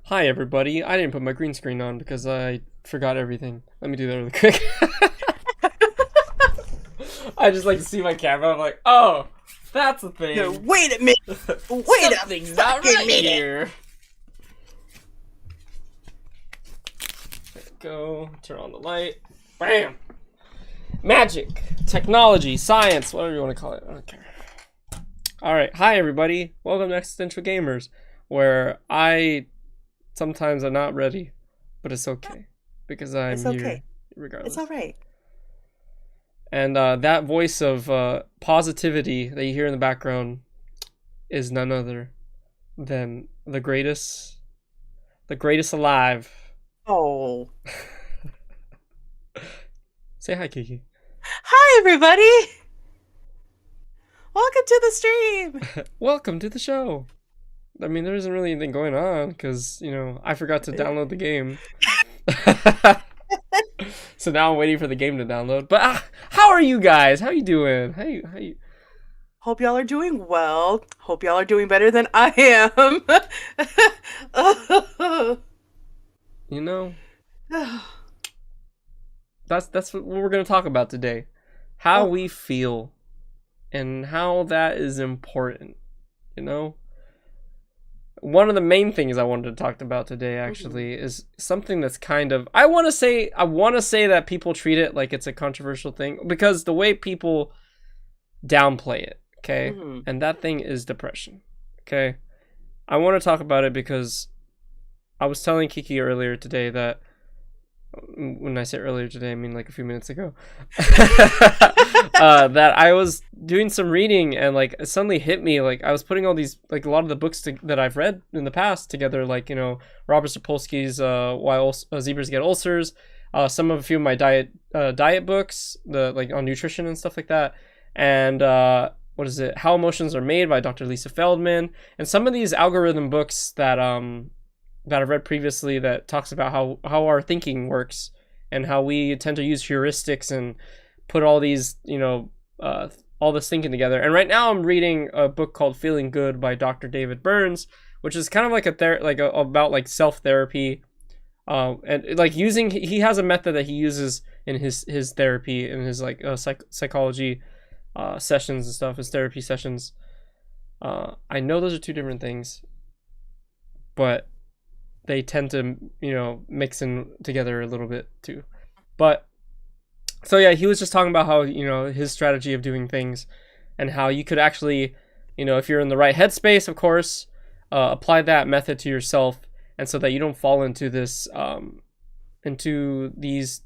Hi everybody, I didn't put my green screen on because I forgot everything. Let me do that really quick. I just like to see my camera, I'm like, oh, that's the thing. No, wait a minute. Wait a Something's not fucking right minute. here. There we go, turn on the light. Bam! Magic, technology, science, whatever you want to call it, I don't care. Alright, hi everybody, welcome to Existential Gamers, where sometimes I'm not ready, but it's okay because I'm It's here okay. regardless. It's all right. And that voice of positivity that you hear in the background is none other than the greatest alive. Oh. Say hi, Kiki. Hi, everybody. Welcome to the stream. Welcome to the show. I mean, there isn't really anything going on because, I forgot to download the game. So now I'm waiting for the game to download. But how are you guys? How you doing? How you? Hope y'all are doing well. Hope y'all are doing better than I am. That's what we're going to talk about today. How Oh. we feel and how that is important, One of the main things I wanted to talk about today actually is something that's kind of I want to say that people treat it like it's a controversial thing because the way people downplay it, okay? And that thing is depression. Okay? I want to talk about it because I was telling Kiki earlier today that when I say earlier today, I mean like a few minutes ago, that I was doing some reading and like it suddenly hit me, like I was putting all these, like a lot of the books that I've read in the past together, like, Robert Sapolsky's Why Zebras Get Ulcers, a few of my diet books, like on nutrition and stuff like that, and what is it, How Emotions Are Made by Dr. Lisa Feldman, and some of these algorithm books that I've read previously that talks about how our thinking works and how we tend to use heuristics and put all these, all this thinking together. And right now I'm reading a book called Feeling Good by Dr. David Burns, which is kind of like about like self-therapy. And like he has a method that he uses in his therapy, in his like psychology sessions and stuff, his therapy sessions. I know those are two different things, but they tend to, mix in together a little bit too. But so yeah, he was just talking about how, his strategy of doing things and how you could actually, if you're in the right headspace, of course, apply that method to yourself, and so that you don't fall into this, into these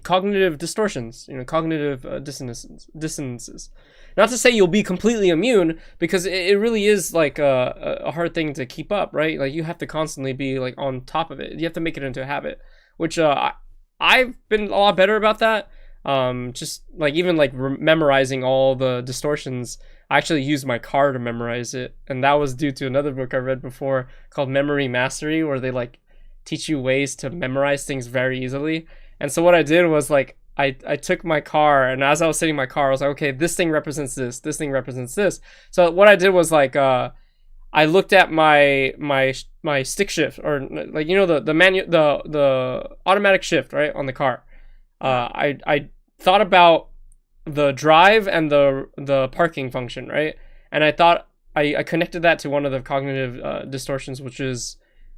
cognitive distortions, cognitive dissonances. Not to say you'll be completely immune, because it really is like a hard thing to keep up, right? Like you have to constantly be like on top of it. You have to make it into a habit, which I've been a lot better about that. Just like even like memorizing all the distortions. I actually used my car to memorize it, and that was due to another book I read before called Memory Mastery, where they like teach you ways to memorize things very easily. And so what I did was like I took my car, and as I was sitting in my car, I was like, okay, this thing represents this thing represents this. So what I did was like I looked at my stick shift, or like the automatic shift, right, on the car. I thought about the drive and the parking function, right? And I thought I connected that to one of the cognitive distortions, which is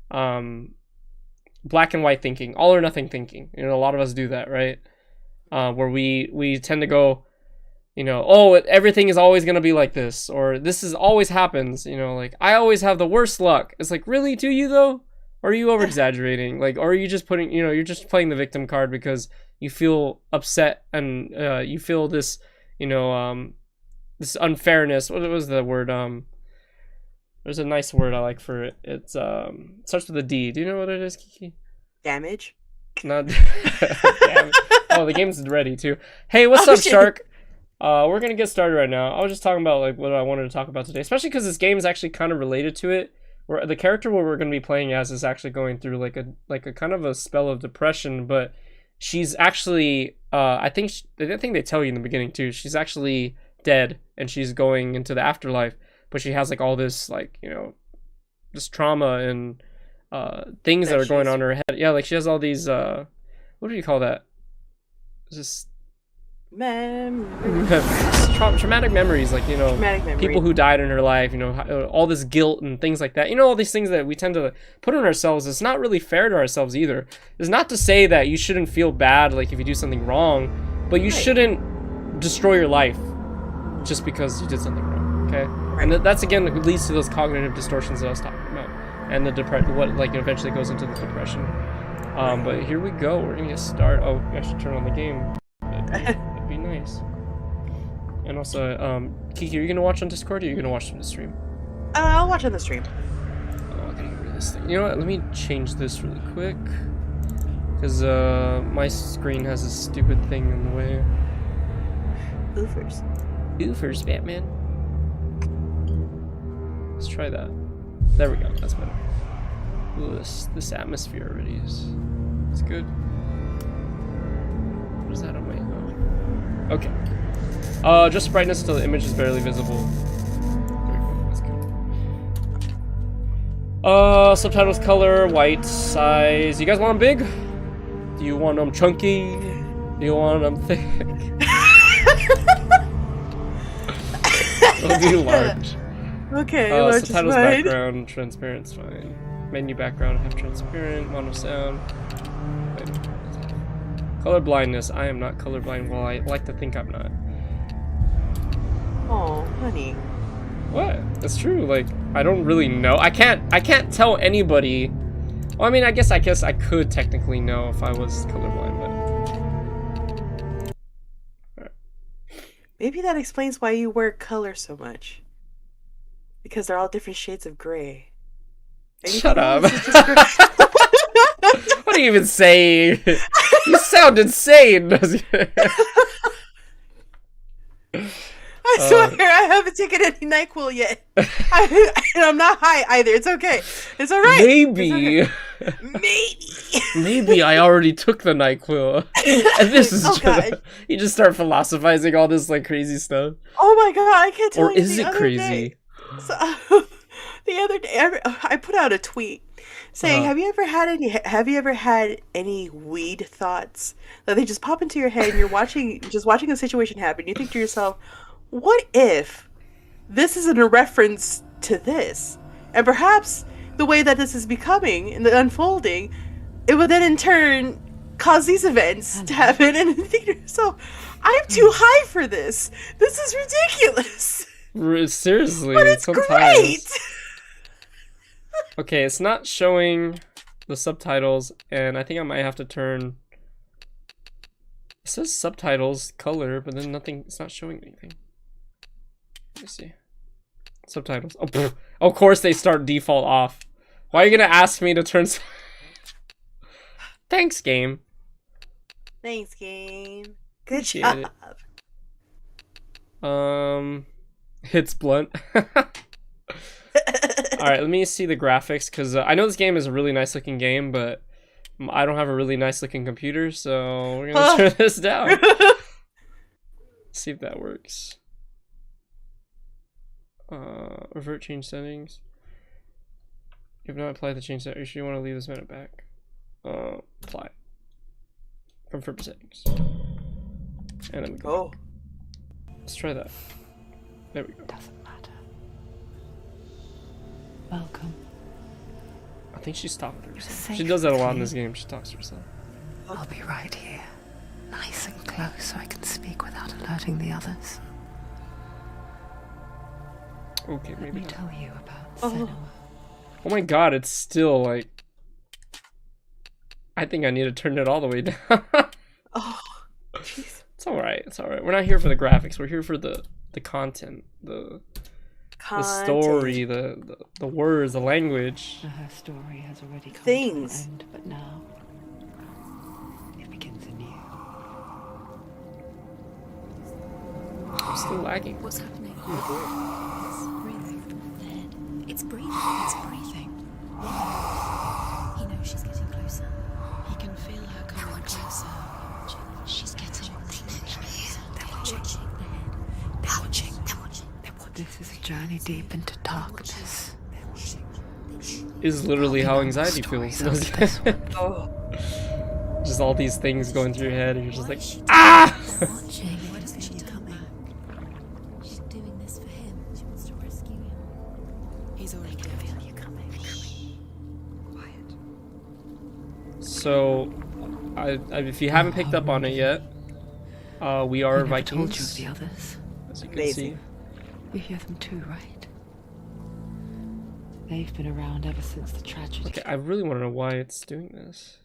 black and white thinking, all or nothing thinking. A lot of us do that, right? Where we tend to go, everything is always going to be like this, or this is always happens, like I always have the worst luck. It's like, really, do you though? Or are you over exaggerating? Like, or are you just putting, you're just playing the victim card because you feel upset and you feel this, this unfairness. What was the word? There's a nice word I like for it. It's starts with a D. Do you know what it is, Kiki? Damage. Not. Damn. Oh, the game's ready too. Hey, what's up, shit. Shark? We're gonna get started right now. I was just talking about like what I wanted to talk about today, especially because this game is actually kind of related to it. Where the character what we're gonna be playing as is actually going through like a kind of a spell of depression, but she's actually I think they tell you in the beginning too. She's actually dead and she's going into the afterlife, but she has like all this like this trauma and things that That are going she's- on in her head. Yeah, like she has all these what do you call that? Just traumatic memories, like, you know, Traumatic memory. people who died in her life, you know, all this guilt and things like that. You know, all these things that we tend to put on ourselves. It's not really fair to ourselves either. It's not to say that you shouldn't feel bad, like if you do something wrong, but you shouldn't destroy your life just because you did something wrong. Okay, and that's again leads to those cognitive distortions that I was talking about, and the what like eventually goes into the depression. But here we go. We're gonna get started. Oh, I should turn on the game. That'd be nice. And also, Kiki, are you gonna watch on Discord or are you gonna watch from the stream? I'll watch on the stream. Oh, I gotta get rid of this thing. You know what? Let me change this really quick. Because, my screen has this stupid thing in the way. Oofers. Oofers, Batman. Let's try that. There we go. That's better. Ooh, this atmosphere already is... It's good. What is that on my... Oh. Okay. Just brightness until the image is barely visible. There we go. That's good. Subtitles color, white, size. You guys want them big? Do you want them chunky? Do you want them thick? They'll be large. Okay, large is subtitles fine. background, transparent's fine. Menu background, half transparent, mono sound. Color blindness. I am not colorblind. Well, I like to think I'm not. Oh, honey. What? That's true. Like, I don't really know. I can't tell anybody. Well, I mean, I guess I could technically know if I was colorblind, but. Maybe that explains why you wear color so much. Because they're all different shades of gray. Shut up. What are you even saying? You sound insane. I swear I haven't taken any NyQuil yet. I'm not high either. It's okay. It's alright. Maybe. It's okay. Maybe. Maybe I already took the NyQuil. And this is God. You just start philosophizing all this like crazy stuff. Oh my god, I can't tell Or you is the it other crazy? day. So, the other day, I put out a tweet saying, "Have you ever had any weed thoughts that they just pop into your head and you're watching a situation happen? You think to yourself, what if this isn't a reference to this, and perhaps the way that this is becoming and the unfolding, it would then in turn cause these events to happen?" And you think to yourself, "I'm too high for this. This is ridiculous." Seriously, But it's sometimes. great. Okay, it's not showing the subtitles, and I think I might have to turn. It says subtitles color, but then nothing. It's not showing anything. Let me see. Subtitles. Oh, pfft. Of course they start default off. Why are you gonna ask me to turn? Thanks, game. Thanks, game. Good Appreciate job. It's blunt. Alright, let me see the graphics, because I know this game is a really nice looking game, but I don't have a really nice looking computer, so we're gonna turn this down. See if that works. Revert change settings. You have not applied the change settings. You want to leave this minute back. Apply. Confirm settings. And then we go. Oh. Let's try that. There we go. Doesn't matter. Welcome. I think she's talking to herself. Safe She does that a lot in with this me. game. She talks to herself. I'll be right here, nice and close, so I can speak without alerting the others. Okay, Let maybe me not. tell you about Oh. Senua. Oh my god, it's still like... I think I need to turn it all the way down. Oh. Jeez. It's alright, it's alright. We're not here for the graphics, we're here for the content, the story, the words, the language. Her story has already come Things. to an end, but now it begins anew. I'm still lagging. What's happening? Oh, It's breathing. It's breathing. He knows she's getting closer. He can feel her coming closer. She's getting closer. They're watching. They're watching. They're watching. This is a journey deep into darkness. They're watching. is literally how anxiety feels. Oh, Just all these things going through your head, and you're just like, ah! Watching. Why doesn't she come back? She's doing this for him. She wants to rescue him. He's already dead. I feel you coming. Quiet. So, if you haven't picked up on it yet, we are I never Vikings. told you of the others. As you can Amazing. You hear them too, right? They've been around ever since the tragedy. Okay, I really want to know why it's doing this.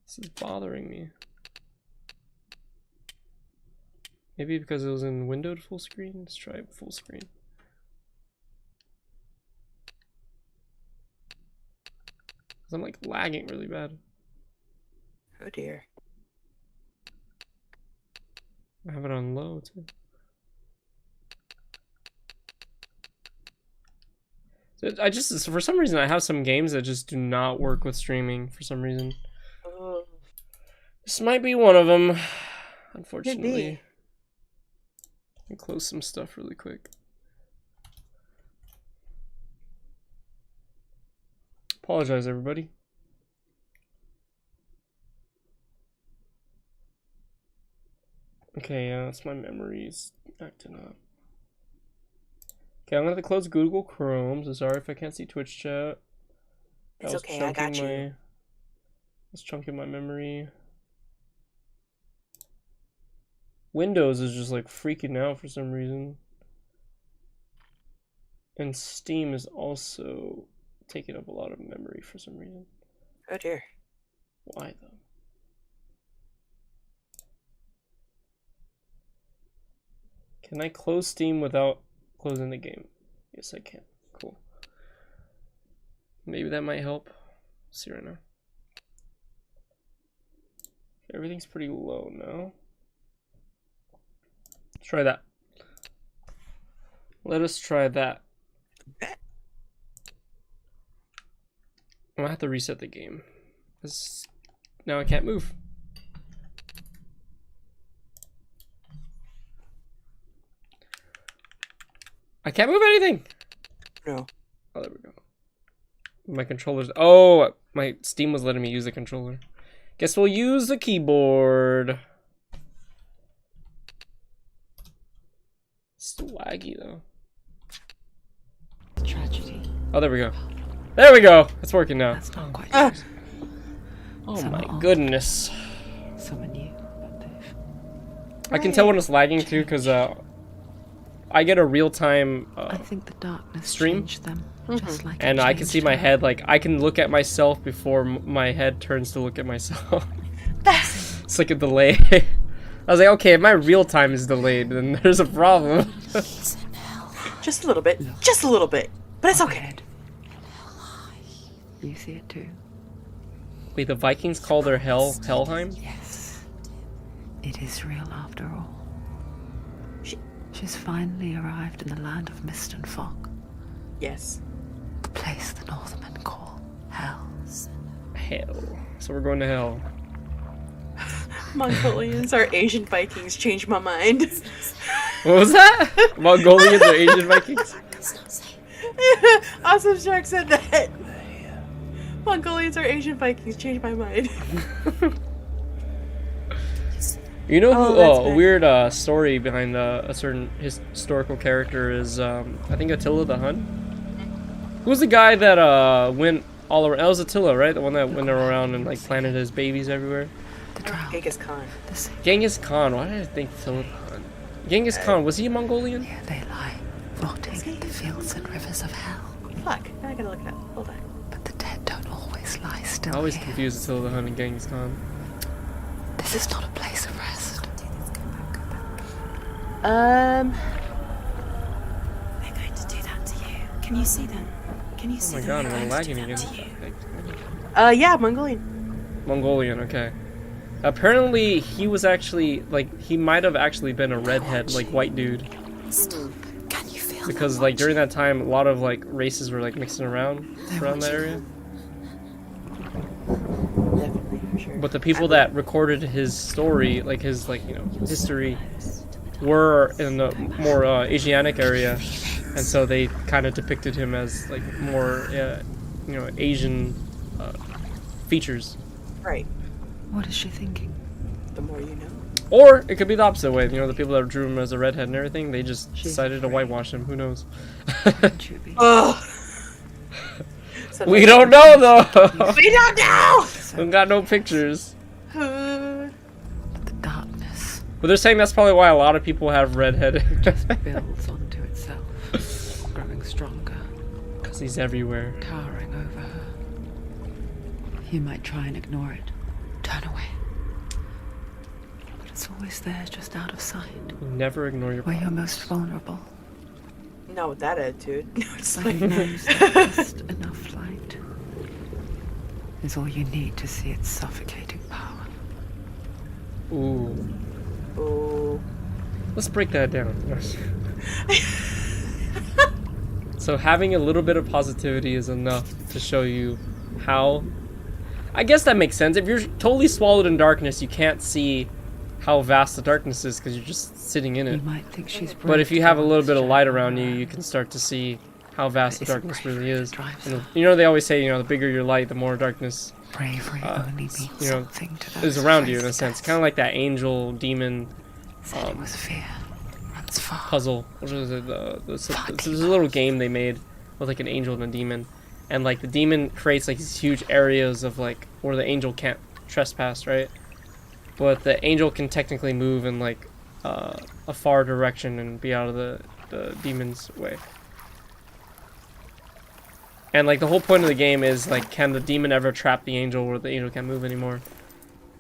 This is bothering me. Maybe because it was in windowed full screen? Let's try full screen. Cause I'm like lagging really bad. oh dear. I have it on low too. So I just, for some reason, I have some games that just do not work with streaming for some reason. Oh, This might be one of them, could unfortunately. be. Let me close some stuff really quick. Apologize, everybody. Okay, yeah, that's my memories acting up. Okay, I'm gonna have to close Google Chrome. So sorry if I can't see Twitch chat. That It's was okay, I got chunking you. That's chunking my memory. Windows is just like freaking out for some reason. And Steam is also taking up a lot of memory for some reason. Oh dear. Why though? Can I close Steam without closing the game? Yes, I can. Cool. Maybe that might help. Let's see right now. Everything's pretty low now. Let's try that. Let us try that. I'm gonna have to reset the game. 'Cause now I can't move. I can't move anything! No. Oh, there we go. My controller's... Oh! My Steam was letting me use the controller. Guess we'll use the keyboard. Still laggy, though. Tragedy. Oh, there we go. There we go! It's working now. That's not quite Ah. true. Oh Some my are. goodness. Some are new, but they've... I can tell when it's lagging, too, because I get a real-time... I think the darkness stream? changed them, just like it and I can see changed my her. head, like, I can look at myself before my head turns to look at myself. It's like a delay. I was like, okay, if my real time is delayed, then there's a problem. Just a little bit. Just a little bit. But it's okay. Ahead. You see it too? Wait, the Vikings call their hell Helheim? Yes. It is real after all. She- She's finally arrived in the land of mist and fog, Yes. the place the Northmen call hell. Hell. So we're going to hell. Mongolians are Asian Vikings. Changed my mind. What was that? Mongolians or Asian Vikings? Awesome Shark said that. Mongolians are Asian Vikings. Changed my mind. You know Oh, who? that's A bad. weird story behind a certain historical character is, I think Attila the Hun. Who's the guy that went all around? That was Attila, right? The one that went around and like planted his babies everywhere. The drowned, Genghis Khan. the sick, Genghis Khan. Why did I think Attila the Hun? Genghis Khan, was he a Mongolian? here they lie, rotting in the fields and rivers of hell. Fuck. Now I gotta look it up. Hold on. But the dead don't always lie still I always here. confuse Attila the Hun and Genghis Khan. This is not a place of rest. They're going to do that to you. Can you see them? Can you Oh see my them? god, They're I'm going to do lagging that again. to you. Yeah, Mongolian. Mongolian, okay. Apparently, he was actually, like, he might have actually been a redhead, like, white dude. Stop. Can you feel Because, them like, during that time, a lot of, like, races were, like, mixing around that area. Definitely, for sure. But the people that recorded his story, like, his, like, you know, history, were in the more Asiatic area. and so they kind of depicted him as like more, Asian features. Right. What is she thinking? The more you know. Or it could be the opposite way. The people that drew him as a redhead and everything, they just decided to whitewash him. Who knows? Wouldn't you be? Ugh. We don't know though. We don't know. We got no pictures. Uh, The darkness But they're saying that's probably why a lot of people have redhead. builds onto itself, growing stronger, Because he's everywhere. towering over her. You might try and ignore it, turn away, but it's always there, just out of sight, You never ignore your where you're problems. most vulnerable. not with that attitude. It's like it knows that just enough light is all you need to see its suffocating power. Ooh. Oh. Let's break that down. So having a little bit of positivity is enough to show you how... I guess that makes sense. If you're totally swallowed in darkness, you can't see how vast the darkness is because you're just sitting in You it. might think she's brave But if you to have a go on little this bit of journey light on around her you, own. you can start to see how vast the But isn't darkness really bravery is. that drives And, her? they always say, the bigger your light, the more darkness Bravery only means you know, something to those is around you who in a face sense. death. Kind of like that angel demon Said it was fear runs far. puzzle. What is it? There's a little game they made with like an angel and a demon, and like the demon creates like these huge areas of like where the angel can't trespass, right? But the angel can technically move in like a far direction and be out of the demon's way. And like the whole point of the game is like, can the demon ever trap the angel where the angel can't move anymore?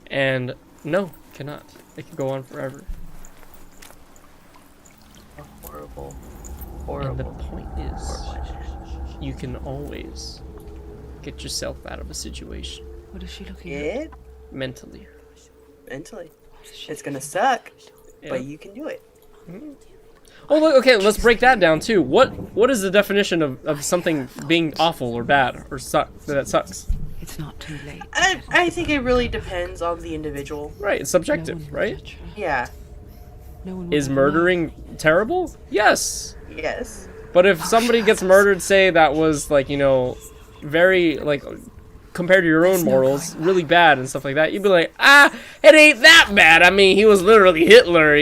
And no, cannot. It can go on forever. Horrible. And the Horrible. point is, you can always get yourself out of a situation What is she looking at? It mentally. mentally. It's gonna suck, Yeah. but you can do it. Oh, look, okay, let's break that down too. What is the definition of something being awful or bad or that sucks? It's not too late. I think it really depends on the individual. Right, it's No one subjective, will right? judge her. Yeah. No one will Is ever murdering terrible? Yes. Yes. But if somebody gets murdered, say that was like, very like compared to your own morals, really bad and stuff like that, you'd be like, it ain't that bad. I mean, he was literally Hitler,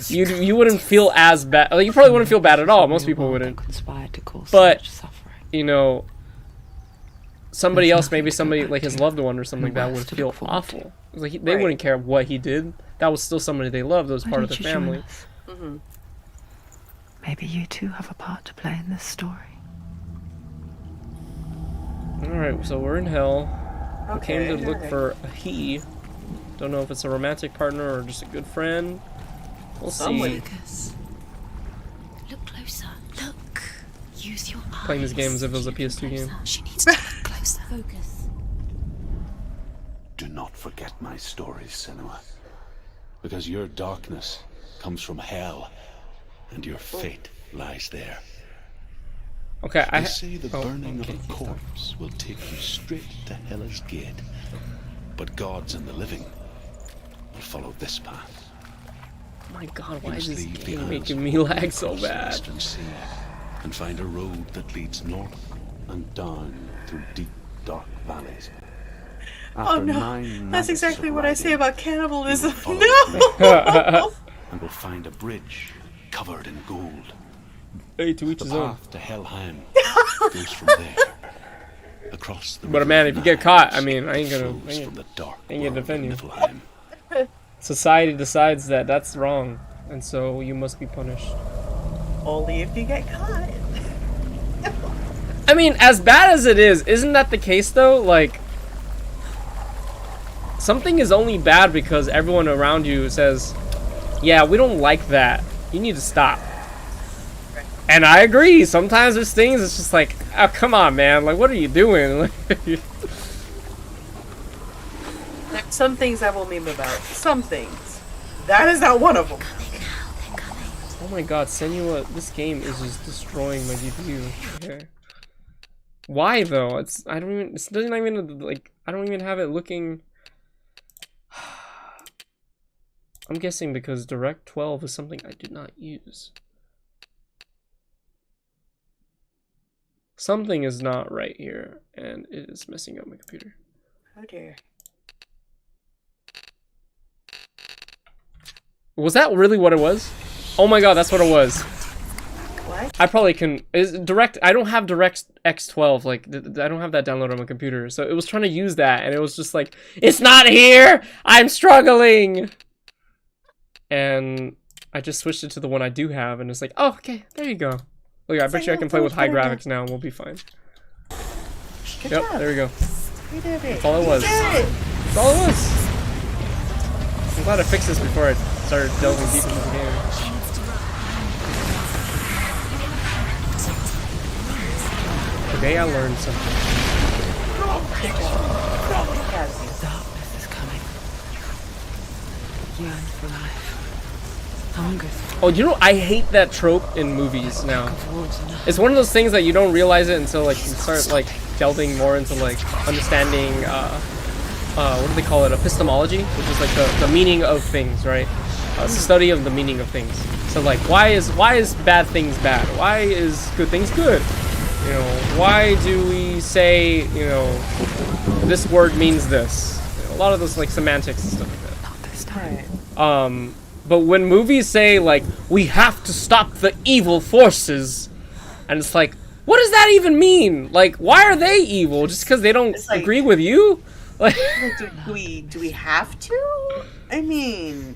You wouldn't feel as bad. Like, you probably wouldn't feel bad at all. Most people wouldn't. Conspired to cause But- so much suffering. Somebody There's else, maybe nothing to go somebody back like his to. loved one or something like that, Worse would to feel look forward to. awful. Like they Right. wouldn't care what he did. That was still somebody they loved. That was Why part of don't their you join family. us? Mm-hmm. Maybe you too have a part to play in this story. All right, so we're in hell. We came Okay. to look for a he. Don't know if it's a romantic partner or just a good friend. We'll Someone. see. Focus. Look closer. Look. Use your eyes. Playing this game as if it was a Look PS2 game. closer. She needs to look closer. Focus. Do not forget my stories, Senua, because your darkness comes from hell, and your fate lies there. Okay, They say the burning okay, of a corpse will take you straight to Hela's gate, but gods and the living will follow this path. Oh my god, You why is must this leave the game isles making me lag so across the bad? Eastern Sea and find a road that leads north and down through deep, dark valleys. Oh After no. 9 That's nights exactly of what I say riding, about cannibalism. follow No. and will find a bridge covered in gold. Hey, to each The his own. path to Helheim goes from there across the But river man, of if you get Nine, caught, I mean, I ain't flows gonna from the dark ain't gonna world defend of you. Niflheim. Society decides that that's wrong, and so you must be punished. Only if you get caught. I mean, as bad as it is, isn't that the case though? Like, something is only bad because everyone around you says, yeah, we don't like that. You need to stop. And I agree. Sometimes there's things it's just like, oh, come on, man. Like, what are you doing? There's some things I will meme about. Some things. That is not one of them. Oh my god, Senua, this game is just destroying my GPU. Okay. Why though? It doesn't even, like, I don't even have it looking... I'm guessing because Direct 12 is something I did not use. Something is not right here, and it is messing up my computer. Oh dear. Was that really what it was? Oh my god, that's what it was. What? I probably can. I don't have DirectX 12. Like, I don't have that downloaded on my computer. So it was trying to use that, and it was just like, it's not here! I'm struggling! And I just switched it to the one I do have, and it's like, oh, okay, there you go. Look, I bet you I can play with high graphics now, and we'll be fine. Good Yep, job. there we go. You did it. That's all it was. You did it. That's all it was. I'm glad I fixed this before I started delving deep into the game. Today I learned something. Darkness is coming. Yearn for life. Hunger for Oh, you know, I hate that trope in movies now. towards enough. It's one of those things that you don't realize it until like you start like delving more into like understanding what do they call it, epistemology, which is like the meaning of things, right? It's the study of the meaning of things. So like why is bad things bad? Why is good things good? You know, why do we say, you know, this word means this? You know, a lot of those like semantics and stuff like that. Not this time. Right. But when movies say like we have to stop the evil forces, and it's like, what does that even mean? Like, why are they evil? Just because they don't It's like- agree with you? Like, Do we have to? I mean,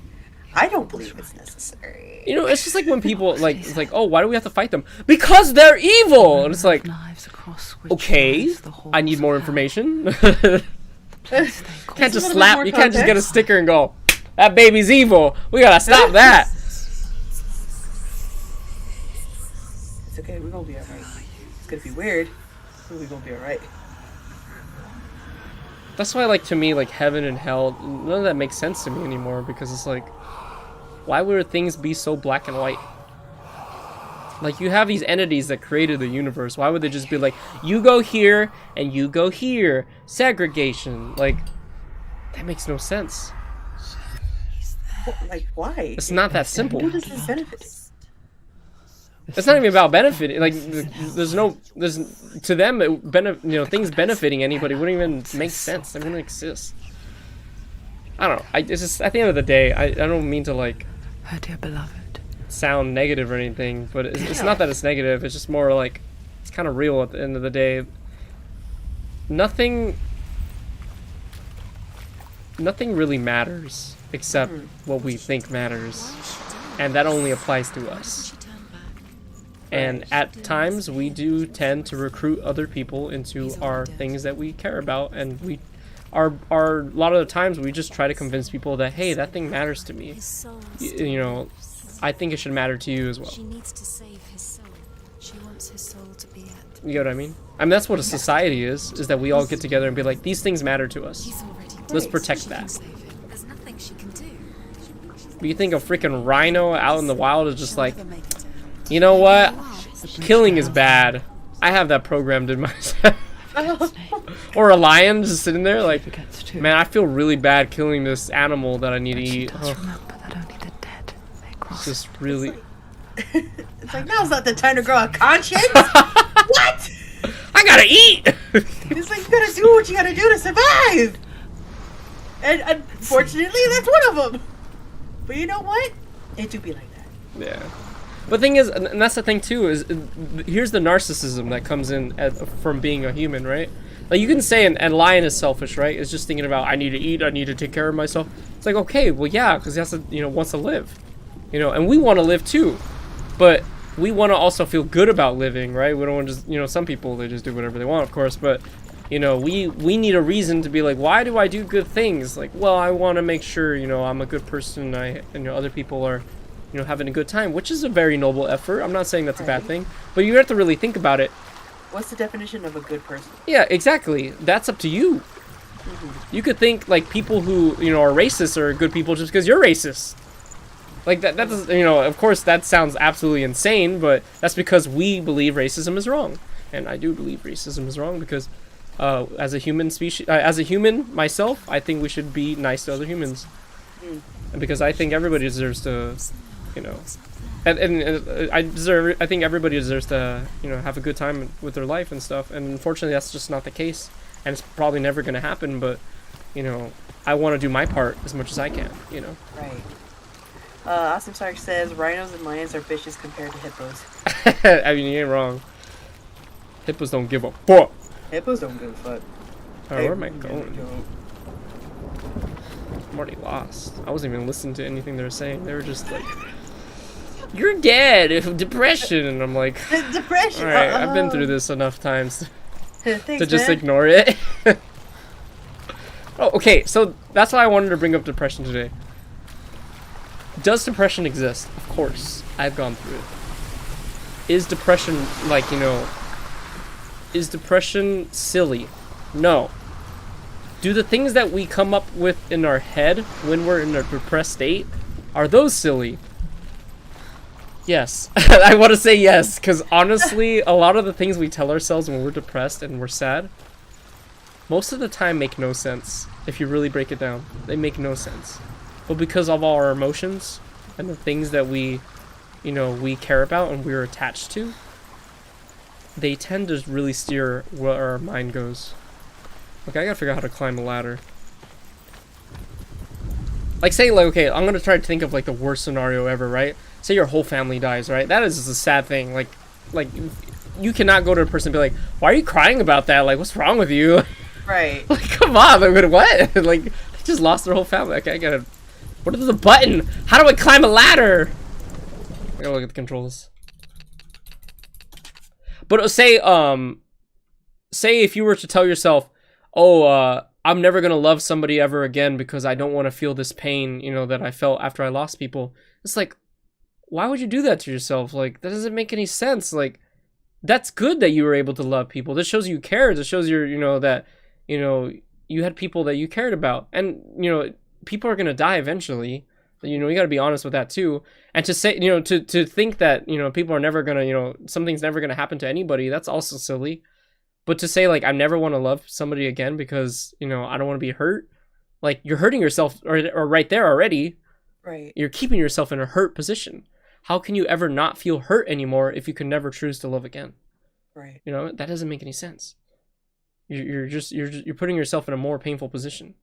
I don't believe it's necessary. you know, it's just like when people like, it's like, oh, why do we have to fight them? Because they're evil, and it's like, Knives across which okay, lies the halls I need more of hell. information. Place they call Can't just a little bit slap. more You can't just get a context. sticker and go, that baby's evil. We gotta stop that. It's okay. We're gonna be alright. It's gonna be weird, but we're gonna be alright. That's why, like, to me, like, heaven and hell, none of that makes sense to me anymore, because it's like, why would things be so black and white? Like, you have these entities that created the universe. Why would they just be like, you go here and you go here? Segregation. Like, that makes no sense. Like, why? It's not that simple. Who does this benefit? It's not even about benefit. Like, there's to them, things benefiting anybody wouldn't even make sense. They wouldn't exist. I don't know. It's just, at the end of the day, I don't mean to, like, Her dear beloved. sound negative or anything, but it's not that it's negative. It's just more like, it's kind of real at the end of the day. Nothing really matters except what we think matters, and that only applies to us. And at times we do tend to recruit other people into our things that we care about, and we are a lot of the times we just try to convince people that, hey, that thing matters to me. His soul You know, I think it should matter to you as well. She needs to save his soul. She wants his soul to be at. You know what I mean? I mean, that's what a society is that we all get together and be like, these things matter to us. He's already dead. Let's protect She that. can save him. There's nothing she can do. But you think a freaking rhino out in the wild is just She'll like, never make it. you know what? Killing is bad. I have that programmed in myself. Or a lion just sitting there like, Forgets to. man, I feel really bad killing this animal that I need to She eat. does Ugh, remember that only the dead may cross. just really. It's like, now's not the time to grow a conscience. What? I gotta eat! It's like, you gotta do what you gotta do to survive. And unfortunately, that's one of them. But you know what? It do be like that. Yeah. But the thing is, and that's the thing too, is here's the narcissism that comes in from being a human, right? Like, you can say and lion is selfish, right? It's just thinking about, I need to eat, I need to take care of myself. It's like, okay, well, yeah, because he has to, wants to live. And we want to live too. But we want to also feel good about living, right? We don't want to just, some people, they just do whatever they want, of course, but, we need a reason to be like, why do I do good things? Like, well, I want to make sure, I'm a good person, and other people are, having a good time, which is a very noble effort. I'm not saying that's a bad thing, but you have to really think about it. What's the definition of a good person? Yeah, exactly. That's up to you. You could think, like, people who, are racist are good people just because you're racist. Like, that does, of course, that sounds absolutely insane, but that's because we believe racism is wrong. And I do believe racism is wrong because, as a human species, as a human myself, I think we should be nice to other humans. And because I think everybody deserves to you know, and I think everybody deserves to, you know, have a good time with their life and stuff. And unfortunately, that's just not the case, and it's probably never going to happen. But, you know, I want to do my part as much as I can, you know. Right. Awesome Sark says rhinos and lions are fishes compared to hippos. I mean, you ain't wrong. Hippos don't give a fuck. Hippos don't give a fuck. Alright, where am I going? I'm already lost. I wasn't even listening to anything they were saying. They were just like, "You're dead of depression," and I'm like, depression. All right, I've been through this enough times Thanks, to just man. ignore it. Oh, okay. So that's why I wanted to bring up depression today. Does depression exist? Of course, I've gone through it. Is depression, like, you know, is depression silly? No. Do the things that we come up with in our head when we're in a depressed state, are those silly? Yes. I want to say yes, because honestly, a lot of the things we tell ourselves when we're depressed and we're sad, most of the time make no sense. If you really break it down, they make no sense. But because of all our emotions and the things that we, you know, we care about and we're attached to, they tend to really steer where our mind goes. Okay, I gotta figure out how to climb a ladder. Like, say, like, okay, I'm gonna try to think of, like, the worst scenario ever, right? Say your whole family dies, right? That is a sad thing. Like, you cannot go to a person and be like, "Why are you crying about that? Like, what's wrong with you?" Right. Like, come on, like, what? Like, they just lost their whole family. Okay, I gotta... What is the button? How do I climb a ladder? I gotta look at the controls. But say if you were to tell yourself, "Oh, I'm never gonna love somebody ever again because I don't want to feel this pain, you know, that I felt after I lost people." It's like, why would you do that to yourself? Like, that doesn't make any sense. Like, that's good that you were able to love people. This shows you cared. This shows you, you know, that, you know, you had people that you cared about. And, you know, people are gonna die eventually. You know, you gotta be honest with that too. And to say, you know, to think that, you know, people are never gonna, you know, something's never gonna happen to anybody, that's also silly. But to say, like, I never want to love somebody again because, you know, I don't want to be hurt, like, you're hurting yourself or right there already. Right. You're keeping yourself in a hurt position. How can you ever not feel hurt anymore if you can never choose to love again? Right. You know, that doesn't make any sense. You're putting yourself in a more painful position.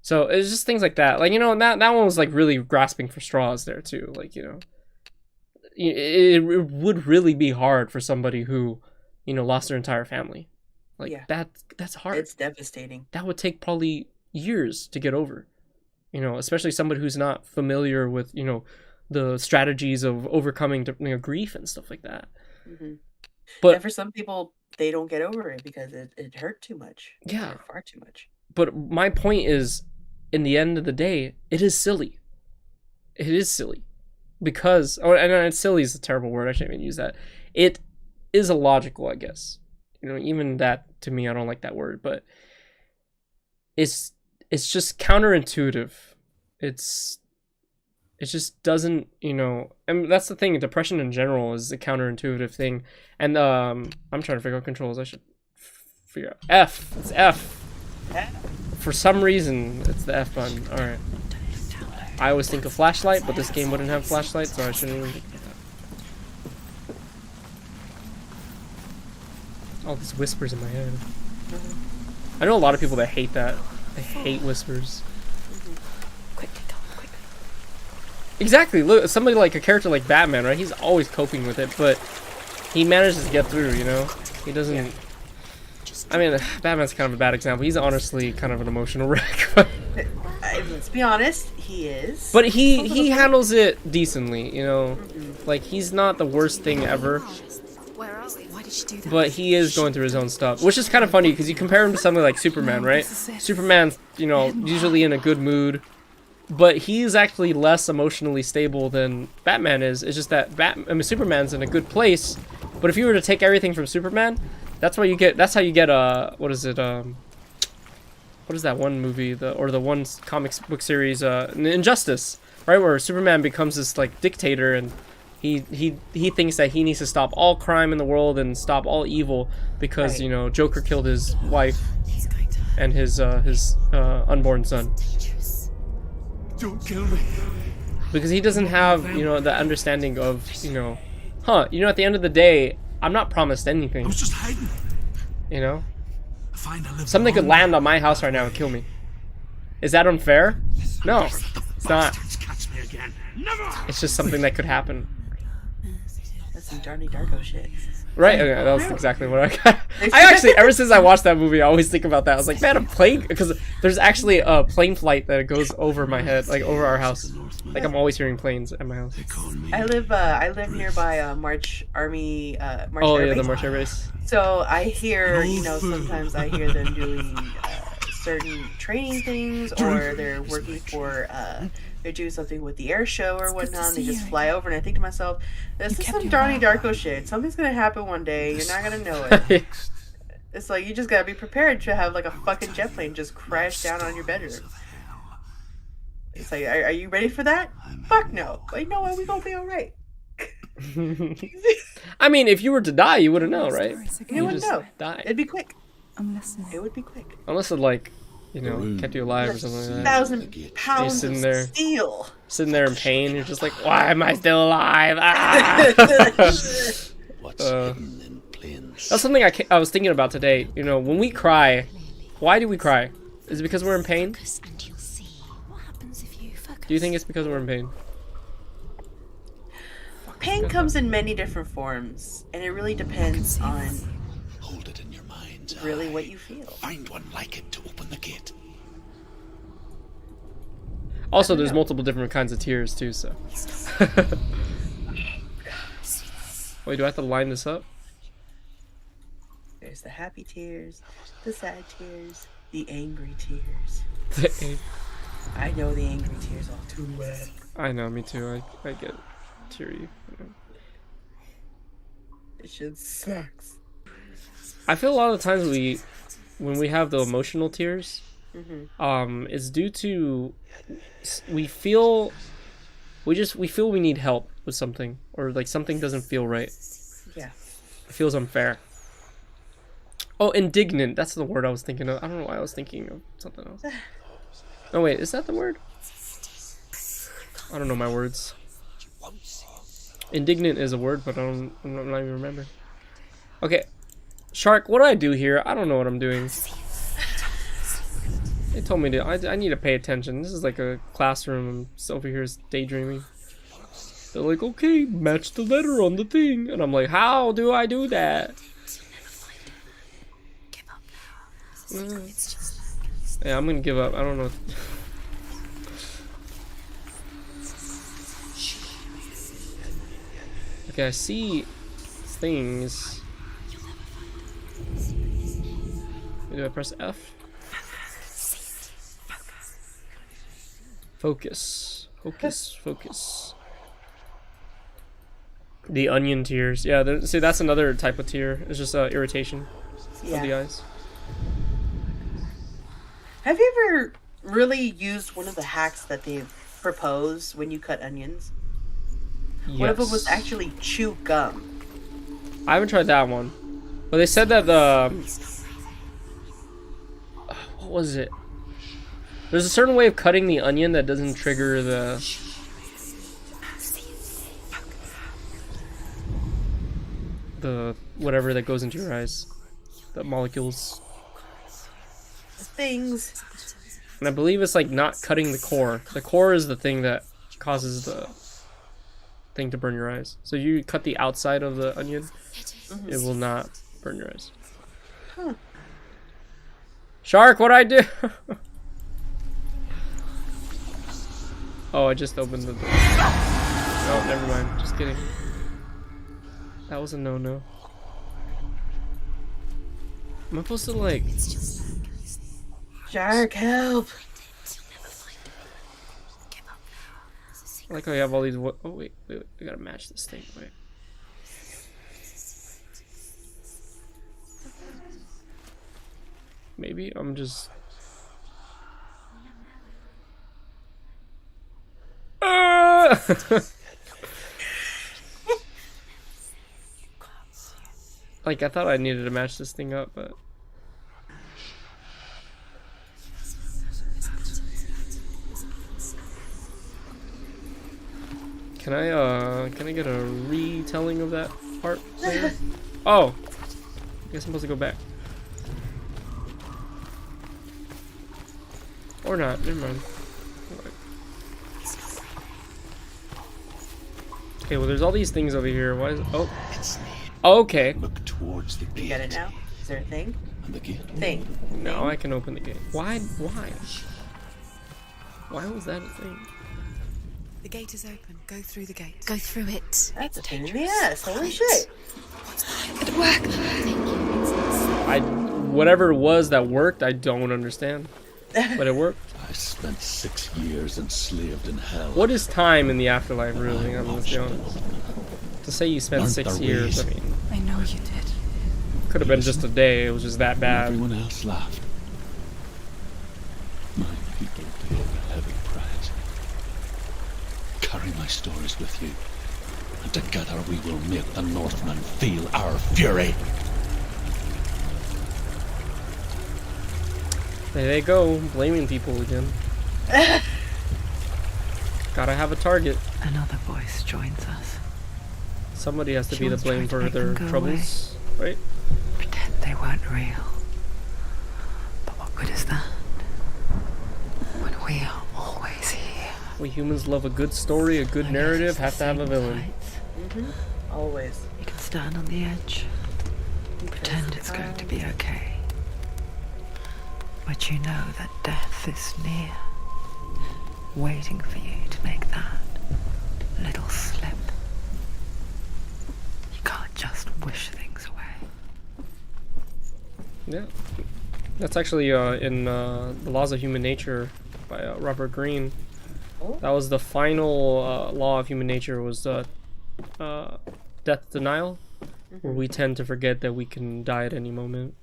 So it's just things like that. Like, you know, that one was like really grasping for straws there too. Like, you know, it would really be hard for somebody who, you know, lost their entire family. Like, yeah. That's hard. It's devastating. That would take probably years to get over. You know, especially somebody who's not familiar with, you know, the strategies of overcoming, you know, grief and stuff like that. Mm-hmm. But and for some people, they don't get over it because it hurt too much. Yeah. It hurt far too much. But my point is, in the end of the day, it is silly. It is silly. Because, and silly is a terrible word, I shouldn't even use that. It is illogical, I guess. You know, even that, to me, I don't like that word, but it's just counterintuitive. It just doesn't, you know, and that's the thing, depression in general is a counterintuitive thing. And I'm trying to figure out controls. I should figure out F. It's F. For some reason, it's the F button. Alright. I always think of flashlight, but this game wouldn't have flashlight, so I shouldn't even think of that. All these whispers in my head. I know a lot of people that hate that. They hate whispers. Quickly, Tom, quickly. Exactly. Look, somebody like a character like Batman, right? He's always coping with it, but he manages to get through, you know? He doesn't... Yeah. I mean, Batman's kind of a bad example. He's honestly kind of an emotional wreck. Let's be honest, he is. But he handles it decently, you know? Like, he's not the worst thing ever. Where are we? Why did she do that? But he is going through his own stuff, which is kind of funny because you compare him to something like Superman, right? Superman's, you know, usually in a good mood, but he's actually less emotionally stable than Batman is. It's just that Superman's in a good place, but if you were to take everything from Superman, that's how you get what is it, what is that one movie, the one comic book series, Injustice, right, where Superman becomes this like dictator and he thinks that he needs to stop all crime in the world and stop all evil because, you know, Joker killed his wife and his unborn son. Don't kill me. because he doesn't have, you know, the understanding of, you know, at the end of the day, I'm not promised anything. I was just hiding. You know, I find I live something could alone. land on my house right now and kill me. Is that unfair? No, it's not. Catch me again. Never. It's just something that could happen. That's some Johnny Darko shit. Right? Okay, that was exactly what I got. I actually, ever since I watched that movie, I always think about that. I was like, man, a plane, because there's actually a plane flight that goes over my head, like over our house. Like I'm always hearing planes at my house. They call me. I live nearby March Army March Oh Air yeah, the Base. March Air Base. So I hear, you know, sometimes I hear them doing certain training things, or they're working for, they're doing something with the air show or whatnot, and they just fly over, and I think to myself, this is some Johnny Darko shit. Something's gonna happen one day, you're not gonna know it. It's like, you just gotta be prepared to have like a fucking jet plane just crash down on your bedroom. It's like, are you ready for that? Fuck no. But you know what, we gonna be alright. I mean, if you were to die, you wouldn't know, right? You wouldn't just know. die. It'd be quick. I'm listening. It would be quick. Unless it, like, you know, kept you alive or something like that. 1,000 pounds sitting of there. steel. Sitting there in pain, you're just like, why am I still alive? Ah! What's hidden in plain That's something I was thinking about today. You know, when we cry, why do we cry? Is it because we're in pain? Focus and you'll see what happens if you focus. Do you think it's because we're in pain? Pain comes in many different forms, and it really depends on Hold it in your mind's really eye. what you feel. Find one like it to open the gate. Also, there's multiple different kinds of tears too, so. Wait, do I have to line this up? There's the happy tears, the sad tears, the angry tears. I know the angry tears all too well. I know, me too. I get teary. It shit sucks. I feel a lot of the times when we have the emotional tears, it's due to we feel we need help with something, or like something doesn't feel right. Yeah. It feels unfair. Oh, indignant. That's the word I was thinking of. I don't know why I was thinking of something else. Oh wait, is that the word? I don't know my words. Indignant is a word, but I'm not even remember. Okay, Shark, what do I do here? I don't know what I'm doing. They told me to. I need to pay attention. This is like a classroom. I'm just over here daydreaming. They're like, okay, match the letter on the thing, and I'm like, how do I do that? Yeah, I'm gonna give up. I don't know. Okay, I see things. Do I press F? Focus. Focus. Focus. The onion tears. Yeah, see, that's another type of tear. It's just irritation of the eyes. Have you ever really used one of the hacks that they've proposed when you cut onions? Yes. One of them was actually chew gum. I haven't tried that one, but they said that the what was it? There's a certain way of cutting the onion that doesn't trigger the whatever that goes into your eyes, the molecules. Things. And I believe it's like not cutting the core. The core is the thing that causes the thing to burn your eyes. So you cut the outside of the onion, it will not burn your eyes. Huh. Shark, what'd I do? Oh, I just opened the door. Oh, never mind. Just kidding. That was a no-no. Am I supposed to like... Shark, help! I like how you have all these... Oh, wait. I gotta match this thing. Wait. Maybe I'm just... Like, I thought I needed to match this thing up, but... Can I get a retelling of that part later? Oh, I guess I'm supposed to go back. Or not, never mind. Okay, well there's all these things over here. Why is it? Oh. Okay. Look towards the gate. You get it now? Is there a thing? And the gate. Thing. Now I can open the gate. Why? Why was that a thing? The gate is open. Go through the gate. Go through it. That's a pain in the ass. Holy shit. It worked. Whatever it was that worked, I don't understand. But it worked. I spent 6 years enslaved in hell. What is time in the afterlife, really? Let's be honest. To say you spent 6 years, I mean, I know you did. could have been just a day. It was just that bad. Everyone else laughed. My people paid a heavy price. Carry my stories with you, and together we will make the Northmen feel our fury. There they go, blaming people again. Gotta have a target. Another voice joins us. Somebody has to be the Sean's blame trying to for make their them go troubles, right? Pretend they weren't real. But what good is that? When we are always here. We humans love a good story, a good narrative, have to have a villain. Always. You can stand on the edge and pretend it's going to be okay. But you know that death is near, waiting for you to make that little slip. You can't just wish things away. Yeah. That's actually in The Laws of Human Nature by Robert Greene. That was the final law of human nature, was death denial, where we tend to forget that we can die at any moment.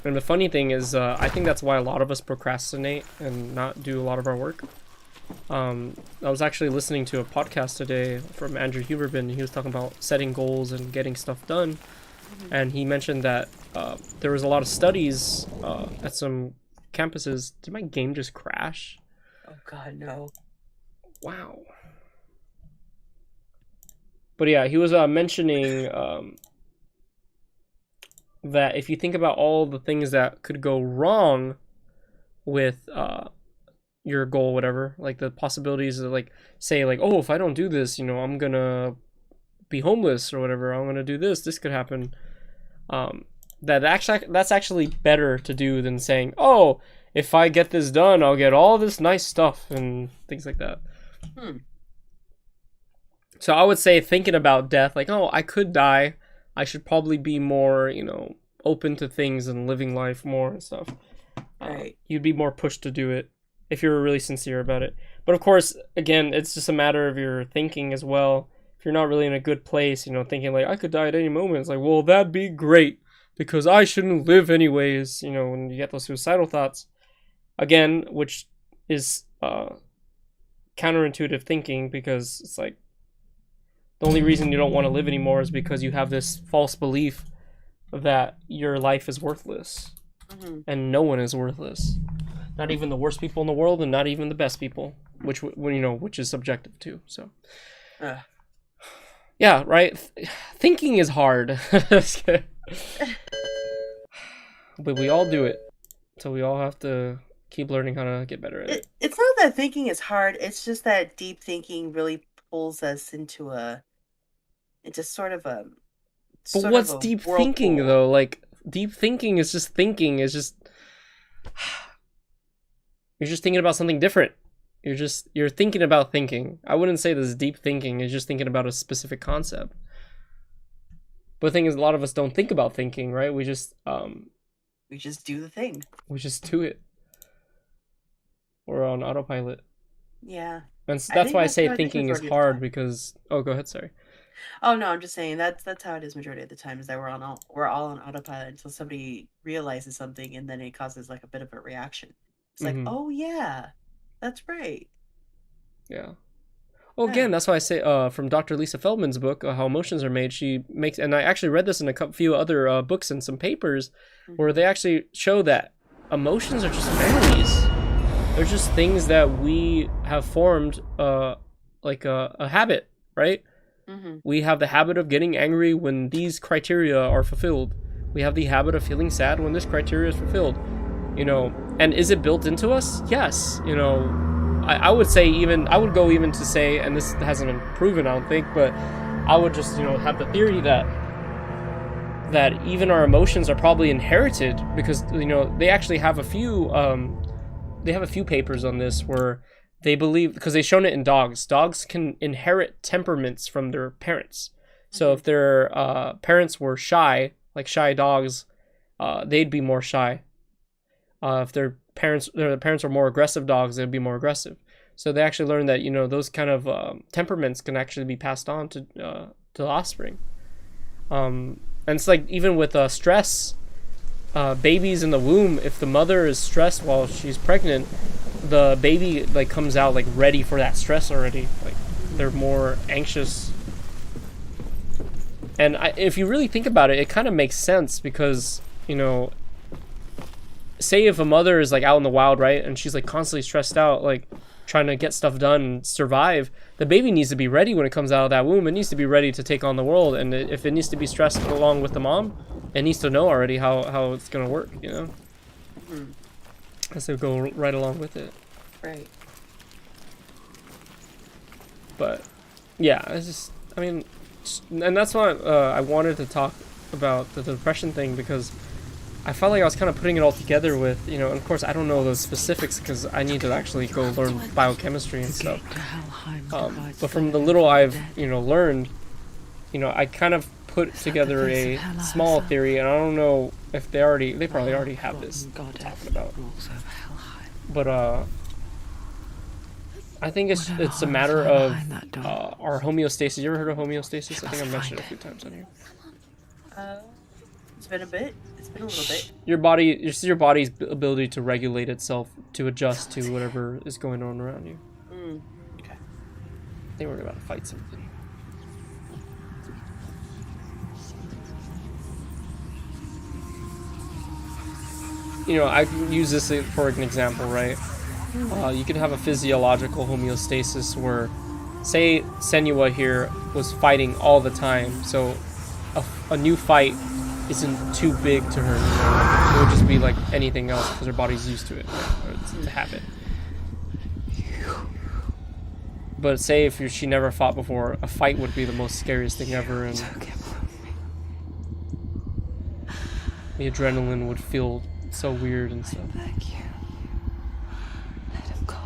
And the funny thing is, I think that's why a lot of us procrastinate and not do a lot of our work. I was actually listening to a podcast today from Andrew Huberman. He was talking about setting goals and getting stuff done. And he mentioned that there was a lot of studies at some campuses. Did my game just crash? Oh god, no. Wow. But yeah, he was mentioning that if you think about all the things that could go wrong with your goal, whatever, like the possibilities of, like, say, like, oh, if I don't do this, you know, I'm gonna be homeless or whatever, I'm gonna do this could happen. That's actually better to do than saying, oh, if I get this done, I'll get all this nice stuff and things like that. So I would say, thinking about death, like, oh, I could die, I should probably be more, you know, open to things and living life more and stuff. Right. You'd be more pushed to do it if you were really sincere about it. But of course, again, it's just a matter of your thinking as well. If you're not really in a good place, you know, thinking like, I could die at any moment, it's like, well, that'd be great because I shouldn't live anyways, you know, when you get those suicidal thoughts. Again, which is counterintuitive thinking, because it's like, the only reason you don't want to live anymore is because you have this false belief that your life is worthless. And no one is worthless. Not even the worst people in the world, and not even the best people, which, you know, which is subjective too. So, yeah, right. Thinking is hard, but we all do it. So we all have to keep learning how to get better at it. It's not that thinking is hard. It's just that deep thinking really pulls us into sort of a. But what's deep thinking though? Like, deep thinking is just thinking. It's just you're just thinking about something different. You're thinking about thinking. I wouldn't say this is deep thinking. It's just thinking about a specific concept. But the thing is, a lot of us don't think about thinking, right? We just do the thing. We just do it. We're on autopilot. Yeah. And that's why I say thinking is hard, because... Oh, go ahead, sorry. Oh no, I'm just saying that's how it is majority of the time, is that we're all on autopilot until somebody realizes something, and then it causes like a bit of a reaction. It's like, oh yeah, that's right. Yeah. Well, again, that's why I say from Dr. Lisa Feldman's book, How Emotions Are Made, she makes, and I actually read this in a few other books and some papers, where they actually show that emotions are just memories. They're just things that we have formed, like a habit, right? We have the habit of getting angry when these criteria are fulfilled. We have the habit of feeling sad when this criteria is fulfilled. You know, and is it built into us? Yes. You know, I would say I would go even to say, and this hasn't been proven, I don't think, but I would just, you know, have the theory that even our emotions are probably inherited, because, you know, they actually have a few papers on this where they believe, because they've shown it in dogs can inherit temperaments from their parents. So if their parents were shy, like shy dogs, they'd be more shy. If their parents were more aggressive dogs, they'd be more aggressive. So they actually learned that, you know, those kind of temperaments can actually be passed on to the offspring. And it's like even with stress, babies in the womb, if the mother is stressed while she's pregnant, the baby like comes out like ready for that stress already. Like they're more anxious. And if you really think about it, it kind of makes sense, because, you know, say if a mother is like out in the wild, right, and she's like constantly stressed out, like trying to get stuff done and survive, the baby needs to be ready when it comes out of that womb. It needs to be ready to take on the world, and if it needs to be stressed along with the mom, it needs to know already how it's gonna work, you know. Has to go right along with it. Right. But yeah, it's just, I mean, and that's why I wanted to talk about the depression thing, because I felt like I was kind of putting it all together with, you know, and of course I don't know those specifics because I need to actually go learn biochemistry and stuff. But from the little I've, you know, learned, you know, I kind of put together a small theory, and I don't know if they probably already have this talking about. But I think it's a matter of our homeostasis. You ever heard of homeostasis? I think I mentioned it a few times on here. It's been a bit. It's been a little bit. Your body's ability to regulate itself, to adjust to whatever is going on around you. Okay. I think we're about to fight something. You know, I use this for an example, right? You could have a physiological homeostasis where, say, Senua here was fighting all the time, so a new fight isn't too big to her. You know? It would just be like anything else because her body's used to it, or it's a habit. But say if she never fought before, a fight would be the most scariest thing ever, and the adrenaline would feel so weird and stuff. Thank you. Let him go.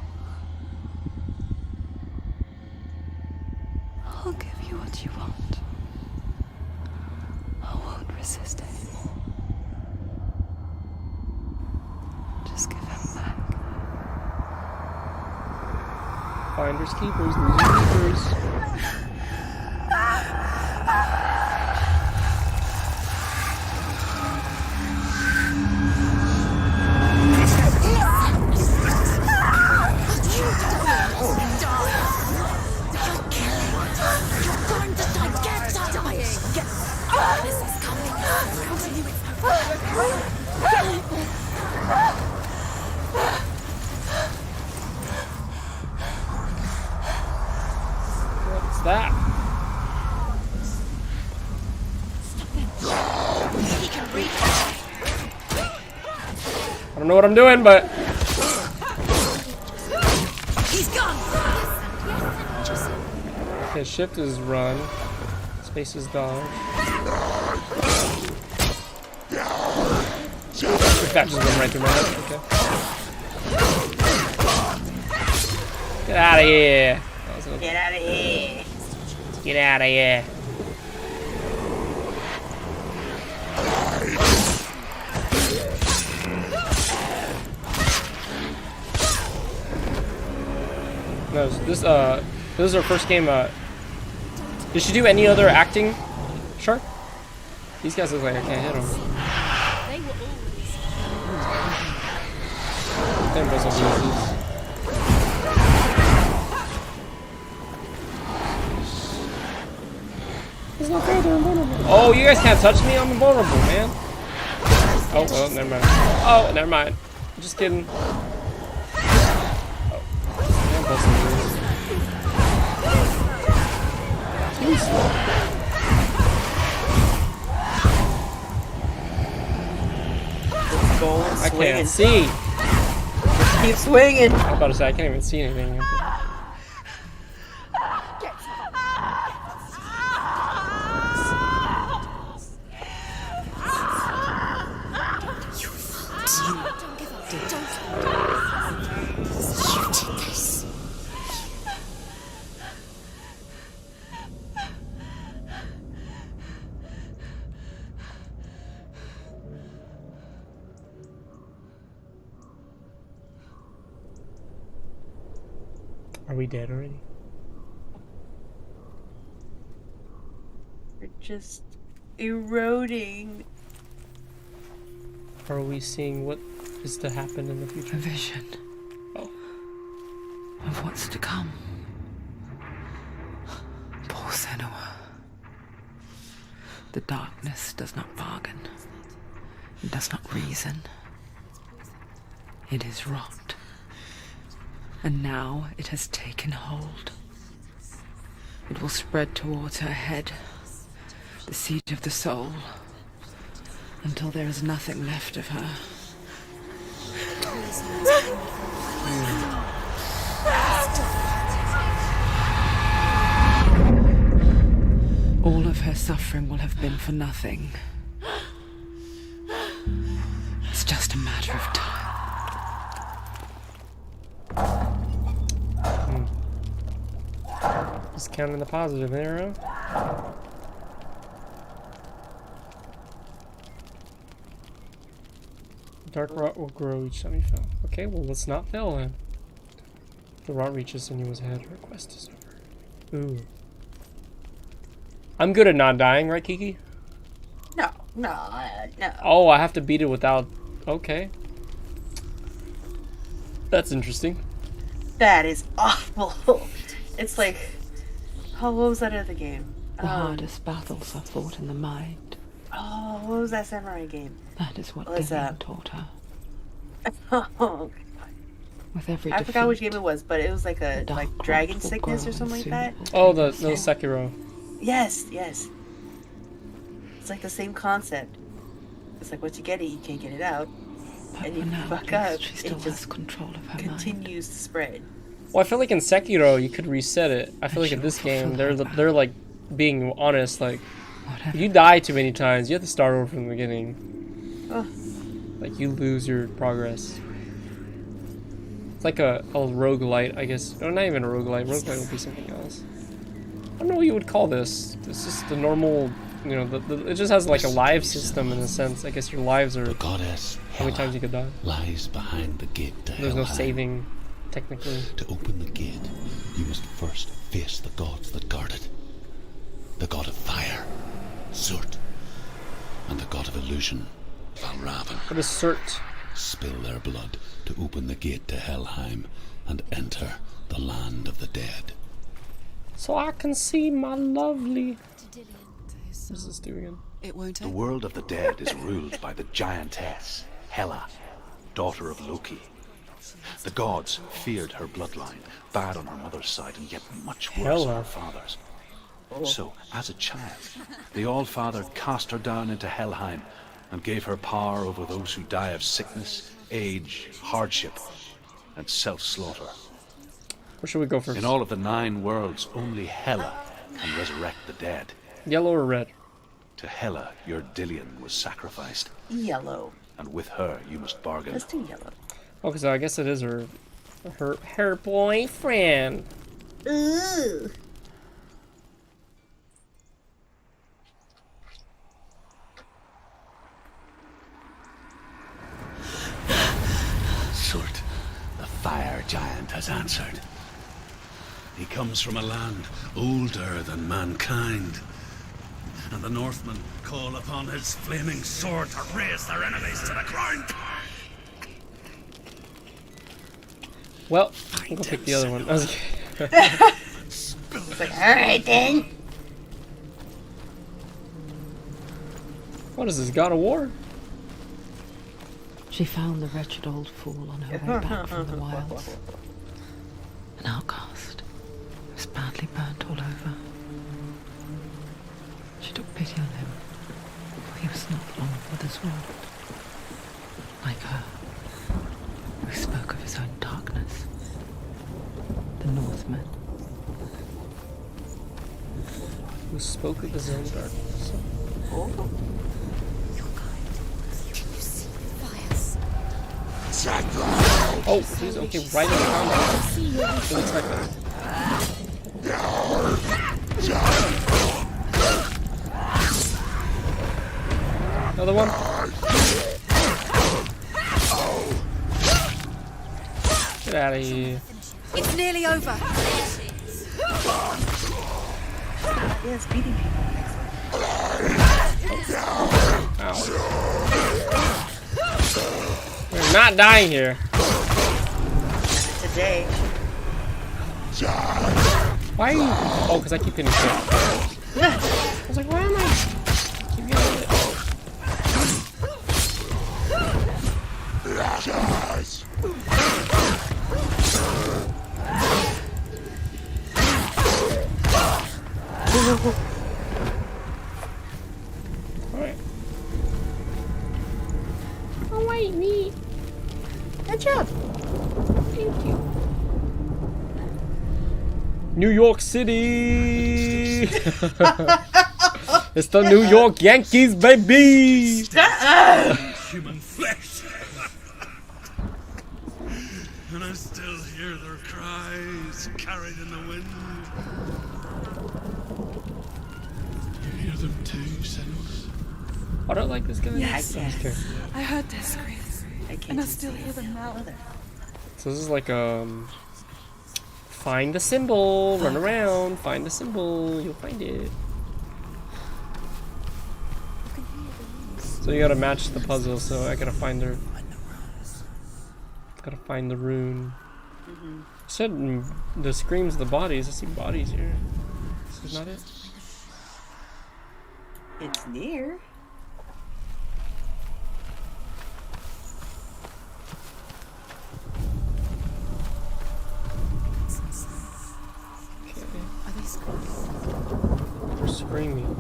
I'll give you what you want. I won't resist anymore. Just give him back. Finders keepers, losers keepers. What's that? I don't know what I'm doing, but He's gone. okay, shift is run, space is dodge. That just went right through my head. Okay. Get out of here. Get out of here. Get out of here. No, this is our first game. Did she do any other acting, Shark? These guys look like I can't hit them. They were always. Them guys will lose these. It's not fair, they're invulnerable. Oh, you guys can't touch me? I'm invulnerable, man. Oh, well, never mind. Oh, never mind. Just kidding. Go I swinging. can't see. Keep swinging. I'm about to say I can't even see anything. Are we dead already? We're just eroding. Are we seeing what is to happen in the A future? vision Oh. of what's to come. Poor Senua. The darkness does not bargain. It does not reason. It is rot. And now it has taken hold. It will spread towards her head, the seat of the soul, until there is nothing left of her. All of her suffering will have been for nothing. It's just a matter of time. Just counting the positive arrow. Dark rot will grow each time you fail. Okay, well let's not fail then. If the rot reaches Senua's head, her quest is over. Ooh. I'm good at not dying, right, Kiki? No. Oh, I have to beat it without... Okay. That's interesting. That is awful. It's like, oh, what was that other game? The hardest battles are fought in the mind. Oh, what was that samurai game? That is what What is Dillian that? taught her. Oh, With every I forgot which defeat, game it was, but it was like a the dark like rot dragon will sickness grow or something like and that. soon it will Oh, take the her soul. Sekiro. Yes. It's like the same concept. It's like once you get it, you can't get it out, But and for you now, fuck at up. least she still It has just control of her mind. continues to spread. Well, I feel like in Sekiro you could reset it. I feel And like in she this will fulfill game her they're like being honest. Like Whatever. if you die too many times, you have to start over from the beginning. Ugh. Like you lose your progress. It's like a roguelite, I guess. No, not even a roguelite. Roguelite would be something else. I don't know what you would call this. It's just the normal, you know, it just has like a live system in a sense. I guess your lives are The goddess how many times you could die. lies behind the gate to There's no Helheim. saving, technically. To open the gate, you must first face the gods that guard it. The god of fire, Surt, and the god of illusion, Valravn. What is Surt? Spill their blood to open the gate to Helheim and enter the land of the dead. So I can see my lovely. To Dillian. What does this do again? It won't The world of the dead is ruled by the giantess, Hela, daughter of Loki. The gods feared her bloodline, bad on her mother's side and yet much worse Hela. on her father's. So, as a child, the All-Father cast her down into Helheim and gave her power over those who die of sickness, age, hardship, and self-slaughter. Where should we go first? In all of the 9 worlds, only Hela can resurrect the dead. Yellow or red? To Hela, your Dillian was sacrificed, Yellow. and with her you must bargain. Let's do yellow. Okay, so I guess it is her boyfriend. Ooh. Surt, the fire giant, has answered. He comes from a land older than mankind, and the Northmen call upon his flaming sword to raise their enemies to the ground. Well, we'll go pick the other one. I was It's like, all right then. What is this, God of War? She found the wretched old fool on her way back from the wilds. An outcast. He was badly burnt all over. She took pity on him, for he was not long for this world. Like her, who spoke of his own darkness. The Northmen. Who spoke of his own darkness. Oh. Oh, he's okay, right in the combat. Didn't expect that. Another one. Get out of here. It's nearly over. Yeah, it's beating people. Ow. We're not dying here. Today. Why are you? Oh, because I keep getting shit. I was like, why am I? Keep getting hit. Alright. Oh, wait, me. Good job. Thank you. New York City! It's the New York Yankees, baby! Human flesh. And I still hear their cries carried in the wind. You hear them too, Sinners? I don't like this guy. Yes, I'm just kidding. I heard their screams, I can't and I even still see hear it. them now. So this is like find the symbol, run around, find the symbol, you'll find it. So you gotta match the puzzle, so I gotta find the rune. Said the screams of the bodies. I see bodies here. This is not it. It's near. Okay. Are they screaming? They're screaming.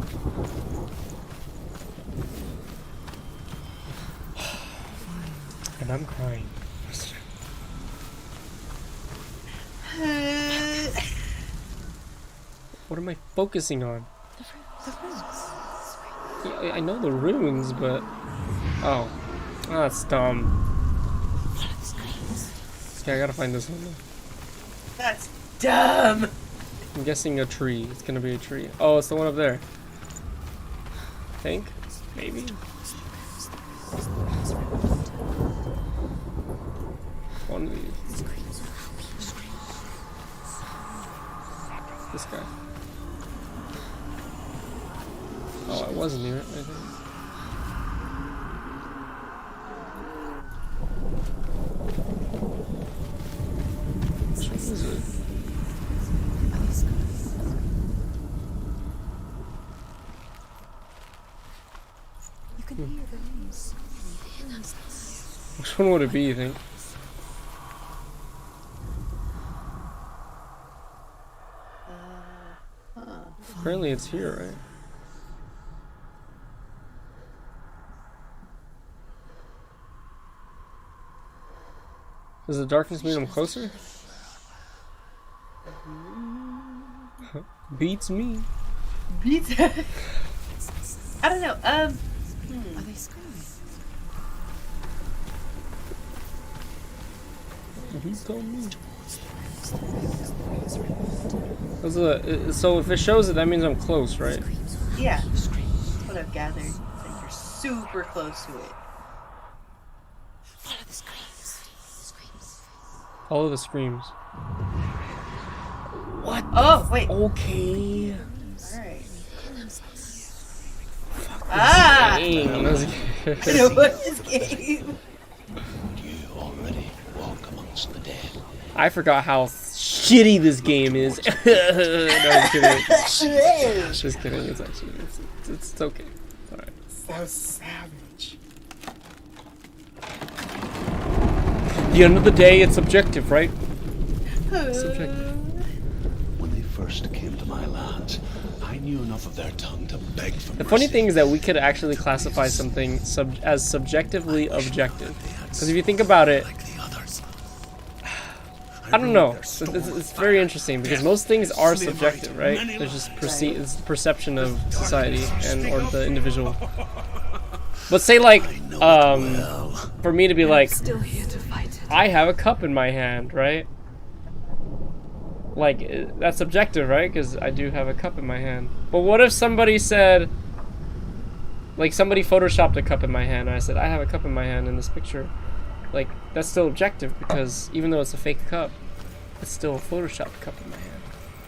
And I'm crying. What am I focusing on? Yeah, I know the runes, but oh, that's dumb. Okay, I gotta find this one. That's dumb. I'm guessing a tree. It's gonna be a tree. Oh, it's the one up there. I think, maybe. One of these. This guy. Oh, I was near it, I think. Which one is it? You can hear the noise. Which one would it be, you think? Apparently it's here, right? Does the darkness mean I'm closer? Beats me. Beats. I don't know. Are they screaming? You told me. So if it shows it, that means I'm close, right? Yeah. That's what I've gathered. Like you're super close to it. Follow the screams. Screams. Follow the screams. What? Oh, wait. Okay. Alright. Ah! Dang, that was I know what this game. You already walk amongst the dead. I forgot how shitty this game is. No, I'm kidding. Just kidding. It's actually it's okay. All right. So savage. At the end of the day, it's objective, right? Subjective. When they first came to my lands, I knew enough of their tongue to beg for The funny mercy. thing is that we could actually classify something as subjectively objective. Because if you think about it, Like the others. I don't know. It's very interesting because most things are subjective, right? There's just it's the perception of society and or the individual. But say like, for me to be like, Still here to fight it. I have a cup in my hand, right? Like, that's subjective, right? Because I do have a cup in my hand. But what if somebody said, like somebody photoshopped a cup in my hand and I said, I have a cup in my hand in this picture. Like, that's still objective because even though it's a fake cup, it's still a photoshopped cup in my hand.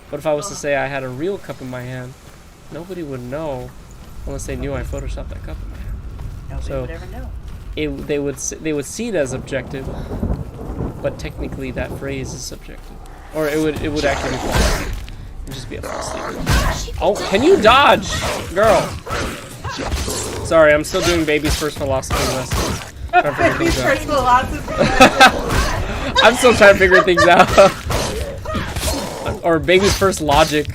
What if I was to say I had a real cup in my hand? Nobody would know unless they knew I photoshopped that cup in my hand. Nobody So- would ever know. They would see it as objective, but technically that phrase is subjective, or it would actually be false. It would just be a false statement. Oh, can you dodge, girl? Sorry, I'm still doing baby's first philosophy lesson. Trying to figure things out. I'm still trying to figure things out. Or baby's first logic. Do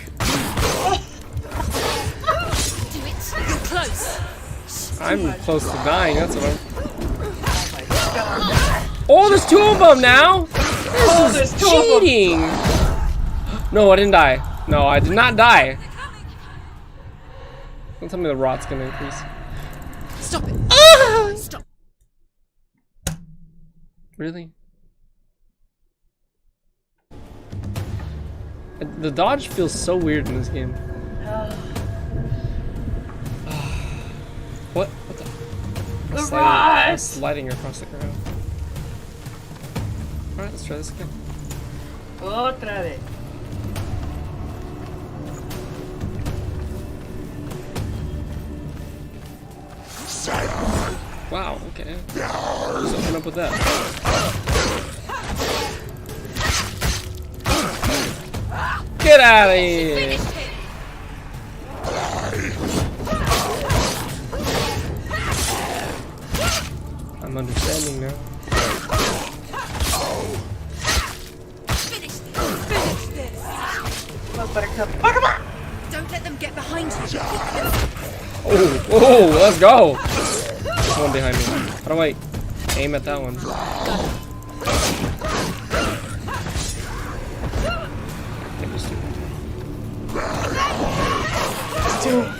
it. You're close. I'm close to dying. That's what I'm. Oh, there's two of them now. This is cheating. No, I didn't die. No, I did not die. Don't tell me the rot's gonna increase. Stop it. Stop. Really? The dodge feels so weird in this game. What? What the? The I'm rot! sliding across the ground. Alright, let's try this again. Otra vez. Wow, okay. Let's open up with that. Get out of here! I'm understanding now. Finish this. Oh, Buttercup. Buttercup! Don't let them get behind you. Oh, oh, let's go! There's one behind me. How do I aim at that one? Okay, just do it.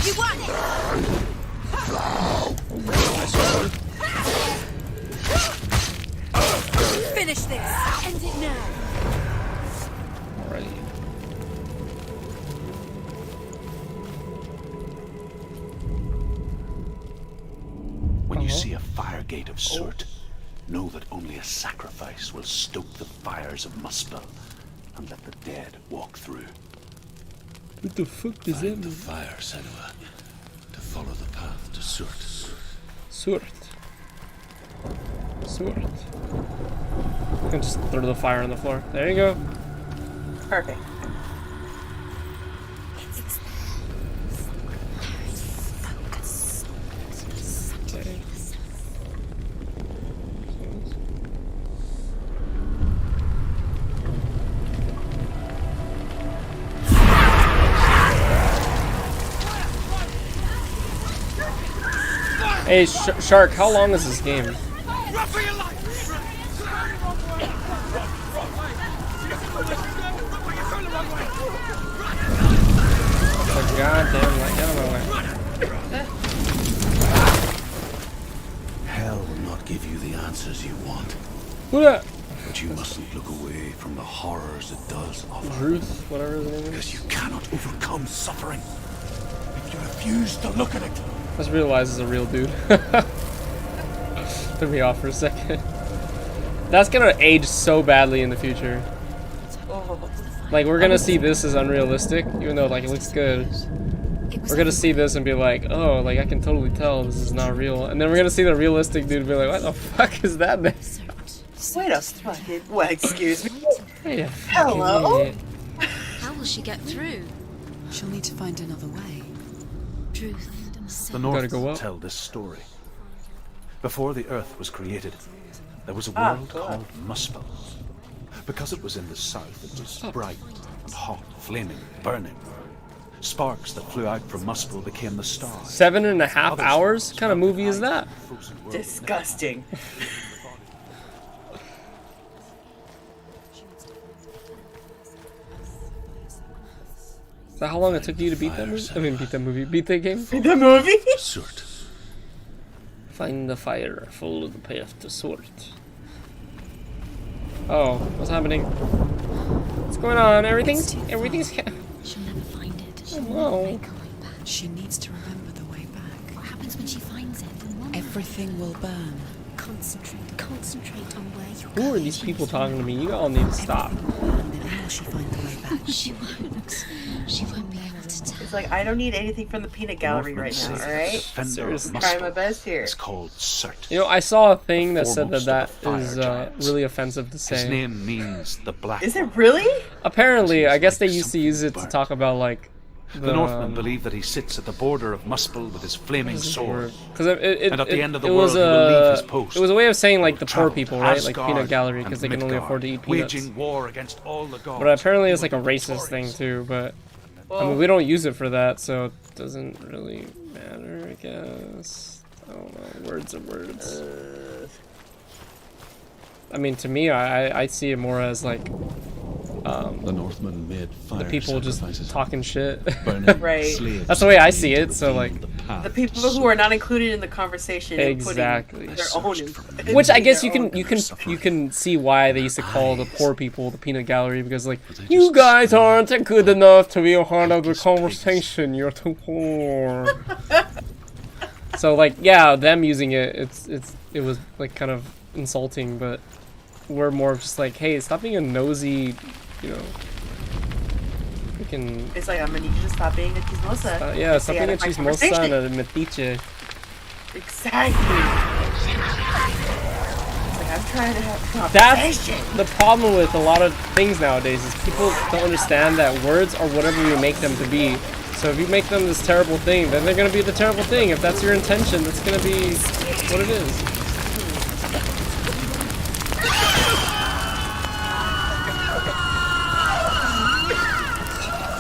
You won it. Finish this. End it now. Alrighty. When you see a fire gate of Surt, know that only a sacrifice will stoke the fires of Muspel and let the dead walk through. What the fuck does that Find the mean? fire, Senua, to follow the path to Surt. Sword. Sword. I can just throw the fire on the floor. There you go. Perfect. Okay. Hey, Shark, how long is this game? Oh, goddamn, like, get out of my way. Hell will not give you the answers you want, Who that? but you mustn't look away from the horrors it does offer. Ruth, whatever his name is. Because you cannot overcome suffering if you refuse to look at it. I just realized it's a real dude. Threw me off for a second. That's gonna age so badly in the future. Oh. Like, we're gonna see this as unrealistic, even though, like, it looks good. We're gonna see this and be like, oh, like, I can totally tell this is not real. And then we're gonna see the realistic dude and be like, what the fuck is that? Wait a fucking. Well, excuse me. Wait a Hello? minute. How will she get through? She'll need to find another way. Truth. The Gotta North go up. tell this story. Before the Earth was created, there was a Ah, world cool. called Muspel. Because it was in the south, it was bright and hot, flaming, burning. Sparks that flew out from Muspel became the stars. 7.5 Others hours? What kind of melted movie is ice that? in the frozen world. Disgusting. Is that how long it took you to beat that movie? I mean, beat that movie. Beat that game? The movie? Surt. Find the fire, follow the path to sword. Oh, what's happening? What's going on? Everything's She'll never find it. She'll no. never make her way back. She needs to remember the way back. What happens when she finds it? Everything will burn. Concentrate on where you're Who are going. these people talking to me? You all need to stop. And then how will she find the way back? She won't. She won't be able to tell. It's like, I don't need anything from the peanut gallery right now, alright? Seriously. Try my best here. It's called Surt. You know, I saw a thing that said that Foremost that of the is fire giants. really offensive to His say. name means the Black Is it One. really? Apparently, I guess they Like used to use it to something talk about like The Northmen believe that he sits at the border of Muspel with his flaming sword. because And at the end of the it world, was he will leave a his post. it was a way of saying like the poor Travel to people, right? Like Asgard peanut gallery and because they can only Midgard, afford to eat peanuts. waging war against all the gods. But apparently it's like a He will be racist thing victorious. too. But I Well, mean, we don't use it for that, so it doesn't really matter, I guess. I don't know. Words are words. I mean, to me, I see it more as like The Northmen made fire the people just sacrifices, talking shit. burning Right. slaves That's the way I to see it, so, reveal like- the path the people to who are not included in the conversation and Exactly. putting their own in, Which I putting guess their you can own- you can see why they used to call the poor people the peanut gallery because like you guys aren't good enough to be a part of the Helpless conversation. You're too poor. So like yeah, them using it, it was like kind of insulting, but we're more of just like, hey, stop being a nosy, you know. Freaking It's like, I'm gonna need you to stop being a chismosa. yeah, stop Stay being out a of my chismosa conversation. and a metiche. Exactly. It's like, I'm trying to have a That's conversation. the problem with a lot of things nowadays is people don't understand that words are whatever you make them to be. So if you make them this terrible thing, then they're gonna be the terrible thing. If that's your intention, that's gonna be what it is.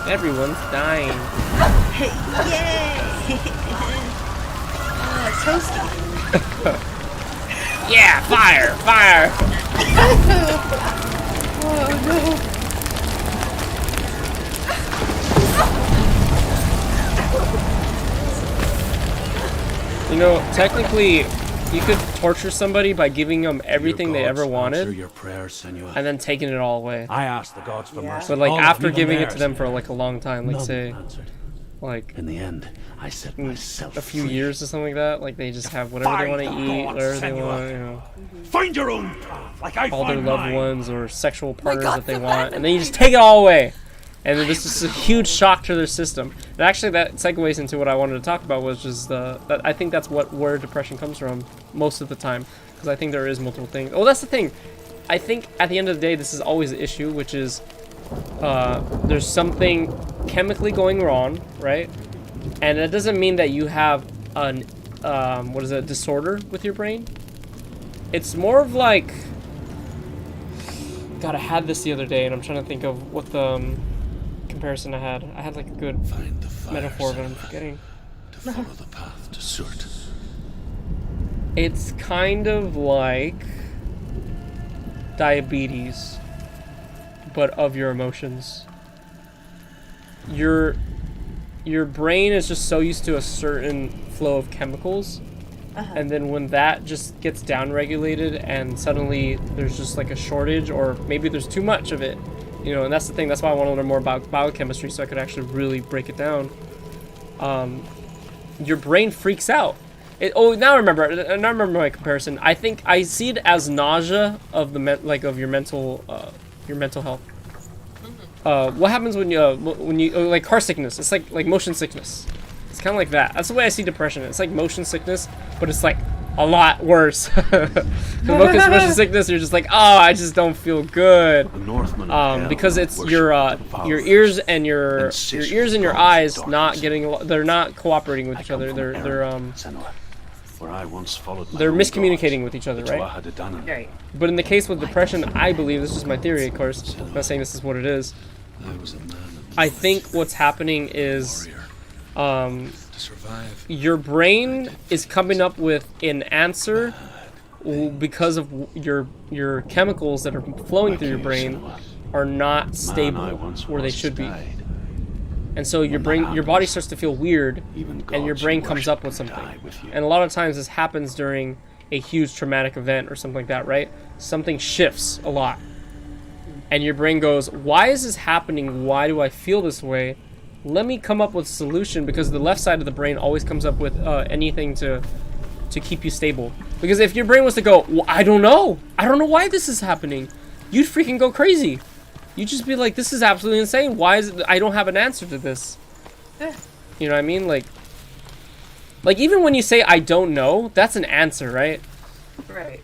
Everyone's dying. Hey, yay! Toasty. Yeah, fire, fire. You know, technically, you could torture somebody by giving them everything they ever Answer wanted your prayers, Senua. and then taking it all away. I asked the gods for Yeah. mercy. But like All of after even giving it to theirs. them for like a long time, like None say answered. like In the end, I set myself a few free. years or something like that, like they just have whatever they Find want to the eat, gods, whatever they Senua. want, you know, Find your own path, like I all their find loved mine. ones or sexual partners that they want, and then you just take it all away. And then this is a huge shock to their system. And actually, that segues into what I wanted to talk about, which is that I think that's where depression comes from most of the time, because I think there is multiple things. Oh, that's the thing. I think at the end of the day, this is always the issue, which is there's something chemically going wrong, right? And it doesn't mean that you have an disorder with your brain. It's more of like, God, I had this the other day, and I'm trying to think of what the comparison I had. I had like a good Find the fire, metaphor, but I'm Senua, forgetting. to follow the path to Surt. It's kind of like diabetes, but of your emotions. Your brain is just so used to a certain flow of chemicals, and then when that just gets downregulated and suddenly there's just like a shortage, or maybe there's too much of it, you know, and that's the thing. That's why I want to learn more about biochemistry so I could actually really break it down. Your brain freaks out. Now I remember my comparison. I think I see it as nausea of of your mental health. What happens when you like car sickness? It's like motion sickness. It's kind of like that. That's the way I see depression. It's like motion sickness, but it's like a lot worse. The motion sickness, you're just like, oh, I just don't feel good. The Northmen of hell Because it's worship your the devourer. ears and your Insatiable ears and your gods of eyes darkness. not getting, they're not cooperating with I each come other. from They're Erin, Senua, where I once followed my they're own miscommunicating gods, with each other, the right? Tuatha De Danann. Right. But in the case with depression, I believe, this is my theory, of course, I'm not saying this is what it is. I was a man of I might, think what's happening is warrior. To survive, your brain is coming up with an answer because of your chemicals that are flowing through your brain are not man I stable once where they was should be. died. And so your When that brain, your body happens, starts to feel weird, Even and your gods brain you comes worship up with can something. die with you. And a lot of times this happens during a huge traumatic event or something like that, right? Something shifts a lot. And your brain goes, why is this happening? Why do I feel this way? Let me come up with a solution, because the left side of the brain always comes up with anything to keep you stable. Because if your brain was to go, well, I don't know why this is happening, you'd freaking go crazy. You'd just be like, this is absolutely insane. Why is it, I don't have an answer to this. You know what I mean? Like even when you say I don't know, that's an answer, right? Right.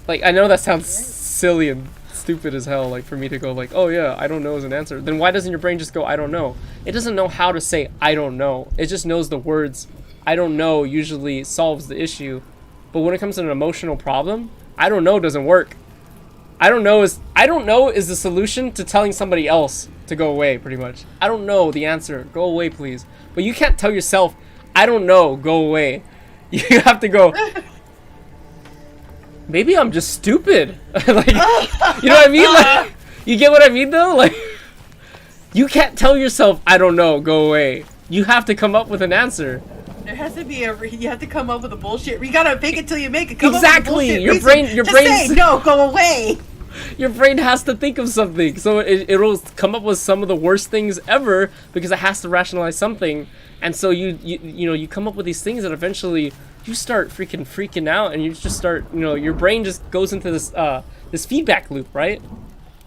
Like, I know that sounds silly and stupid as hell, like for me to go like, oh yeah, I don't know is an answer. Then why doesn't your brain just go, I don't know? It doesn't know how to say I don't know. It just knows the words I don't know usually solves the issue. But when it comes to an emotional problem, I don't know doesn't work. I don't know is the solution to telling somebody else to go away, pretty much. I don't know the answer. Go away, please. But you can't tell yourself, I don't know, go away. You have to go, maybe I'm just stupid. Like, you know what I mean? Like, you get what I mean though? Like, you can't tell yourself, I don't know, go away. You have to come up with an answer. There has to be you have to come up with a bullshit. You gotta fake it till you make it. Come Exactly. Up with a Your bullshit brain to say, no, go away. Your brain has to think of something, so it'll come up with some of the worst things ever because it has to rationalize something. And so you come up with these things that eventually you start freaking out, and you just start, your brain just goes into this feedback loop, right?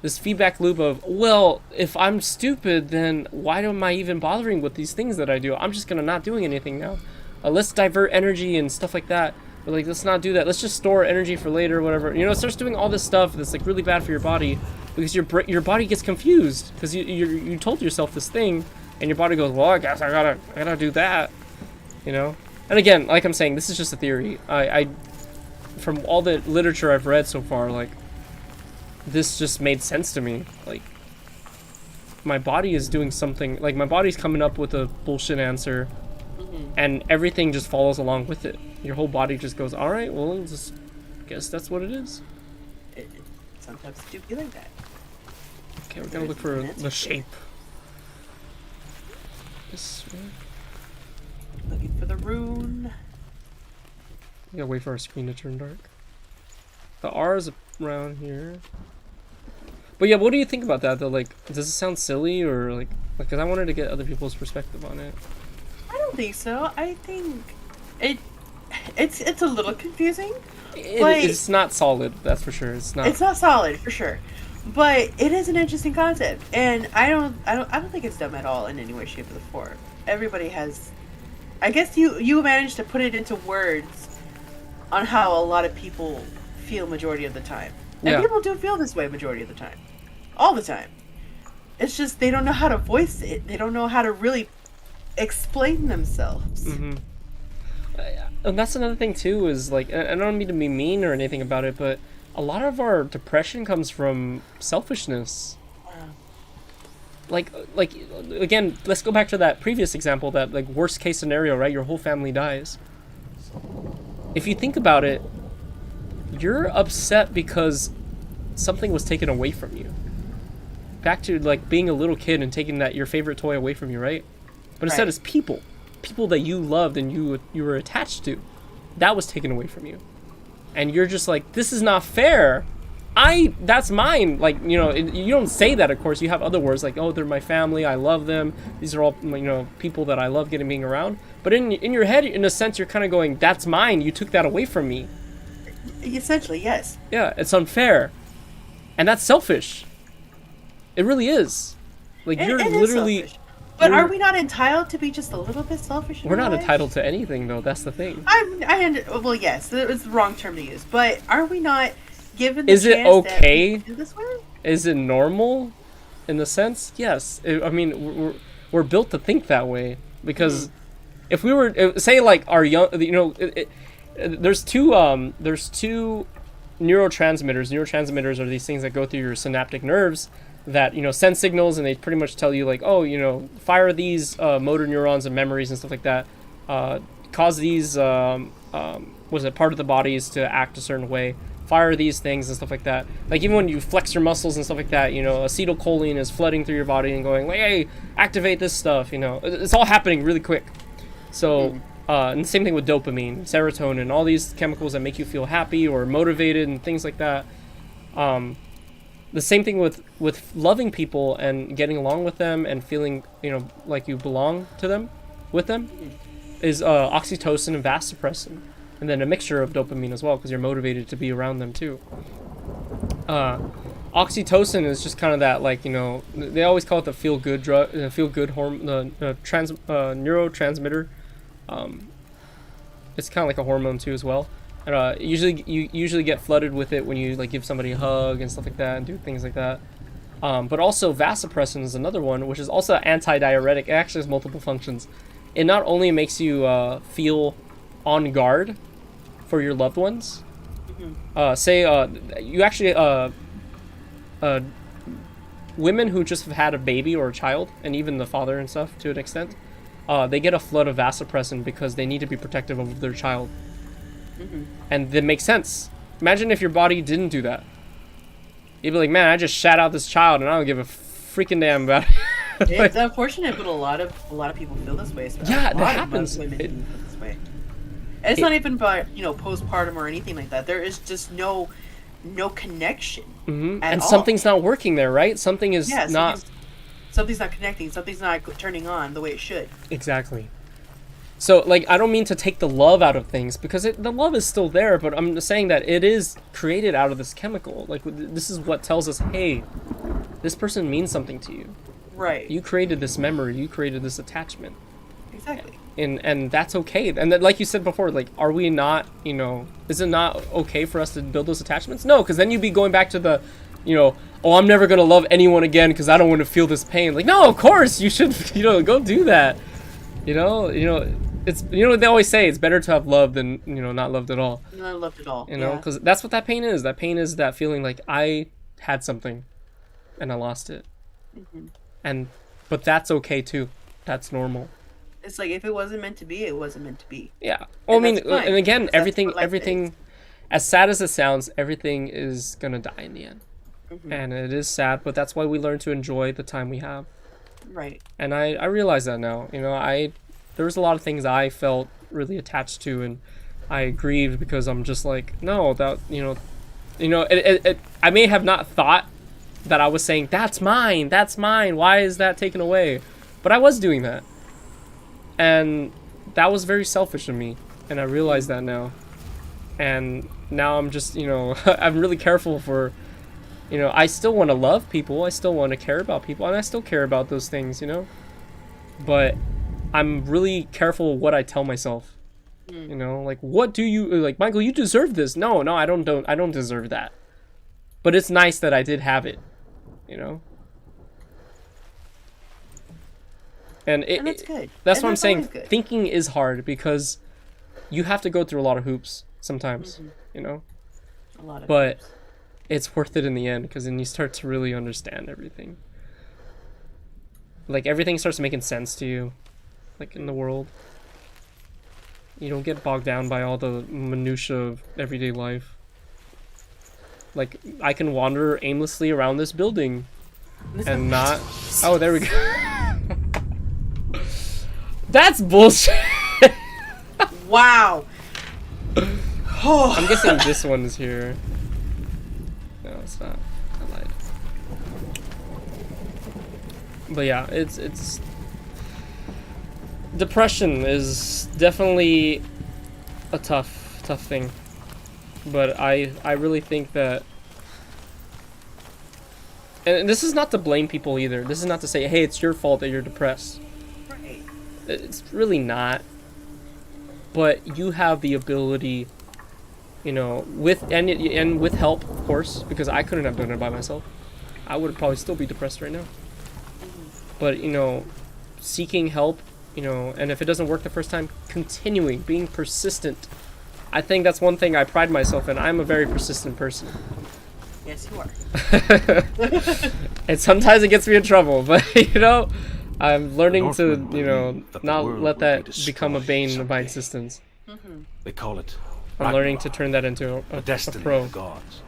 This feedback loop of, well, if I'm stupid, then why am I even bothering with these things that I do? I'm just gonna not doing anything now. Let's divert energy and stuff like that. But like, let's not do that. Let's just store energy for later, or whatever. It starts doing all this stuff that's like really bad for your body, because your body gets confused because you told yourself this thing, and your body goes, well, I guess I gotta do that, And again, like I'm saying, this is just a theory. I from all the literature I've read so far, like, this just made sense to me. Like, my body is doing something, like my body's coming up with a bullshit answer, and everything just follows along with it. Your whole body just goes, all right, well, just guess that's what it is. Sometimes it do be like that. Okay, we gotta look for the shape. This way. Looking for the rune. We gotta wait for our screen to turn dark. The R is around here. But yeah, what do you think about that though? Like, does it sound silly, or like, because I wanted to get other people's perspective on it. I don't think so. I think it's a little confusing. It's not solid, that's for sure. It's not. It's not solid for sure, but it is an interesting concept, and I don't think it's dumb at all in any way, shape, or form. Everybody has. I guess you managed to put it into words on how a lot of people feel majority of the time, and people do feel this way majority of the time, all the time. It's just they don't know how to voice it. They don't know how to really explain themselves. Mm-hmm. And that's another thing too, is like, I don't mean to be mean or anything about it, but a lot of our depression comes from selfishness. Like again, let's go back to that previous example, that like worst case scenario, right? Your whole family dies. If you think about it, you're upset because something was taken away from you. Back to like being a little kid and taking your favorite toy away from you, right? But instead it's people that you loved and you were attached to, that was taken away from you, and you're just like, this is not fair. That's mine. Like, you don't say that, of course. You have other words like, oh, they're my family, I love them, these are all people that I love being around. But in your head, in a sense, you're kind of going, that's mine, you took that away from me. Essentially, yes. Yeah, it's unfair, and that's selfish. It really is. Like, you're literally But are we not entitled to be just a little bit selfish? We're not entitled to anything, though. That's the thing. Well, yes, it was the wrong term to use. But are we not given the Is it chance okay? that we do this way? Is it normal, in the sense? Yes. I mean, we're built to think that way because if we were say like our young, there's two neurotransmitters. Neurotransmitters are these things that go through your synaptic nerves that send signals, and they pretty much tell you like, oh, fire these motor neurons and memories and stuff like that, cause these part of the bodies to act a certain way, fire these things and stuff like that. Like even when you flex your muscles and stuff like that, acetylcholine is flooding through your body and going like, hey, activate this stuff. It's all happening really quick. So and the same thing with dopamine, serotonin, all these chemicals that make you feel happy or motivated and things like that. The same thing with loving people and getting along with them and feeling like you belong to them, with them, is oxytocin and vasopressin, and then a mixture of dopamine as well because you're motivated to be around them too. Oxytocin is just kind of that, like, they always call it the feel good drug, feel good hormone, neurotransmitter. It's kind of like a hormone too as well. And you usually get flooded with it when you like give somebody a hug and stuff like that and do things like that. But also vasopressin is another one, which is also anti-diuretic. It actually has multiple functions. It not only makes you feel on guard for your loved ones. You actually women who just have had a baby or a child, and even the father and stuff to an extent, they get a flood of vasopressin because they need to be protective of their child. And that makes sense. Imagine if your body didn't do that. You'd be like, man, I just shat out this child and I don't give a freaking damn about it. It's unfortunate, but a lot of people feel this way. Yeah, that happens. Women feel this way. And it's not even about postpartum or anything like that. There is just no connection. And something's not working there, right? Something is not. Something's not connecting. Something's not turning on the way it should. Exactly. So, like, I don't mean to take the love out of things, because the love is still there, but I'm just saying that it is created out of this chemical. Like, this is what tells us, hey, this person means something to you. Right. You created this memory. You created this attachment. Exactly. And that's okay. And then, like you said before, like, are we not, is it not okay for us to build those attachments? No, because then you'd be going back to the, oh, I'm never going to love anyone again because I don't want to feel this pain. Like, no, of course, you should, go do that. It's what they always say, it's better to have love than not loved at all. Not loved at all. Because that's what that pain is. That pain is that feeling like I had something and I lost it. But that's okay too. That's normal. It's like if it wasn't meant to be, it wasn't meant to be. Yeah. Well, I mean, and again, everything, is. as sad as it sounds, everything is gonna die in the end. And it is sad, but that's why we learn to enjoy the time we have. Right. And I realize that now. There was a lot of things I felt really attached to, and I grieved because I'm just like, no, that I may have not thought that I was saying that's mine. Why is that taken away? But I was doing that, and that was very selfish of me, and I realize that now. And now I'm just I'm really careful for, I still want to love people, I still want to care about people, and I still care about those things, but I'm really careful what I tell myself. Like, what do you like, Michael? You deserve this. No, I don't deserve that. But it's nice that I did have it. And that's good. That's what I'm saying. Thinking is hard because you have to go through a lot of hoops sometimes. A lot of hoops. It's worth it in the end because then you start to really understand everything. Like everything starts making sense to you. Like in the world, you don't get bogged down by all the minutia of everyday life. Like I can wander aimlessly around this building and not. Oh, there we go. That's bullshit. Wow. I'm guessing this one's here. No, it's not. I lied. But yeah, it's. Depression is definitely a tough thing, but I really think that, and this is not to blame people either. This is not to say, hey, it's your fault that you're depressed. It's really not. But you have the ability, you know, with and with help, of course, because I couldn't have done it by myself. I would probably still be depressed right now. But, you know, seeking help, you know, and if it doesn't work the first time, continuing, being persistent. I think that's one thing I pride myself in. I'm a very persistent person. Yes, you are. And sometimes it gets me in trouble, but, you know, I'm learning to, you know, not let that become a bane of my existence. They call it I'm learning to turn that into the a destiny pro. of the gods.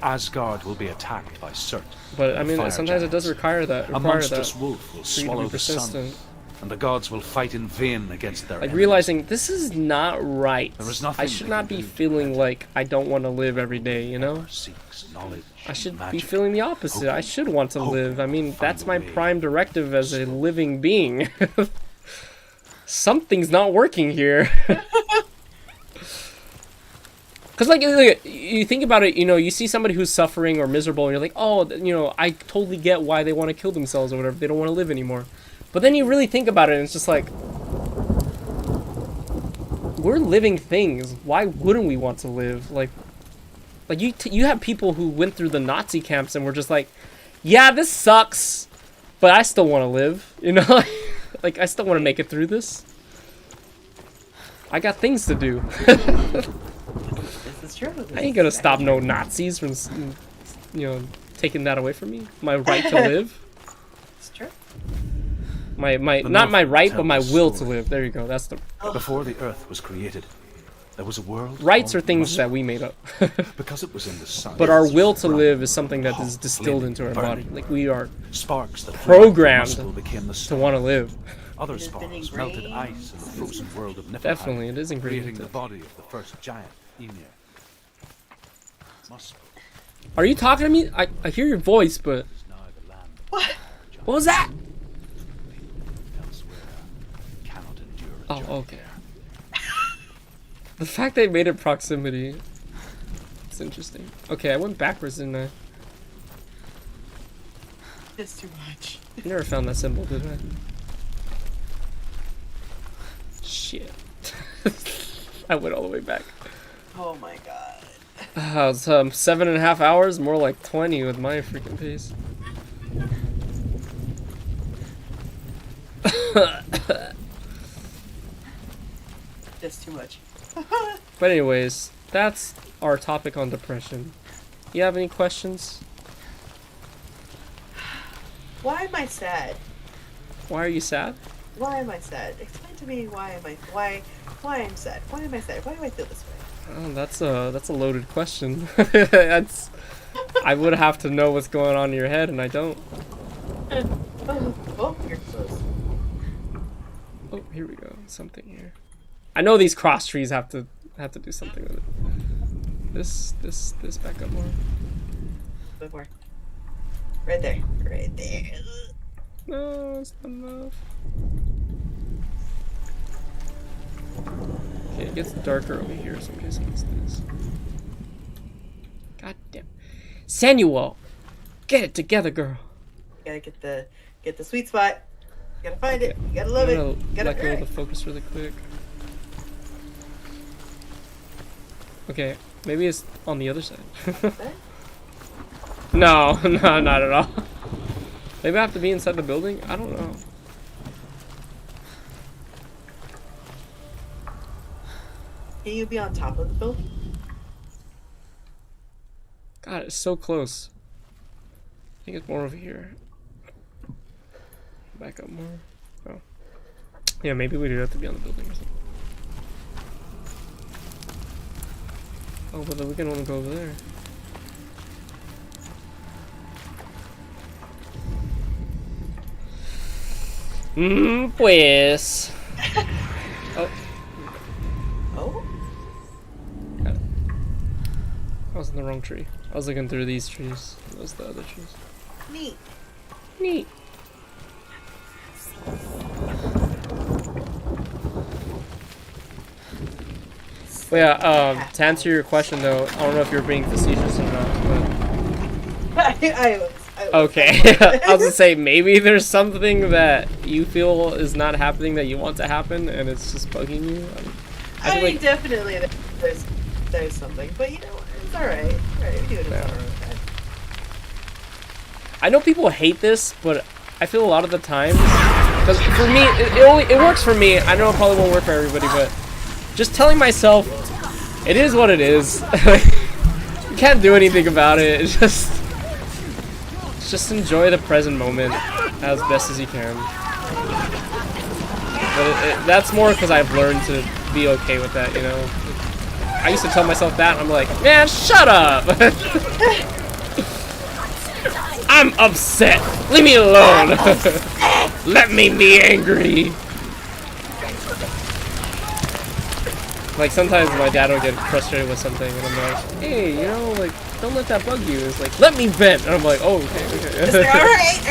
Asgard will be attacked by Surt. But I mean, fire sometimes it does giants. require that. A monstrous wolf will for you to swallow be the persistent. sun, and the gods will fight in vain against their Like enemies. realizing this is not right. There is nothing I should they not can be do to feeling prevent like I don't want to live every day, you know? Seeks knowledge I should and be magic. feeling the opposite. I should want to live. I mean, Find that's a my way. prime directive as a living being. Something's not working here. Because, like, you think about it, you know, you see somebody who's suffering or miserable, and you're like, oh, you know, I totally get why they want to kill themselves or whatever. They don't want to live anymore. But then you really think about it, and it's just like, we're living things. Why wouldn't we want to live? Like you have people who went through the Nazi camps and were just like, yeah, this sucks, but I still want to live. You know, like I still want to make it through this. I got things to do. This is true. I ain't gonna stop no Nazis from, you know, taking that away from me. My right to live. It's true. My The not my North right, tell but my the will to story. live. There you go. That's the Before the earth was created, there was a world. rights are called things Muspelheim. that we made up. Because it was in the sun. But our will to live is something that is distilled into our body. Like we are Sparks that programmed flew out from Muspel became the to star. want to live. Other It has been sparks melted ingrained. ice in the frozen world of Niflheim. Definitely, it is ingrained creating into the it. body of the first giant, Ymir. Muspel Are you talking to me? I hear your voice, but is now the land What? what was that? elsewhere. Cannot endure a Oh, journey okay. The fact they made it proximity. It's interesting. Okay, I went backwards, didn't I? It's too much. I never found that symbol, did I? Shit. I went all the way back. Oh my god. It's 7.5 hours, more like 20 with my freaking pace. It's too much. But anyways, that's our topic on depression. You have any questions? Why am I sad? Why are you sad? Why am I sad? Explain to me why I'm sad. Why am I sad? Why do I feel this way? Oh, that's a loaded question. That's I would have to know what's going on in your head, and I don't. Oh, you're close. Oh, here we go. Something here. I know these cross trees have to do something with it. This back up more. Bit more. Right there. Right there. No, it's not enough. Okay, it gets darker over here, so I'm guessing it's this. God damn. Samuel! Get it together, girl. You gotta get the sweet spot. You gotta find it. You gotta love it. I'm You gonna gotta let go of the focus really quick. Okay, maybe it's on the other side. No, no, not at all. Maybe I have to be inside the building? I don't know. Can you be on top of the building? God, it's so close. I think it's more over here. Back up more. Oh. Yeah, maybe we do have to be on the building or something. Oh, but then we can only go over there. Pues. Oh, Oh? got it. I was in the wrong tree. I was looking through these trees. Those are the other trees. Neat. Neat. But yeah, to answer your question though, I don't know if you're being facetious or not, but I was. Okay, I was gonna say maybe there's something that you feel is not happening that you want to happen, and it's just bugging you. I feel mean, like definitely there's something, but you know what? It's all right. All right, we do it. It's all right. I know people hate this, but I feel a lot of the times, because for me, it works for me. I know it probably won't work for everybody, but just telling myself, it is what it is. You can't do anything about it. Just enjoy the present moment as best as you can. But that's more because I've learned to be okay with that, you know. I used to tell myself that, and I'm like, man, shut up! I'm upset! Leave me alone! Let me be angry! Like, sometimes my dad will get frustrated with something, and I'm like, hey, you know, like, don't let that bug you. It's like, let me vent! And I'm like, oh, okay. Alright.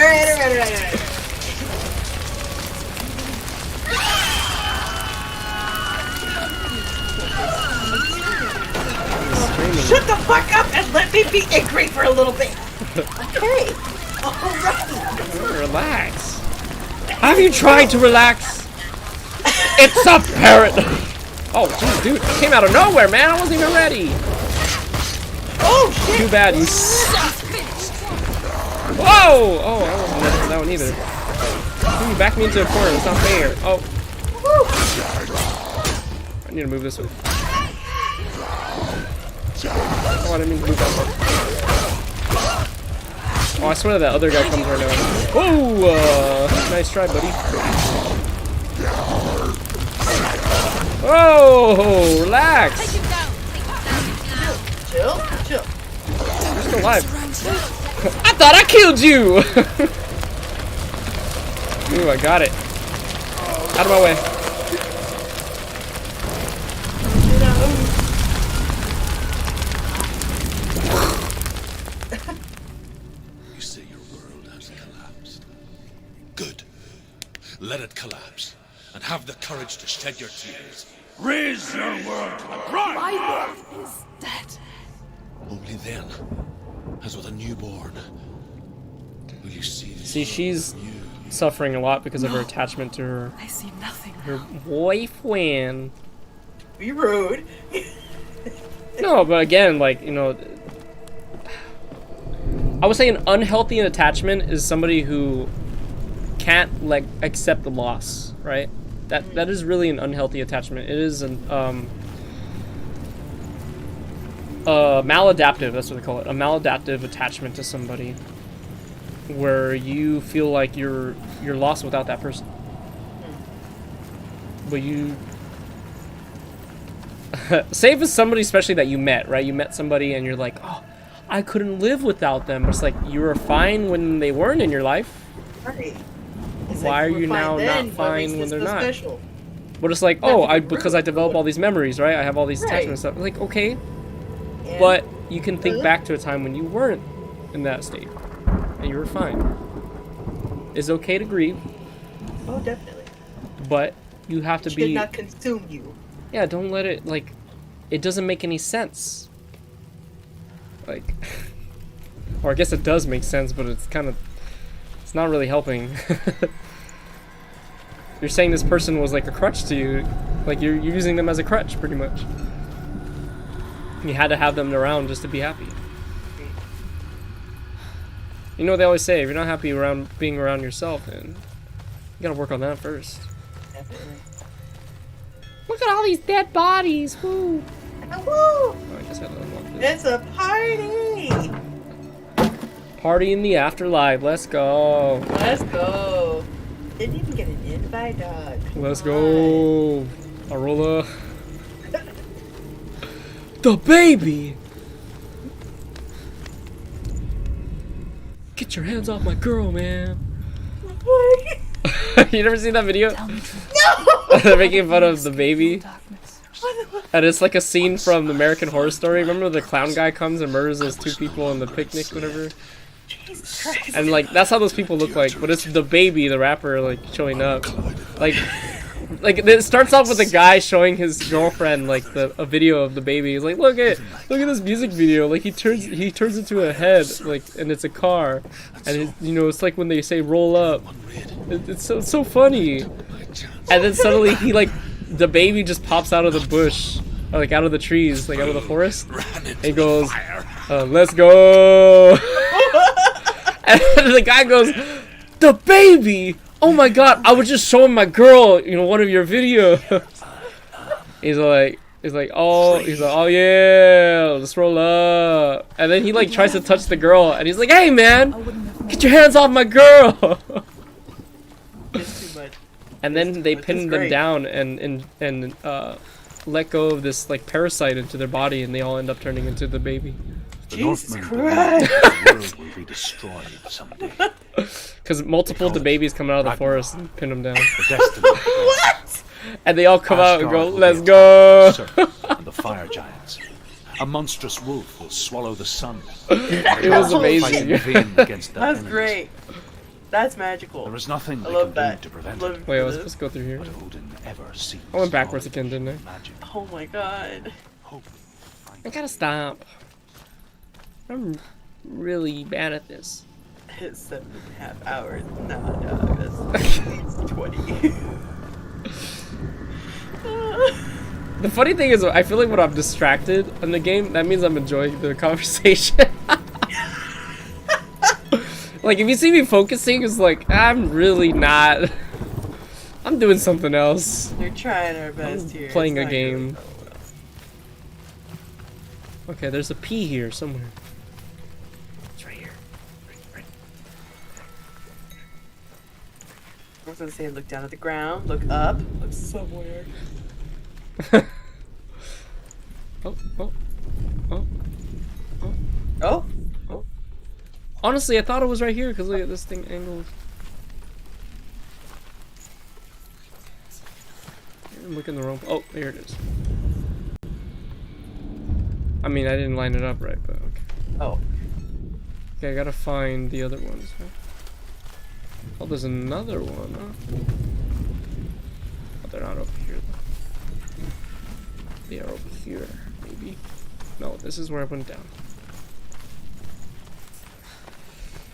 Shut the fuck up and let me be angry for a little bit. Okay. Alright. Relax. Have you tried to relax? It's a parrot! Oh, jeez, dude, it came out of nowhere, man. I wasn't even ready. Oh, shit. Too bad, you Whoa! Oh, I wasn't ready for that one either. You backed me into a corner. It's not fair. Oh. I need to move this way. Oh, I didn't mean to move that one. Oh, I swear that other guy comes right now. Oh, nice try, buddy. Oh, relax. Chill. You're still alive. I thought I killed you. Ooh, I got it. Out of my way. You say your world has collapsed. Good. Let it collapse, and have the courage to shed your tears. Raise your world to the ground! My world is dead. Only then, as with a newborn, will you see the See, she's you. suffering a lot because of her attachment to her I see nothing. boyfriend. Be rude. No, but again, like, you know, I would say an unhealthy attachment is somebody who can't, like, accept the loss, right? That is really an unhealthy attachment. It is an maladaptive, that's what they call it, a maladaptive attachment to somebody, where you feel like you're lost without that person. But you say if it's somebody especially that you met, right? You met somebody and you're like, oh, I couldn't live without them. It's like you were fine when they weren't in your life. Right. Why are you now not fine when they're not? But it's like, oh, because I develop all these memories, right? I have all these attachment stuff. Like, okay, but you can think back to a time when you weren't in that state and you were fine. It's okay to grieve. Oh, definitely. But you have to Should be. not consume you. Yeah, don't let it, like, it doesn't make any sense. Like, or I guess it does make sense, but it's kind of, it's not really helping. You're saying this person was like a crutch to you, like you're using them as a crutch, pretty much. You had to have them around just to be happy. You know what they always say, if you're not happy around being around yourself, then you gotta work on that first. Definitely. Look at all these dead bodies, woo! Woo! Oh, I guess I don't want this. It's a party! Party in the afterlife, let's go. Let's go. Didn't even get an invite, dog. Let's go. Arola. The baby! Get your hands off my girl, man. You never seen that video? No! They're making fun of the baby. And it's like a scene from the American Horror Story. Remember the clown guy comes and murders those two people on the picnic, whatever? Jesus Christ. And like, that's how those people look like. But it's the baby, the rapper, like, showing up. Like, Like it starts off with a guy showing his girlfriend like a video of the baby. He's like, look at this music video. Like he turns into a head, like, and it's a car, and you know, it's like when they say roll up. It's so funny. And then suddenly the baby just pops out of the bush, or like out of the trees, like out of the forest. And he goes, let's go. And the guy goes, the baby. Oh my god, I was just showing my girl, you know, one of your videos. He's like, oh yeah, let's roll up. And then he like tries to touch the girl, and he's like, hey man, get your hands off my girl. It's too much. And then they pin them down and let go of this like parasite into their body, and they all end up turning into the baby. The Jesus Northmen Christ. believe the world will be destroyed someday. Because multiple the babies come out of the forest and pin them down. The destiny of What? And they all come out and Asgard go, will be let's attacked go. by serpents and the fire giants. A monstrous wolf will swallow the sun. It was amazing. That's great. That's magical. There is nothing I they love can that. do to prevent Love it. Wait, I was supposed to go through here. But Odin ever sees I went backwards again, didn't I? magic. Oh my god. Hope I gotta stop. I'm really bad at this. It's 7.5 hours. Nah, dog. That's 20. The funny thing is, I feel like when I'm distracted in the game, that means I'm enjoying the conversation. Like, if you see me focusing, it's like, I'm really not. I'm doing something else. You're trying our best here. Playing It's a not game. going well. Okay, there's a P here somewhere. It's right here. Right. I was gonna say look down at the ground, look up, look somewhere. Oh, oh, oh. Oh? Honestly, I thought it was right here because look at this thing angled. I'm looking the wrong. Oh, there it is. I mean, I didn't line it up right, but okay. Oh. Okay, I gotta find the other ones. Huh? Oh, there's another one. Huh? Oh, they're not over here though. They are over here, maybe. No, this is where I went down.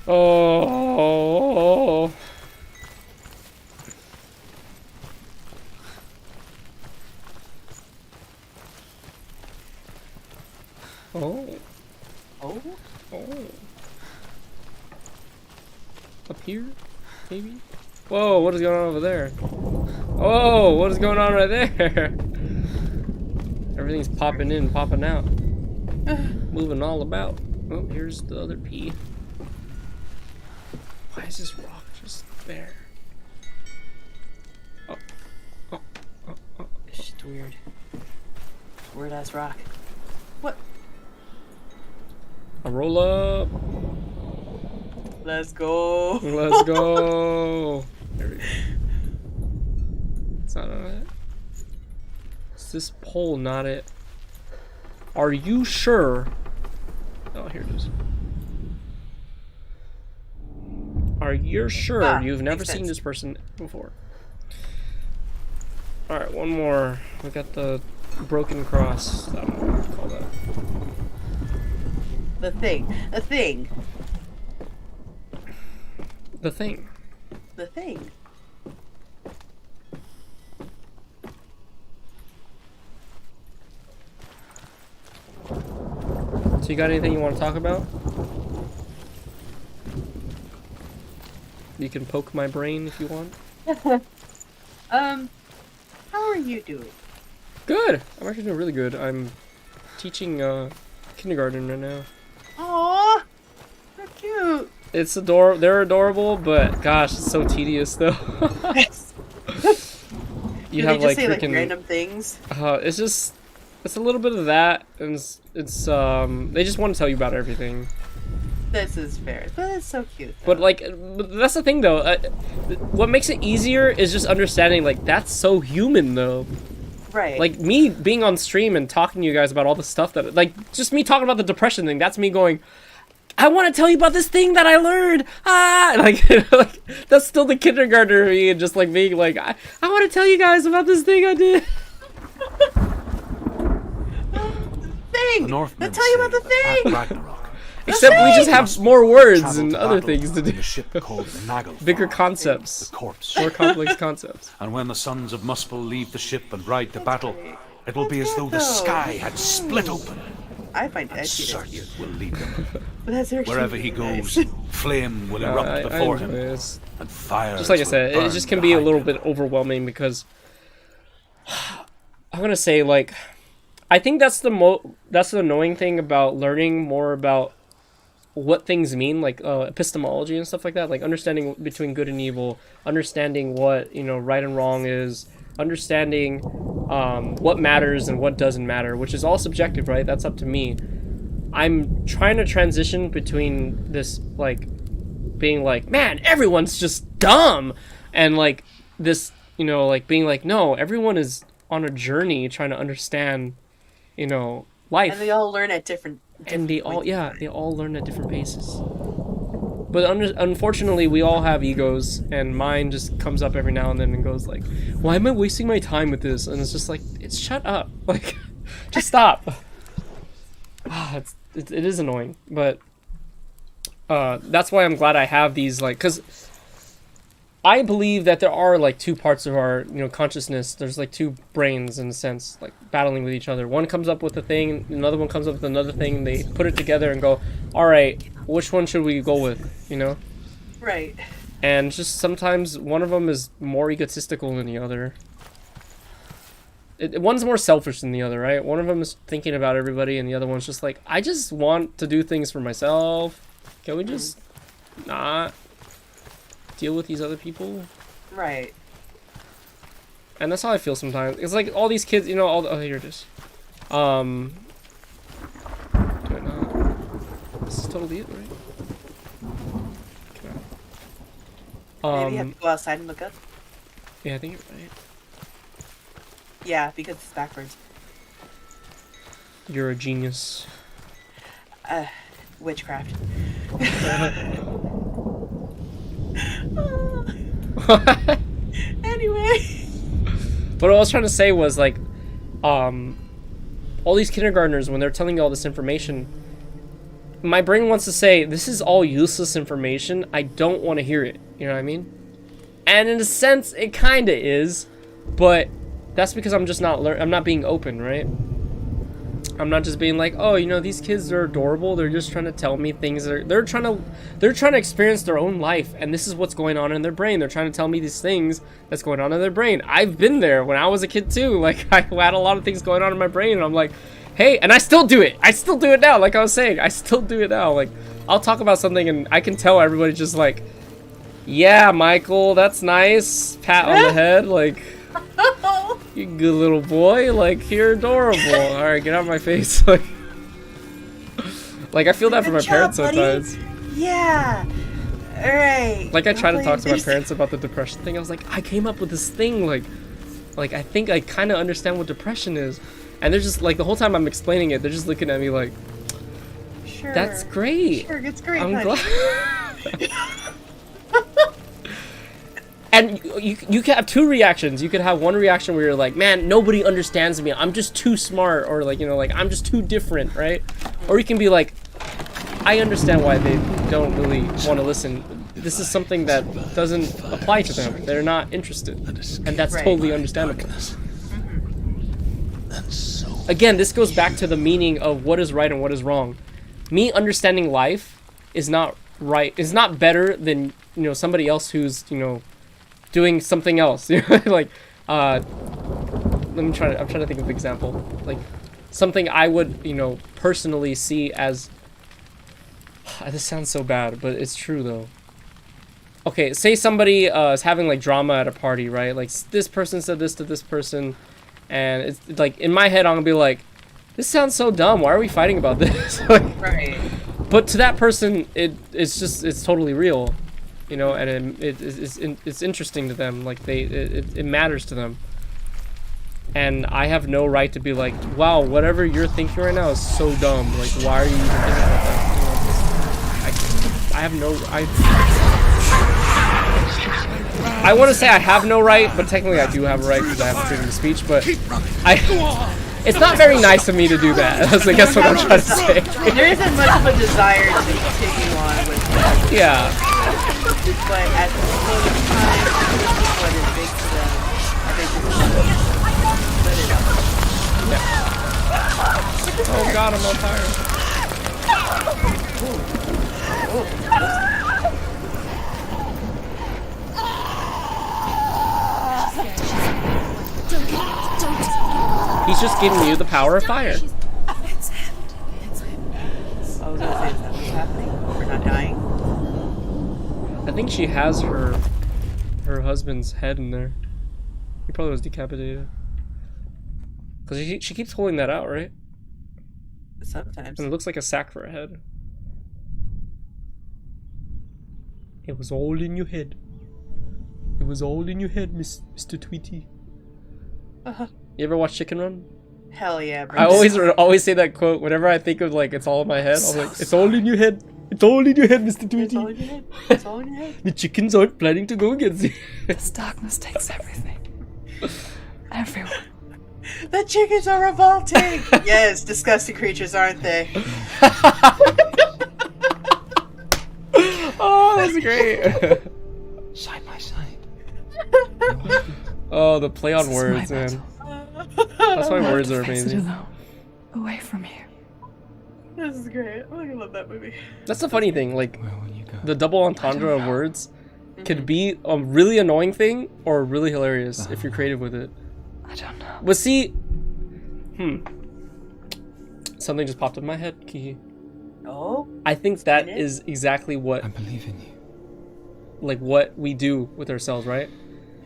Oh. Oh. Oh? Oh. Up here? Maybe? Whoa, what is going on over there? Oh, what is going on right there? Everything's popping in, popping out. Moving all about. Oh, here's the other P. Why is this rock just there? Oh. Oh. Oh. Oh. It's just weird. Weird ass rock. What? A roll up. Let's go. Let's go. There we go. It's not it. It's this pole, not it. Are you sure? Oh, here it is. Are you sure you've never seen this person before? Alright, one more. We got the broken cross. I don't know what to call that. The thing. The thing. The thing. The thing. So you got anything you want to talk about? You can poke my brain if you want. How are you doing? Good. I'm actually doing really good. I'm teaching kindergarten right now. Aww, so cute. It's they're adorable, but gosh, it's so tedious though. You Do have they just like say freaking like random things? it's a little bit of that, and it's they just want to tell you about everything. This is fair. That's so cute. Though. But like, that's the thing though. What makes it easier is just understanding like that's so human though. right. Like me being on stream and talking to you guys about all the stuff that like just me talking about the depression thing. That's me going, I want to tell you about this thing that I learned. Like, like that's still the kindergartner me, and just like being like, I want to tell you guys about this thing I did. Thing. Northmen Let's tell you about the say thing. that at Ragnarok, Except we just have more words and other things to do. in a ship called the Naglfar, Bigger concepts, the corpse. more complex concepts. And when the sons of Muspel leave the ship and ride to battle, it will be as though the sky had split open. I find And that cute. Surtur will lead them. But that's actually Wherever he nice. goes, flame will erupt I before enjoy him, this. and fire. Just like I said, it just can be a little bit overwhelming because I'm gonna say, like, I think that's the annoying thing about learning more about what things mean, like epistemology and stuff like that, like understanding between good and evil, understanding what, you know, right and wrong is, understanding what matters and what doesn't matter, which is all subjective, right? That's up to me. I'm trying to transition between this, like, being like, man, everyone's just dumb, and like this, you know, like being like, no, everyone is on a journey trying to understand, you know, life. And they all learn at different And they all, points. yeah, they all learn at different paces. But unfortunately, we all have egos, and mine just comes up every now and then and goes like, why am I wasting my time with this? And it's just like, it's shut up. Like, just stop. It is annoying, but that's why I'm glad I have these, like, because I believe that there are like two parts of our, you know, consciousness. There's like two brains in a sense, like battling with each other. One comes up with a thing, another one comes up with another thing, and they put it together and go, all right, which one should we go with, you know? Right. And just sometimes one of them is more egotistical than the other. One's more selfish than the other, right? One of them is thinking about everybody, and the other one's just like, I just want to do things for myself. Can we just not deal with these other people? Right. And that's how I feel sometimes. It's like all these kids, you know, oh, here it is. Do it now. This is totally it, right? Maybe you have to go outside and look up. Yeah, I think you're right. Yeah, because it's backwards. You're a genius. Witchcraft. Anyway. But what I was trying to say was, like, all these kindergartners, when they're telling you all this information, my brain wants to say, this is all useless information. I don't want to hear it. You know what I mean? And in a sense, it kind of is, but that's because I'm just not I'm not being open, right? I'm not just being like, oh, you know, these kids are adorable. They're just trying to tell me things that they're trying to experience their own life, and this is what's going on in their brain. They're trying to tell me these things that's going on in their brain. I've been there when I was a kid too. Like, I had a lot of things going on in my brain, and I'm like, hey, and I still do it. I still do it now. Like I was saying, I still do it now. Like, I'll talk about something, and I can tell everybody just like, yeah, Michael, that's nice. Pat on the head, like, you good little boy. Like, you're adorable. All right, get out of my face. Like I feel that from my Good parents job, buddy. sometimes. Yeah. All right. Like, I try to talk to my parents about the depression thing. I was like, I came up with this thing. Like I think I kind of understand what depression is. And they're just like, the whole time I'm explaining it, they're just looking at me like, Sure. that's great. Sure, it's great. I'm honey. glad. And you can have two reactions. You could have one reaction where you're like, man, nobody understands me. I'm just too smart, or like, you know, like, I'm just too different, right? Or you can be like, I understand why they don't really want to listen. This is something that doesn't apply to them. They're not interested. And that's Right. totally understandable. Again, this goes back to the meaning of what is right and what is wrong. Me understanding life is not right, is not better than, you know, somebody else who's, you know, doing something else. Like, I'm trying to think of an example. Like, something I would, you know, personally see as, this sounds so bad, but it's true though. Okay, say somebody is having like drama at a party, right? Like, this person said this to this person, and it's like, in my head I'm gonna be like, this sounds so dumb, why are we fighting about this? Like, Right. but to that person, it's totally real, you know, and it's interesting to them. Like, it matters to them. And I have no right to be like, wow, whatever you're thinking right now is so dumb. Like, why are you even thinking about that? You know, have no. I want to say I have no right, but technically I do have a right because I have freedom of speech. But it's not very nice of me to do that. That's I guess what I'm trying to say. There isn't much of a desire to continue on with that. Yeah. But at the moment in time, what is big to them, I think this is let it out. Oh god, I'm on fire. He's just giving you the power of fire. I was gonna say, is that what's happening? We're not dying? I think she has her husband's head in there. He probably was decapitated. Because she keeps holding that out, right? Sometimes. And it looks like a sack for a head. It was all in your head. It was all in your head, Mr. Tweety. You ever watch Chicken Run? Hell yeah, bro. I always say that quote whenever I think of like it's all in my head. I'm like, it's all in your head. It's all in your head, Mr. Tweety. It's all in your head. It's all in your head. The chickens aren't planning to go against you. This darkness takes everything. Everyone. The chickens are revolting! Yes, disgusting creatures, aren't they? Oh, that's great. Side by side. Oh, the play on This is words, my man. battle. That's why words are Face it amazing. alone. Away from here. This is great. I love that movie. That's the funny thing, like Where will you go? the double entendre of words could be a really annoying thing or really hilarious if you're creative with it. I don't know. But see, something just popped up in my head, Kiki. Oh? I think that Spin it? is exactly what, I believe in you. like, what we do with ourselves, right?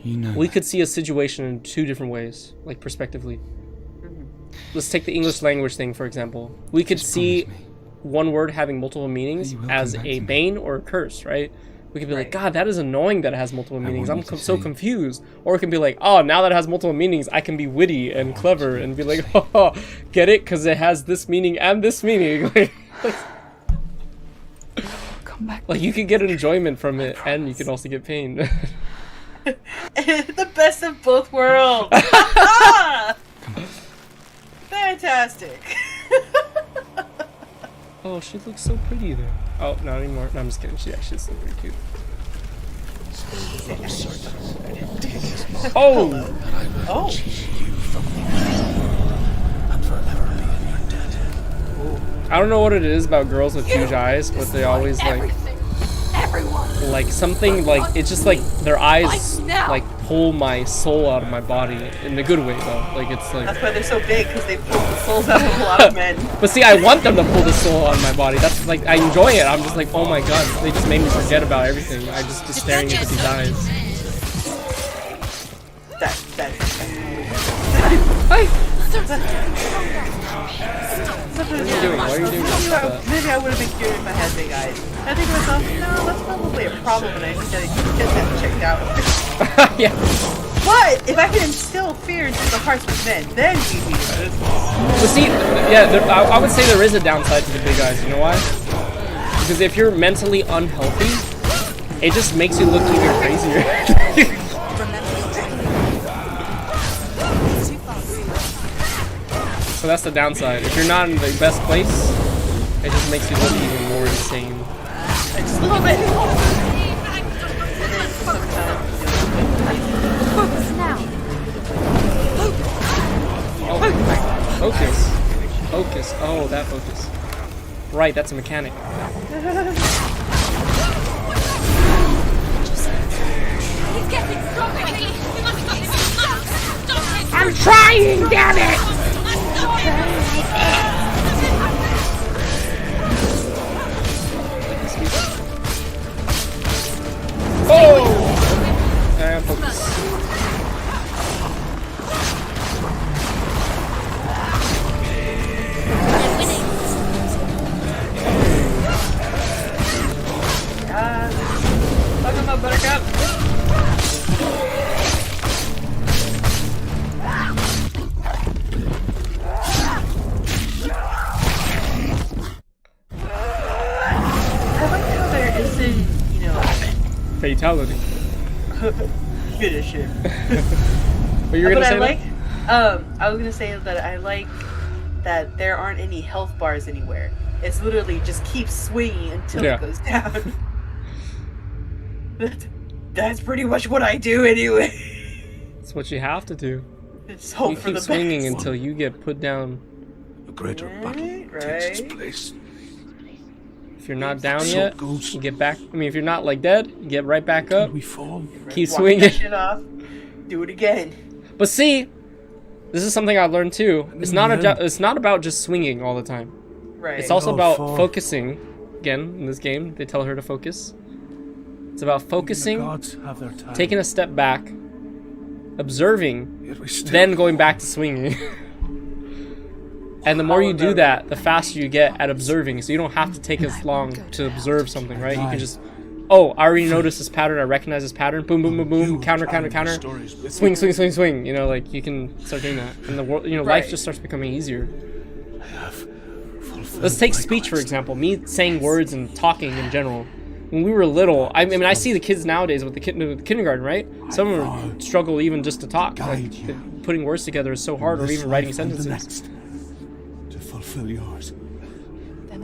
You know. We could see a situation in two different ways, like prospectively. Let's take the English language thing, for example. We could Just see promise me. one word having multiple meanings You will as come back a to me. bane or a curse, right? We could be like, Right. God, that is annoying that it has multiple meanings. I'm want you to so see. confused. Or it can be like, oh, now that it has multiple meanings, I can be witty and clever and be like, oh, get it? Because it has this meaning and this meaning. Come back. Like, you can get enjoyment from it, and you can also get pain. The best of both worlds! Fantastic! Oh, she looks so pretty there. Oh, not anymore. No, I'm just kidding. She actually is still pretty cute. Oh! Oh! I don't know what it is about girls with huge eyes, but they always like something like it's just like their eyes like pull my soul out of my body in a good way though. Like it's like. That's why they're so big, because they pull the souls out of a lot of men. But see, I want them to pull the soul out of my body. That's like I enjoy it. I'm just like, oh my god, they just made me forget about everything. I just staring into these eyes. That Hi. What are you doing? Why are you doing that? Maybe I would have been cute if I had big eyes. I think to myself, no, that's probably a problem, and I need to get that checked out. Yeah. But if I can instill fear into the hearts of men, then we'd be good. But see, yeah, I would say there is a downside to the big eyes. You know why? Because if you're mentally unhealthy, it just makes you look even crazier. So that's the downside. If you're not in the best place, it just makes you look even more insane. Just a little bit. Oh, focus. Focus. Oh, that focus. Right, that's a mechanic. He's getting stronger. We must stop him. Stop him. I'm trying, damn it! Oh! And focus. Fuck him up, Buttercup. Fatality. Finish it. What you were gonna say? I was gonna say that I like that there aren't any health bars anywhere. It's literally just keep swinging until Yeah. it goes down. That's pretty much what I do anyway. It's what you have to do. Just hope You for keep the swinging best. until you get put down. A greater battle Right, takes its right. place. If you're not down So yet, it goes. you get back. I mean, if you're not like dead, you get right back up. We fall. Keep Walk swinging. that shit off. Do it again. But see, this is something I learned too. It's not it's not about just swinging all the time. Right. It's also Oh, about fall. focusing. Again, in this game, they tell her to focus. It's about focusing, Gods have their time. taking a step back, observing, Yet we still then going back to swinging. And the more you do that, the faster you get at observing. So you don't have to take as long to observe something, right? You can just, oh, I already noticed this pattern. I recognize this pattern. Boom, boom, boom, boom. Counter, counter, counter. Stories with Swing, swing, swing, swing. You know, like you can start doing that, and the world, you know, life Right. just starts becoming easier. I have fulfilled Let's take my speech for quest. example. Me saying words and talking in general. When we were little, I mean, I see the kids nowadays with the kindergarten, right? Some of them struggle even just to talk. Like, putting words together is so hard, or This even writing life and the sentences. next, to fulfill yours.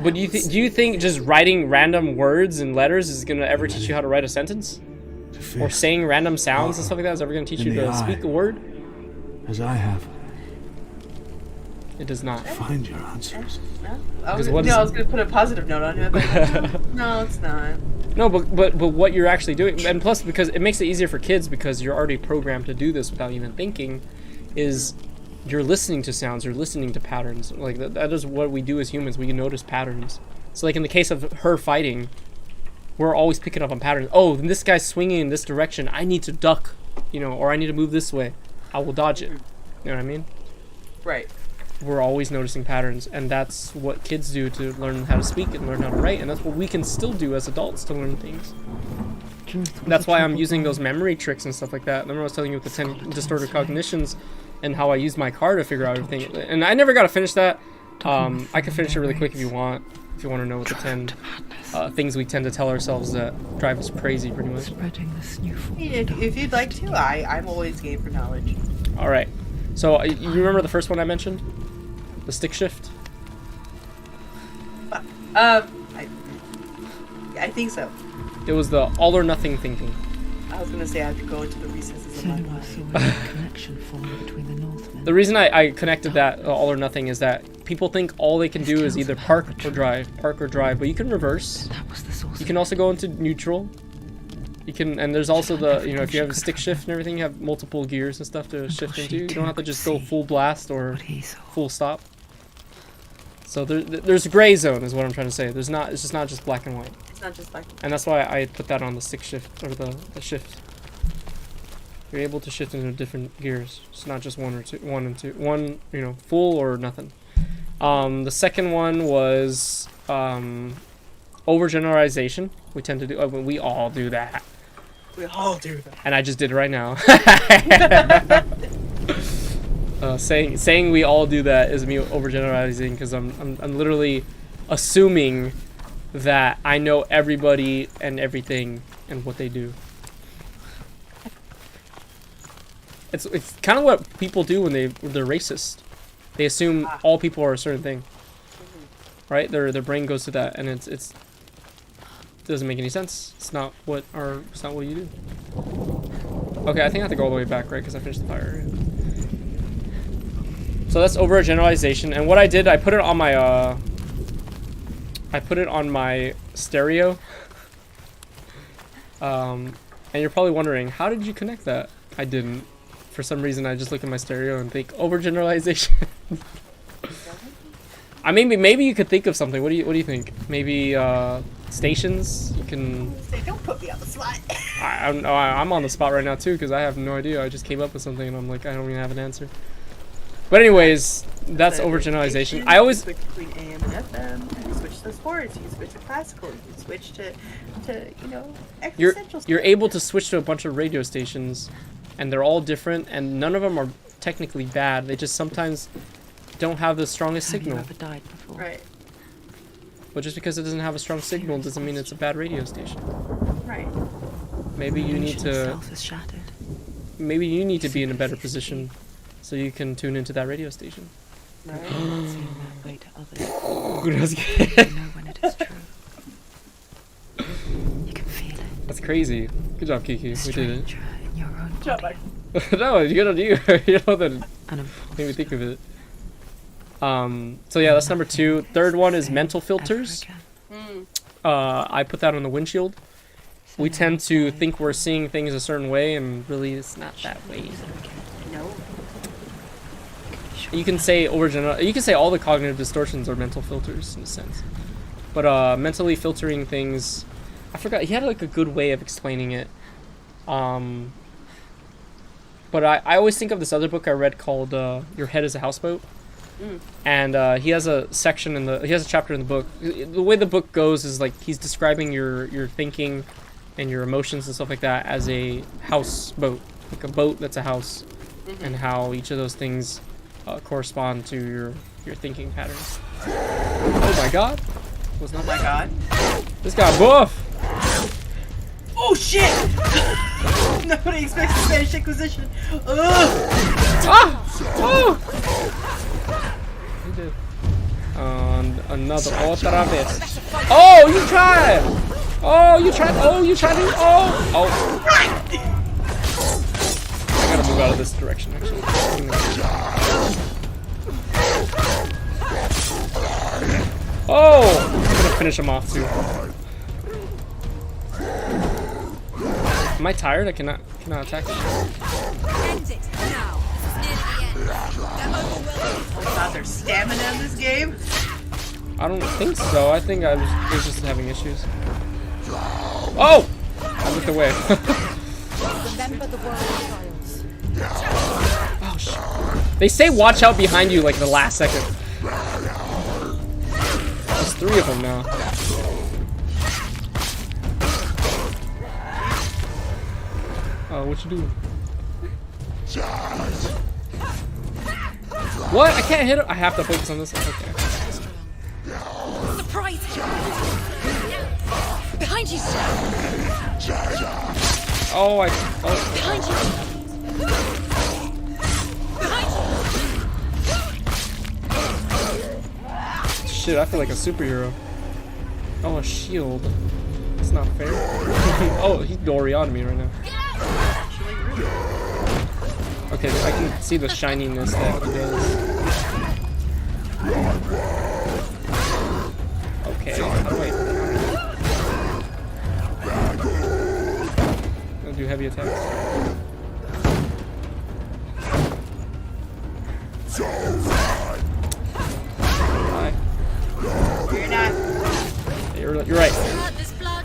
But do you think just writing random words and letters is gonna ever teach you how to write a sentence? To Or fix saying random sounds and stuff like that is ever gonna teach you in the to speak eye. a word? as I have. It does not. Find your answers. I Because was, what no, is- I was gonna put a positive note on it, but no, it's not. No, but what you're actually doing, and plus because it makes it easier for kids because you're already programmed to do this without even thinking, is you're listening to sounds, you're listening to patterns. Like that is what we do as humans. We can notice patterns. So like in the case of her fighting, we're always picking up on patterns. Oh, this guy's swinging in this direction. I need to duck, you know, or I need to move this way. I will dodge it. You know what I mean? Right. We're always noticing patterns, and that's what kids do to learn how to speak and learn how to write, and that's what we can still do as adults to learn things. That's why I'm using those memory tricks and stuff like that. Remember I was telling you with the 10 distorted cognitions and how I used my car to figure out everything. And I never got to finish that. I can finish it really quick if you want to know what the 10 things we tend to tell ourselves that drive us crazy, pretty much. Spreading this new form. If you'd like to, I'm always game for knowledge. All right. So you remember the first one I mentioned? The stick shift? I think so. It was the all or nothing thinking. I was gonna say I have to go into the recesses of my Soon mind. saw a connection form between the Northmen. The reason I connected that all or nothing is that people think all they can do is either park or drive, but you can reverse. That was the source You can also go into neutral. You can, and there's also the, you know, if you have a stick shift and everything, you have multiple gears and stuff to shift into. You don't have to just go full blast or what he saw. full stop. So there's a gray zone is what I'm trying to say. It's just not just black and white. It's not just like And that's why I put that on the stick shift, or the shift. You're able to shift into different gears. It's not just one, you know, full or nothing. The second one was overgeneralization. We tend to do, we all do that. we all do that. And I just did it right now. Saying we all do that is me overgeneralizing because I'm literally assuming that I know everybody and everything and what they do. It's kind of what people do when they're racist. They assume all people are a certain thing, right? Their brain goes to that, and it doesn't make any sense. It's not what you do. Okay, I think I have to go all the way back, right? Because I finished the fire. So that's overgeneralization, and what I did, I put it on my stereo. And you're probably wondering, how did you connect that? I didn't. For some reason, I just look at my stereo and think overgeneralization. I mean, maybe you could think of something. What do you think? Maybe stations. You can. Say, don't put me on the spot. I'm on the spot right now too because I have no idea. I just came up with something and I'm like, I don't even have an answer. But anyways, that's overgeneralization. I always. Switch between AM and FM. You can switch to sports. You can switch to classical. You can switch to you know, existential You're stuff. able to switch to a bunch of radio stations, and they're all different, and none of them are technically bad. They just sometimes don't have the strongest Have you signal. ever died before? Right. But just because it doesn't have a strong signal doesn't mean it's a bad radio station. Right. Maybe you need Illusion to. itself is shattered. Maybe you need to be in a better position, so you can tune into that radio station. It may not seem that way to others. That's You know when it is true. You can feel it. That's crazy. Good job, Kiki. We did Stranger in your own Job, body. it. No, you gotta do. You know that An made me think of it. So yeah, that's number 2. Third one is mental filters. I put that on the windshield. We tend to think we're seeing things a certain way, and really it's not that way. No. You can say you can say all the cognitive distortions are mental filters in a sense. But mentally filtering things, I forgot, he had like a good way of explaining it. But I always think of this other book I read called Your Head is a Houseboat. And he has a section he has a chapter in the book. The way the book goes is like he's describing your thinking and your emotions and stuff like that as a houseboat, like a boat that's a house, and how each of those things correspond to your thinking patterns. Oh my god! Was not Oh my god. This guy buff. Oh shit! Nobody expects the Spanish Inquisition. Ugh. Ah! Oh! He did. Another otra vez. Oh, you tried! Oh, you tried! Oh, you tried! Oh! I gotta move out of this direction, actually. Oh! I'm gonna finish him off, too. Am I tired? I cannot attack him. End it now. This is nearly the end. They're overwhelming. Oh god, there's stamina in this game? I don't think so. I think I was just having issues. Oh! I looked away. Remember the world trials. Oh shit. They say watch out behind you like the last second. There's 3 of them now. Oh, what you doing? What? I can't hit him. I have to focus on this one. Okay. Surprise! Behind you, sir! Oh, Behind you! Behind you! shit, I feel like a superhero. Oh, a shield. That's not fair. Oh, he's Dory on me right now. Okay, I can see the shininess that he does. Okay, how do I... I'll do heavy attacks. Bye. You're not. You're right. This blood.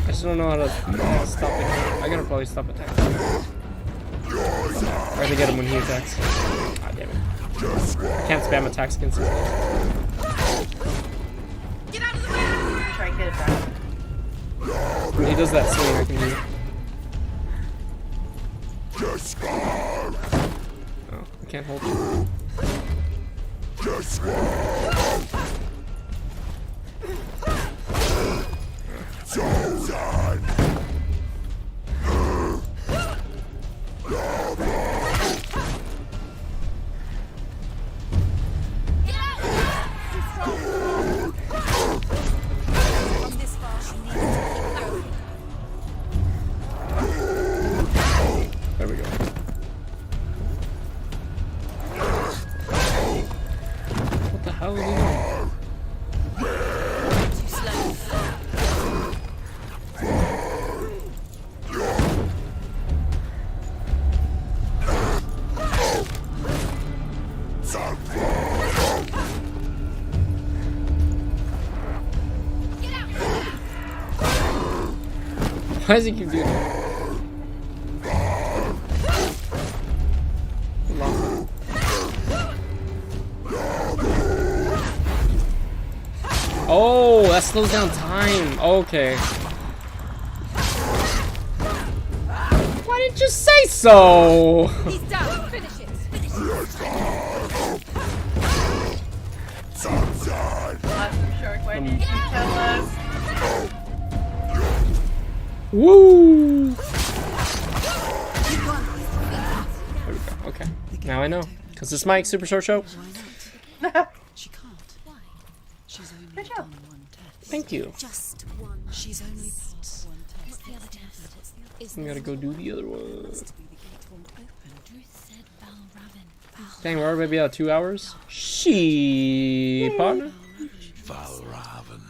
I just don't know how to stop it. I gotta probably stop attacking. I have to get him when he attacks. Ah, damn it. I can't spam attacks against him. Get out of the way! Try and get it back. When he does that swing, I can do it. Oh, I can't hold it. From this far, she needs to keep going. There we go. What the hell is he doing? Too slow. Why does he keep doing that? Lost it. Oh, that slows down time. Okay. Why didn't you say so? He's down. Finish it. Finish it. Awesome, Shark. Why didn't you tell us? Woo! There we go. Okay. Now I know. Because this mic super short show. She can't. Why? She's only Good job. done one test. Thank you. Just one. She's only passed one test. What's the other test? Is We there gotta go do the other one. Must be the gate won't open. Ruth said Val Raven. Dang, we're already about 2 hours. She partner. Valravan,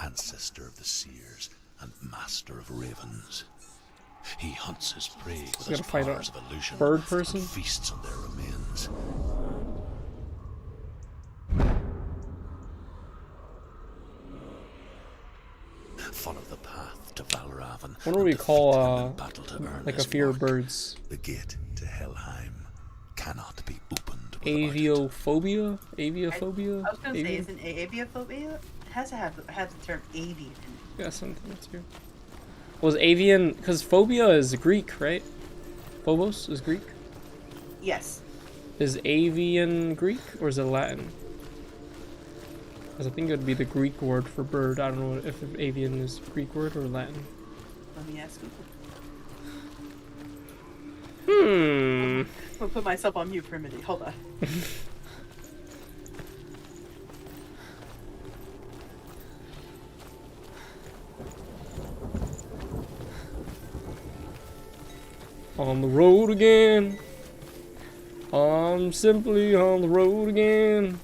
ancestor of the seers and master of ravens. He hunts his prey with his gotta fight a powers of illusion bird person? and feasts on their remains. Follow the path to Valravan. What do we and call defeat him in battle to earn like a his fear of mark. birds? The gate to Helheim cannot be opened without it. Aviophobia? I Aviophobia? was gonna say, Avio- isn't aviophobia? It has to have the term avian in it. Yeah, something too. Was avian, because phobia is Greek, right? Phobos is Greek. Yes. Is avian Greek or is it Latin? Because I think it would be the Greek word for bird. I don't know if avian is Greek word or Latin. Let me ask Google. Hmm. I'll put myself on mute for a minute. Hold on. On the road again. I'm simply on the road again.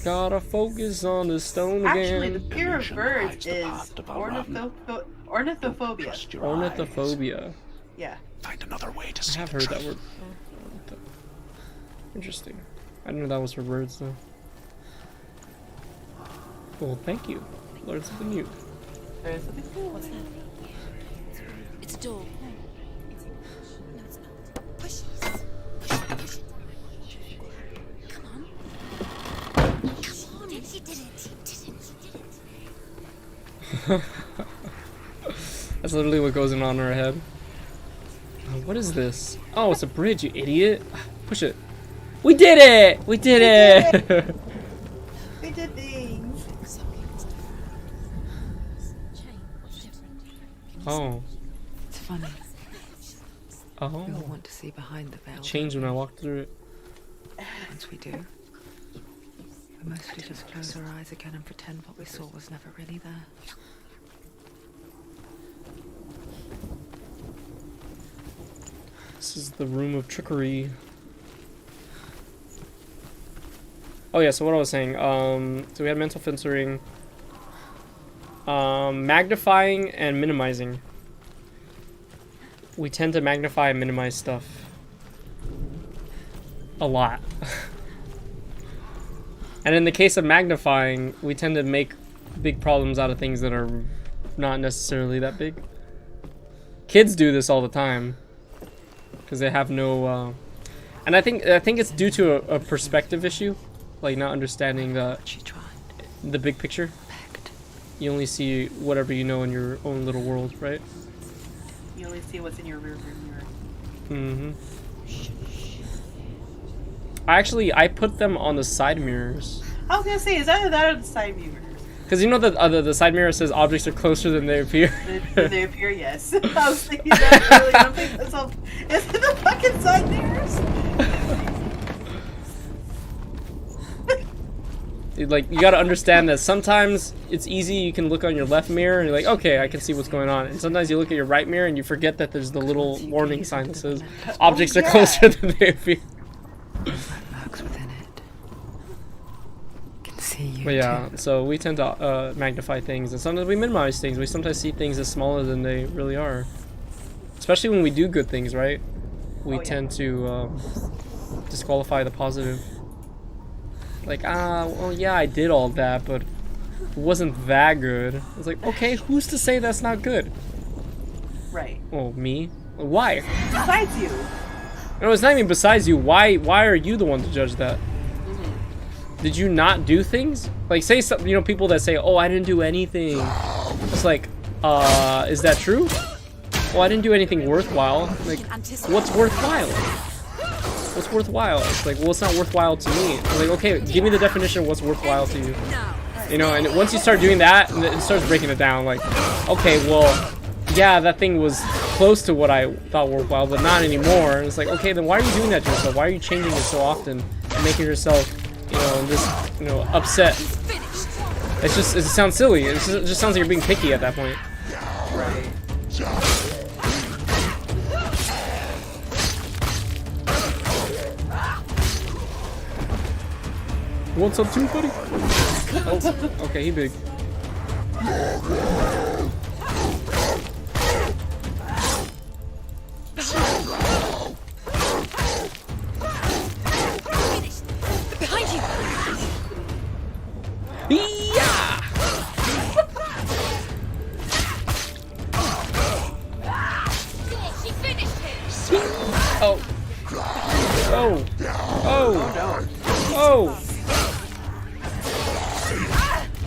Gotta focus on the stone Actually, the again. fear of Illusion birds hides the is path to Valravan. ornithophobia. Trust your Ornithophobia. Yeah. eyes. Find another way to I see have the heard that truth. word. Interesting. I didn't know that was for birds though. Well, thank you. Learned something new. There's something cool. What's that? It's a door. No, it's not. Push. Push. Come on. Come on. You did it. That's literally what goes on in our head. What is this? Oh, it's a bridge, you idiot. Push it. We did it! We did it! We did things. Chain. What's different? Oh. It's funny. Oh. We all want to see behind the veil. Changed when I walked through it. Once we do, we mostly just close our eyes again and pretend what we saw was never really there. This is the room of trickery. Oh yeah, so what I was saying, so we had mental filtering, magnifying and minimizing. We tend to magnify and minimize stuff a lot. And in the case of magnifying, we tend to make big problems out of things that are not necessarily that big. Kids do this all the time because they have no and I think it's due to a perspective issue, like not understanding She tried, the big picture. begged. You only see whatever you know in your own little world, right? You only see what's in your rear view mirror. Mm-hmm. I put them on the side mirrors. I was gonna say, is either that or the side view mirrors? Because you know that the side mirror says objects are closer than they appear. They appear, yes. I was thinking that earlier. I'm thinking to myself, is it the fucking side mirrors? Like, you gotta understand that sometimes it's easy, you can look on your left mirror and you're like, okay, I can see what's going on. And sometimes you look at your right mirror and you forget that there's the little warning sign that says objects are yeah. closer than they appear. What lurks within it can see you But yeah, too. so we tend to magnify things, and sometimes we minimize things. We sometimes see things as smaller than they really are. Especially when we do good things, right? We yeah. tend to disqualify the positive. Like, well, yeah, I did all that, but it wasn't that good. It's like, okay, who's to say that's not good? Right. Oh, me? Why? Besides you. No, it's not even besides you. Why are you the one to judge that? Did you not do things? Like, say something, you know, people that say, oh, I didn't do anything. It's like, is that true? Well, I didn't do anything worthwhile. Like, what's worthwhile? What's worthwhile? It's like, well, it's not worthwhile to me. I'm like, okay, give me the definition of what's worthwhile to you. You know, and once you start doing that, it starts breaking it down. Like, okay, well, yeah, that thing was close to what I thought worthwhile, but not anymore. And it's like, okay, then why are you doing that to yourself? Why are you changing it so often and making yourself, you know, this, you know, upset? It's just, it sounds silly. It just sounds like you're being picky at that point. Right. You want some too, buddy? Oh, okay, he big. Behind you! Yeah! She finished him! Oh. Oh. Oh. No. Oh.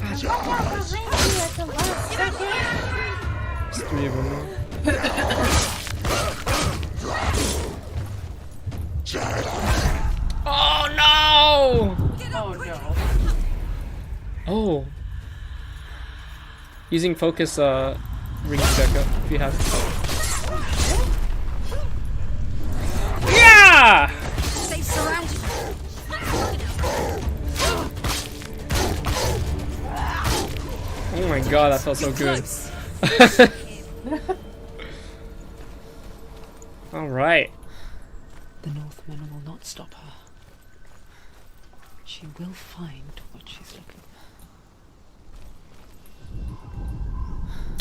There's 3 of them now. Oh no! Oh no. Oh. Using focus rings back up if you have it. Yeah! They surrounded you. Oh my god, that felt so good. Close. Alright. The Northmen will not stop her. She will find what she's looking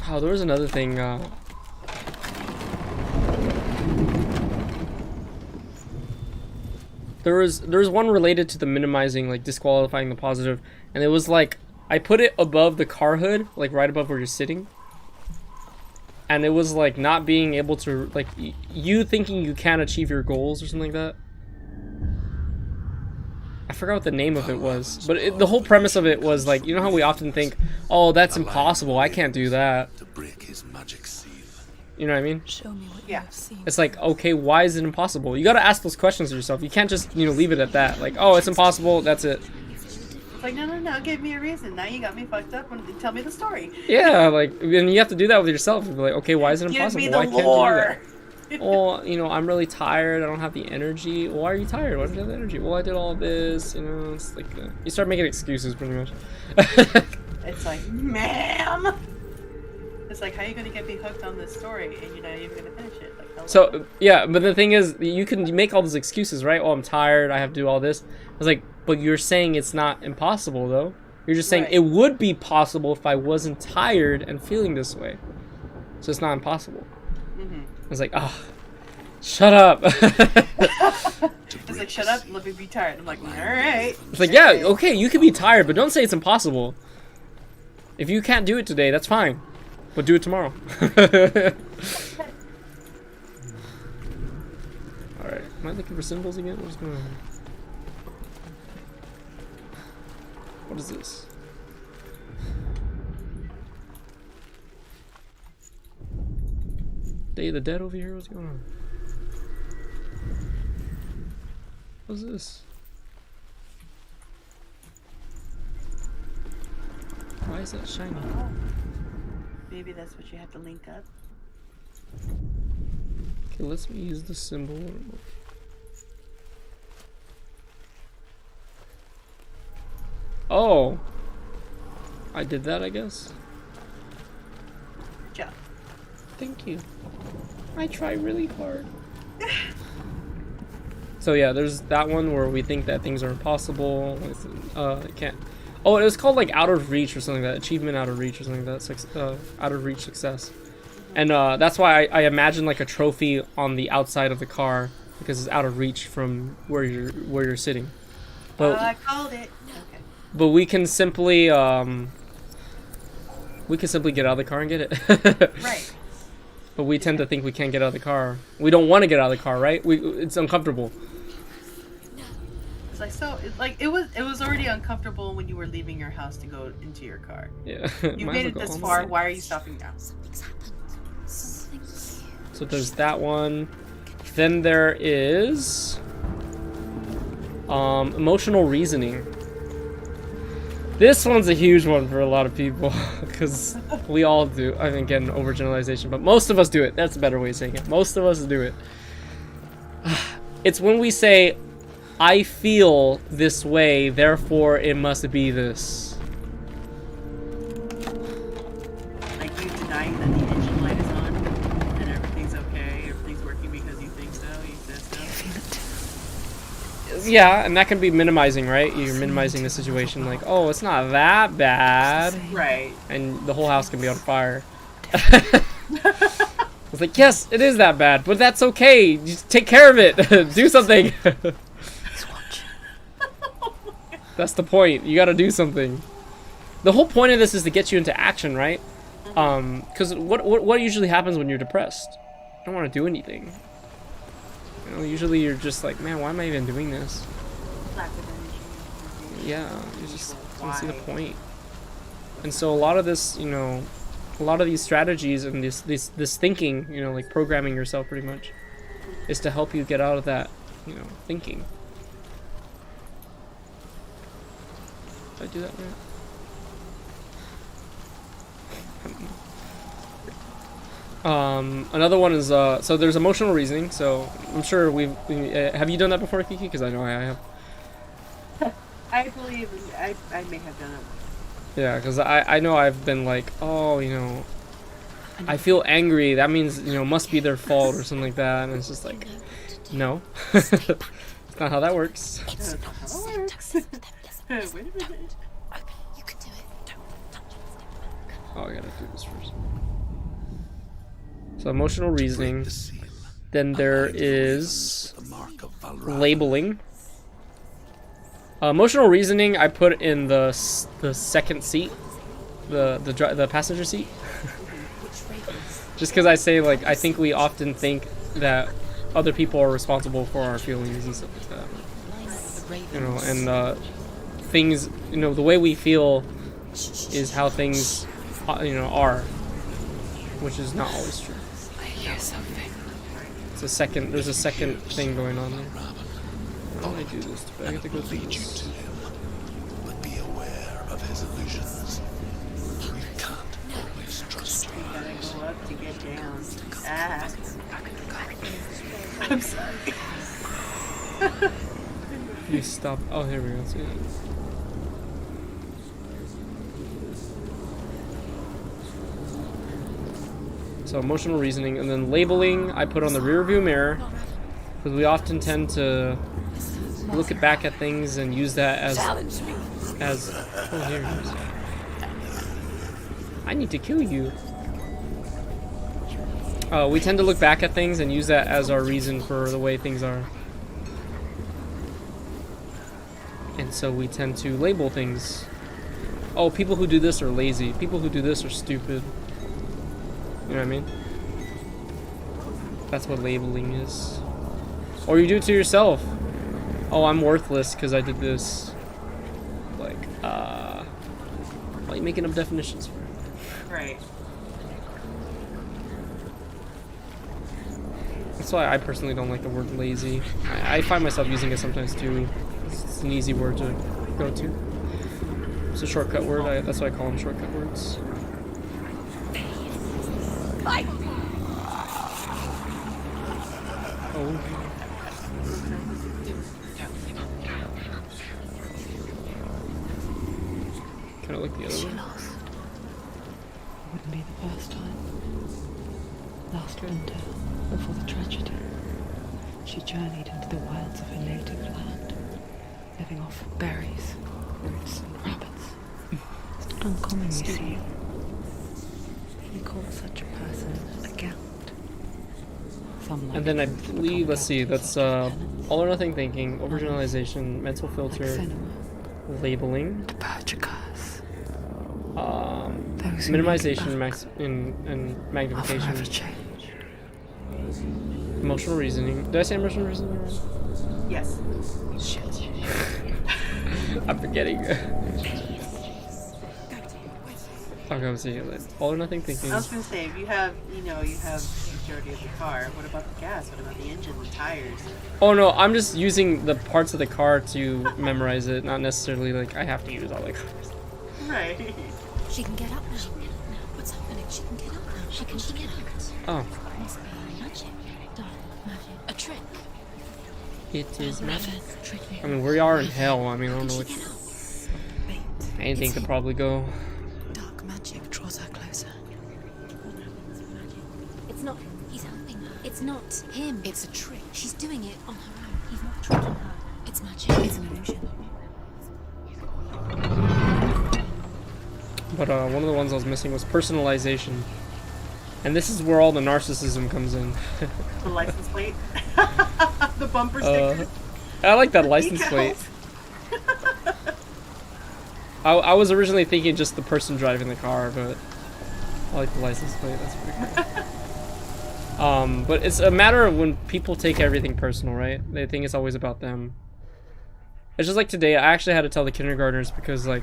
for. Oh, there was another thing. There was one related to the minimizing, like disqualifying the positive, and it was like I put it above the car hood, like right above where you're sitting, and it was like not being able to, like you thinking you can't achieve your goals or something like that. I forgot what the name of it was, but the whole premise of it was like, you know how we often think, oh, that's impossible, I can't do that. To break his magic seal. You know what I mean? Show me what Yeah. you have seen. It's like, okay, why is it impossible? You gotta ask those questions to yourself. You can't just, you know, leave it at that. Like, oh, it's impossible, that's it. It's like, no, give me a reason. Now you got me fucked up and tell me the story. Yeah, like, and you have to do that with yourself. You'd be like, okay, why is it Give impossible? me Why the can't lore. you do that? Well, you know, I'm really tired. I don't have the energy. Well, why are you tired? Why don't you have the energy? Well, I did all this. You know, it's like you start making excuses pretty much. It's like, ma'am. It's like, how are you gonna get me hooked on this story and you're not even gonna finish it? Like, hello? So yeah, but the thing is, you can make all those excuses, right? Oh, I'm tired. I have to do all this. I was like, but you're saying it's not impossible, though. You're just saying Right. it would be possible if I wasn't tired and feeling this way. So it's not impossible. Mm-hmm. I was like, ah, shut up. It's like, shut up, let me be tired. I'm like, alright. It's like, yeah, okay, you can be tired, but don't say it's impossible. If you can't do it today, that's fine. But do it tomorrow. Alright, am I looking for symbols again? What's going on? What is this? Day of the Dead over here? What's going on? What's this? Why is that shiny? Maybe that's what you have to link up. Okay, let's use the symbol. Oh! I did that, I guess? Good job. Thank you. I try really hard. So yeah, there's that one where we think that things are impossible. It can't. Oh, it was called like out of reach or something like that. Achievement out of reach or something like that. Out of reach success. And that's why I imagine like a trophy on the outside of the car because it's out of reach from where you're sitting. But I called it. Okay. but we can simply get out of the car and get it. Right. But we tend to think we can't get out of the car. We don't want to get out of the car, right? It's uncomfortable. It's like, so it was already uncomfortable when you were leaving your house to go into your car. Yeah. You Might made as it well go this home. far. Why are you stopping now? Something's happened. Something huge. So there's that one. Then there is emotional reasoning. This one's a huge one for a lot of people because we all do. I mean, again, overgeneralization, but most of us do it. That's a better way of saying it. Most of us do it. It's when we say, I feel this way, therefore it must be this. Like you denying that the engine light is on and everything's okay, everything's working because you think so, you said so. Yeah, and that can be minimizing, right? You're minimizing the situation like, oh, it's not that bad. Right. And the whole house can be on fire. It's like, yes, it is that bad, but that's okay. Just take care of it. Do something. That's the point. You gotta do something. The whole point of this is to get you into action, right? Because what usually happens when you're depressed? You don't want to do anything. You know, usually you're just like, man, why am I even doing this? Lack of energy. Yeah, you just don't see the point. And so a lot of this, you know, a lot of these strategies and this thinking, you know, like programming yourself pretty much, is to help you get out of that, you know, thinking. Did I do that right? Another one is so there's emotional reasoning. So I'm sure have you done that before, Kiki? Because I know I have. I believe I may have done it. Yeah, because I know I've been like, oh, you know, I feel angry. That means, you know, must be their fault or something like that. And it's just like, no, it's not how that works. It's not How set it works. up. Wait a minute. Okay, you can do it. Don't touch it. Oh, I gotta do this first. So emotional reasoning. The seal. Then there is The mark of Valhalla. labeling. Emotional reasoning I put in the second seat, the passenger seat. Just because I say, like, I think we often think that other people are responsible for our feelings and stuff like that. You know, and things, you know, the way we feel is how things, you know, are, which is not always true. I hear something. There's a second thing going on there. How do I do this? I have to go through Lead you this. to him, but be aware of his illusions. You can't always trust your Gotta eyes. go up to get down. Ah. I'm sorry. You stop. Oh, here we go. See it. So emotional reasoning, and then labeling I put on the rear view mirror, because we often tend to look back at things and use that as oh, here it is. I need to kill you. We tend to look back at things and use that as our reason for the way things are. And so we tend to label things. Oh, people who do this are lazy. People who do this are stupid. You know what I mean? That's what labeling is. Or you do it to yourself. Oh, I'm worthless because I did this. Like, why are you making up definitions for it? Right. That's why I personally don't like the word lazy. I find myself using it sometimes too. It's an easy word to go to. It's a shortcut word. That's why I call them shortcut words. Oh. Can I look the other way? Wouldn't be the first time. Last winter, before the tragedy, she journeyed into the wilds of her native land, living off berries, roots, and rabbits. It's not uncommon, you see. We call such a person a gallant. Some like And then I truth to believe, become let's see, gallant that's for such a penance. all or nothing thinking, overgeneralization, mental Like filter, cinema, labeling, to purge a curse. Those who minimization, make max, and are forever magnification, changed. emotional reasoning. Did I say emotional reasoning? Right? Yes. Shit. I'm forgetting. Okay, I'm seeing it. All or nothing thinking. I was gonna say, if you have, you have the majority of the car. What about the gas? What about the engine, the tires? Oh no, I'm just using the parts of the car to memorize it, not necessarily like I have to use all the cars. Right. She can get up now. What's happening? She can get up now. She can get up. Oh, Must be magic. Dark magic. A trick. it is magic. Trick. I mean, we are in hell. I mean, I don't know She what get up. Wait. anything could probably go. Dark magic draws her closer. It's not. He's helping her. It's not him. It's a trick. She's doing it on her own. He's not tricking her. It's magic. It's an illusion. But one of the ones I was missing was personalization. And this is where all the narcissism comes in. The license plate. The bumper sticker. I like that license plate. I was originally thinking just the person driving the car, but I like the license plate. That's pretty cool. But it's a matter of when people take everything personal, right? They think it's always about them. It's just like today, I actually had to tell the kindergartners because, like,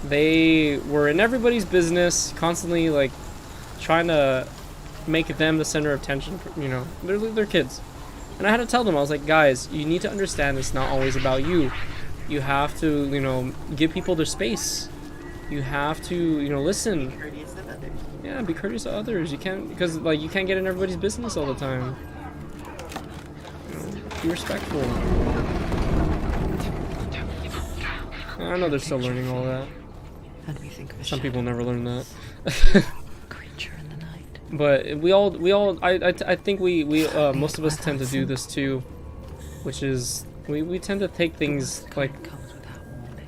they were in everybody's business, constantly, like, trying to make them the center of attention. You know, they're kids. And I had to tell them, I was like, guys, you need to understand it's not always about you. You have to, you know, give people their space. You have to, you know, listen. Courteous of others. Yeah, be courteous to others. You can't, because, like, you can't get in everybody's business all the time. You know, be respectful. I know they're still learning all that. And we think of a Some people never learn that. creature in the night. But we all, I think we most of us tend to do this too, which is we tend to take things like, Comes without warning.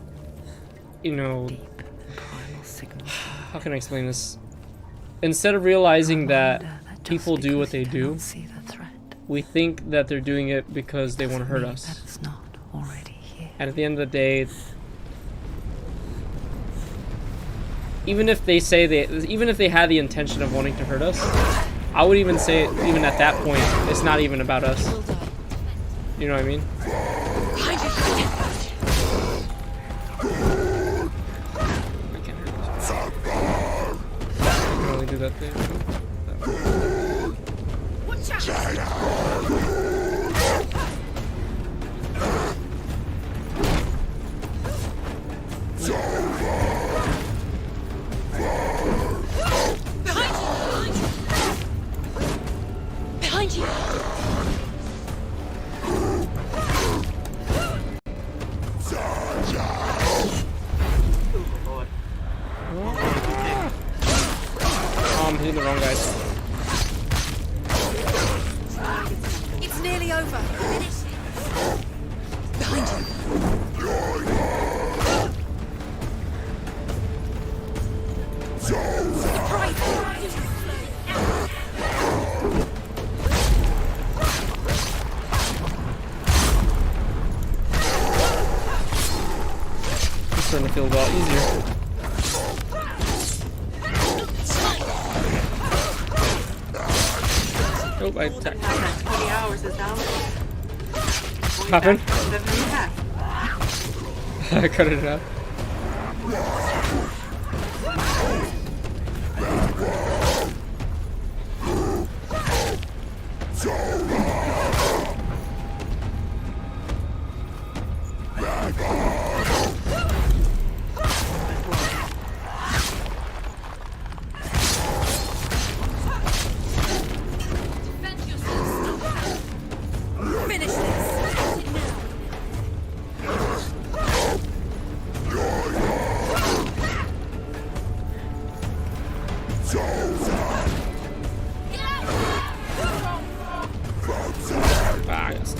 you know, Deep primal signal. how can I explain this? Instead of realizing that Reminder that just people do what they because you do, cannot see the threat, we think that they're doing it because they want to hurt mean us. that it's not already here. And at the end of the day, even if they had the intention of wanting to hurt us, I would even say, even at that point, it's not even about us. You know what I mean? I can't hurt this. I can only do that thing. Behind you. I'm hitting the wrong guys. It's nearly over. Finish it. Behind you. The prize. It's starting to feel a lot easier. Oh, I attacked. 20 hours is down. Happened? 70 I cut it out. Finish this. Ah, yes.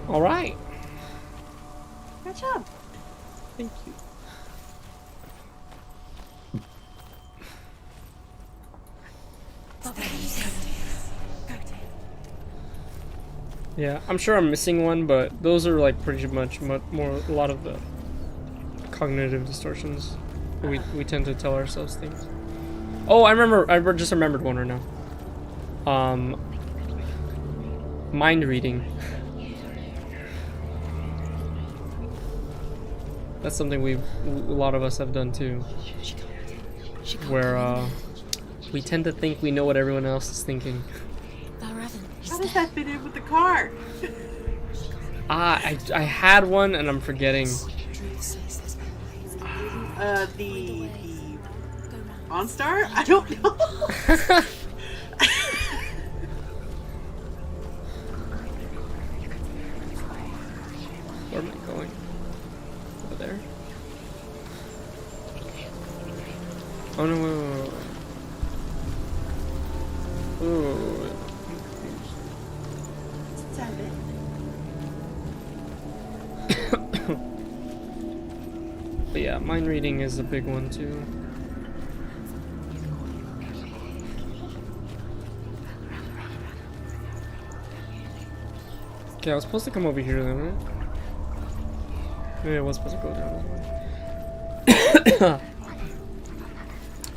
All right. Good job. Thank you. Yeah, I'm sure I'm missing one, but those are like pretty much more a lot of the cognitive distortions. We tend to tell ourselves things. Oh, I remember. I just remembered one right now. Mind reading. That's something a lot of us have done too. She can't where come in we tend to think we know what everyone else is thinking. there. Valravan, he's How does there. that fit in with the car? I had one and I'm forgetting. Truth says there's more ways. The Go round. OnStar? I don't know. Where am I going? Over there? Oh no, wait. Ooh. But yeah, mind reading is a big one too. Okay, I was supposed to come over here then, right? Maybe I was supposed to go down this way.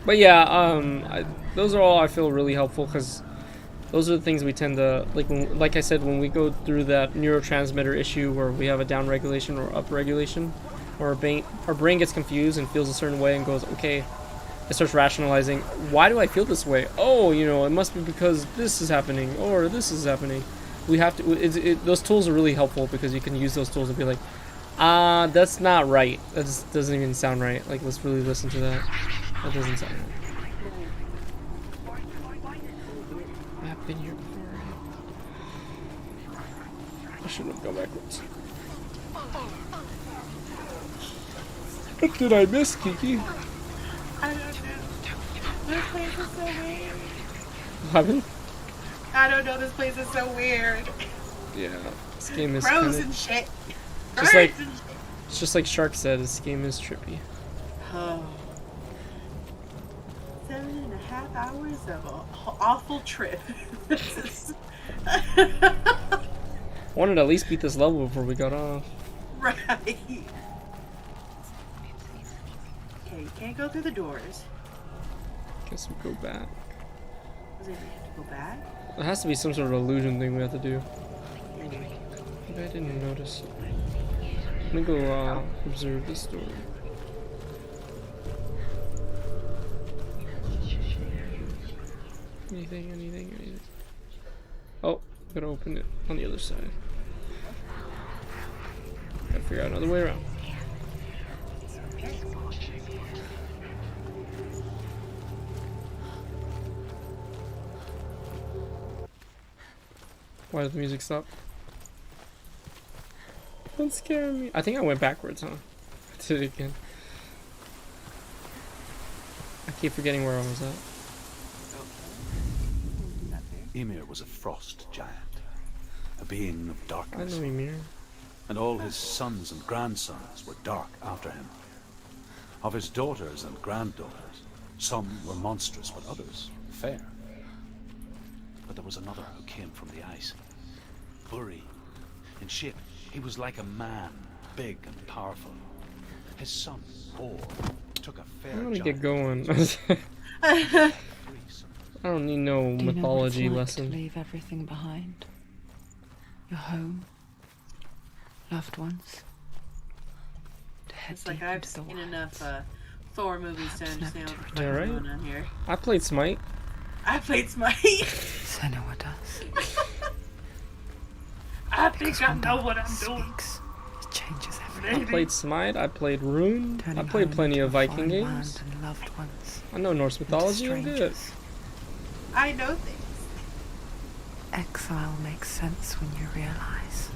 But yeah, those are all I feel really helpful because those are the things we tend to like I said, when we go through that neurotransmitter issue where we have a down regulation or up regulation, or our brain gets confused and feels a certain way and goes, okay, it starts rationalizing, why do I feel this way? Oh, you know, it must be because this is happening or this is happening. We have to, those tools are really helpful because you can use those tools and be like, that's not right. That just doesn't even sound right. Like, let's really listen to that. That doesn't sound right. I've been here before. I shouldn't have gone backwards. What did I miss, Kiki? I don't know. This place is so weird. What happened? I don't know. This place is so weird. Yeah, this game is Crows kinda, and shit. Just like- Birds and shit. it's just like Shark said, this game is trippy. Oh. 7.5 hours of an awful trip. Wanted to at least beat this level before we got off. Right. Okay, you can't go through the doors. Guess we go back. Does it have to go back? There has to be some sort of illusion thing we have to do. Maybe I didn't notice. Let me go observe this door. Anything. Oh, gotta open it on the other side. Gotta figure out another way around. Why did the music stop? Don't scare me. I think I went backwards, huh? I did it again. I keep forgetting where I was at. Ymir was a frost giant, a being of I darkness, know Ymir. and all his sons and grandsons were dark after him. Of his daughters and granddaughters, some were monstrous, but others fair. But there was another who came from the ice. Buri. In shape, he was like a man, big and powerful. His son, Bor, took a fair I'm gonna giant get going. free son. I don't need no Do you know what it's mythology like lesson. to leave everything behind? Your home, loved ones. To head It's like deep I've into the seen wilds. enough Thor movies to Perhaps never understand to what's return. Yeah, right? going on here. I played Smite. I played Smite. Senua does. I think Because I when know the what heart I'm doing. speaks, it changes I everything. played Smite. I played Rune. I Turning played home plenty into of a Viking foreign games. land and loved ones. I know Norse into mythology. I'm good. strangers. I know things. Exile makes sense when you realize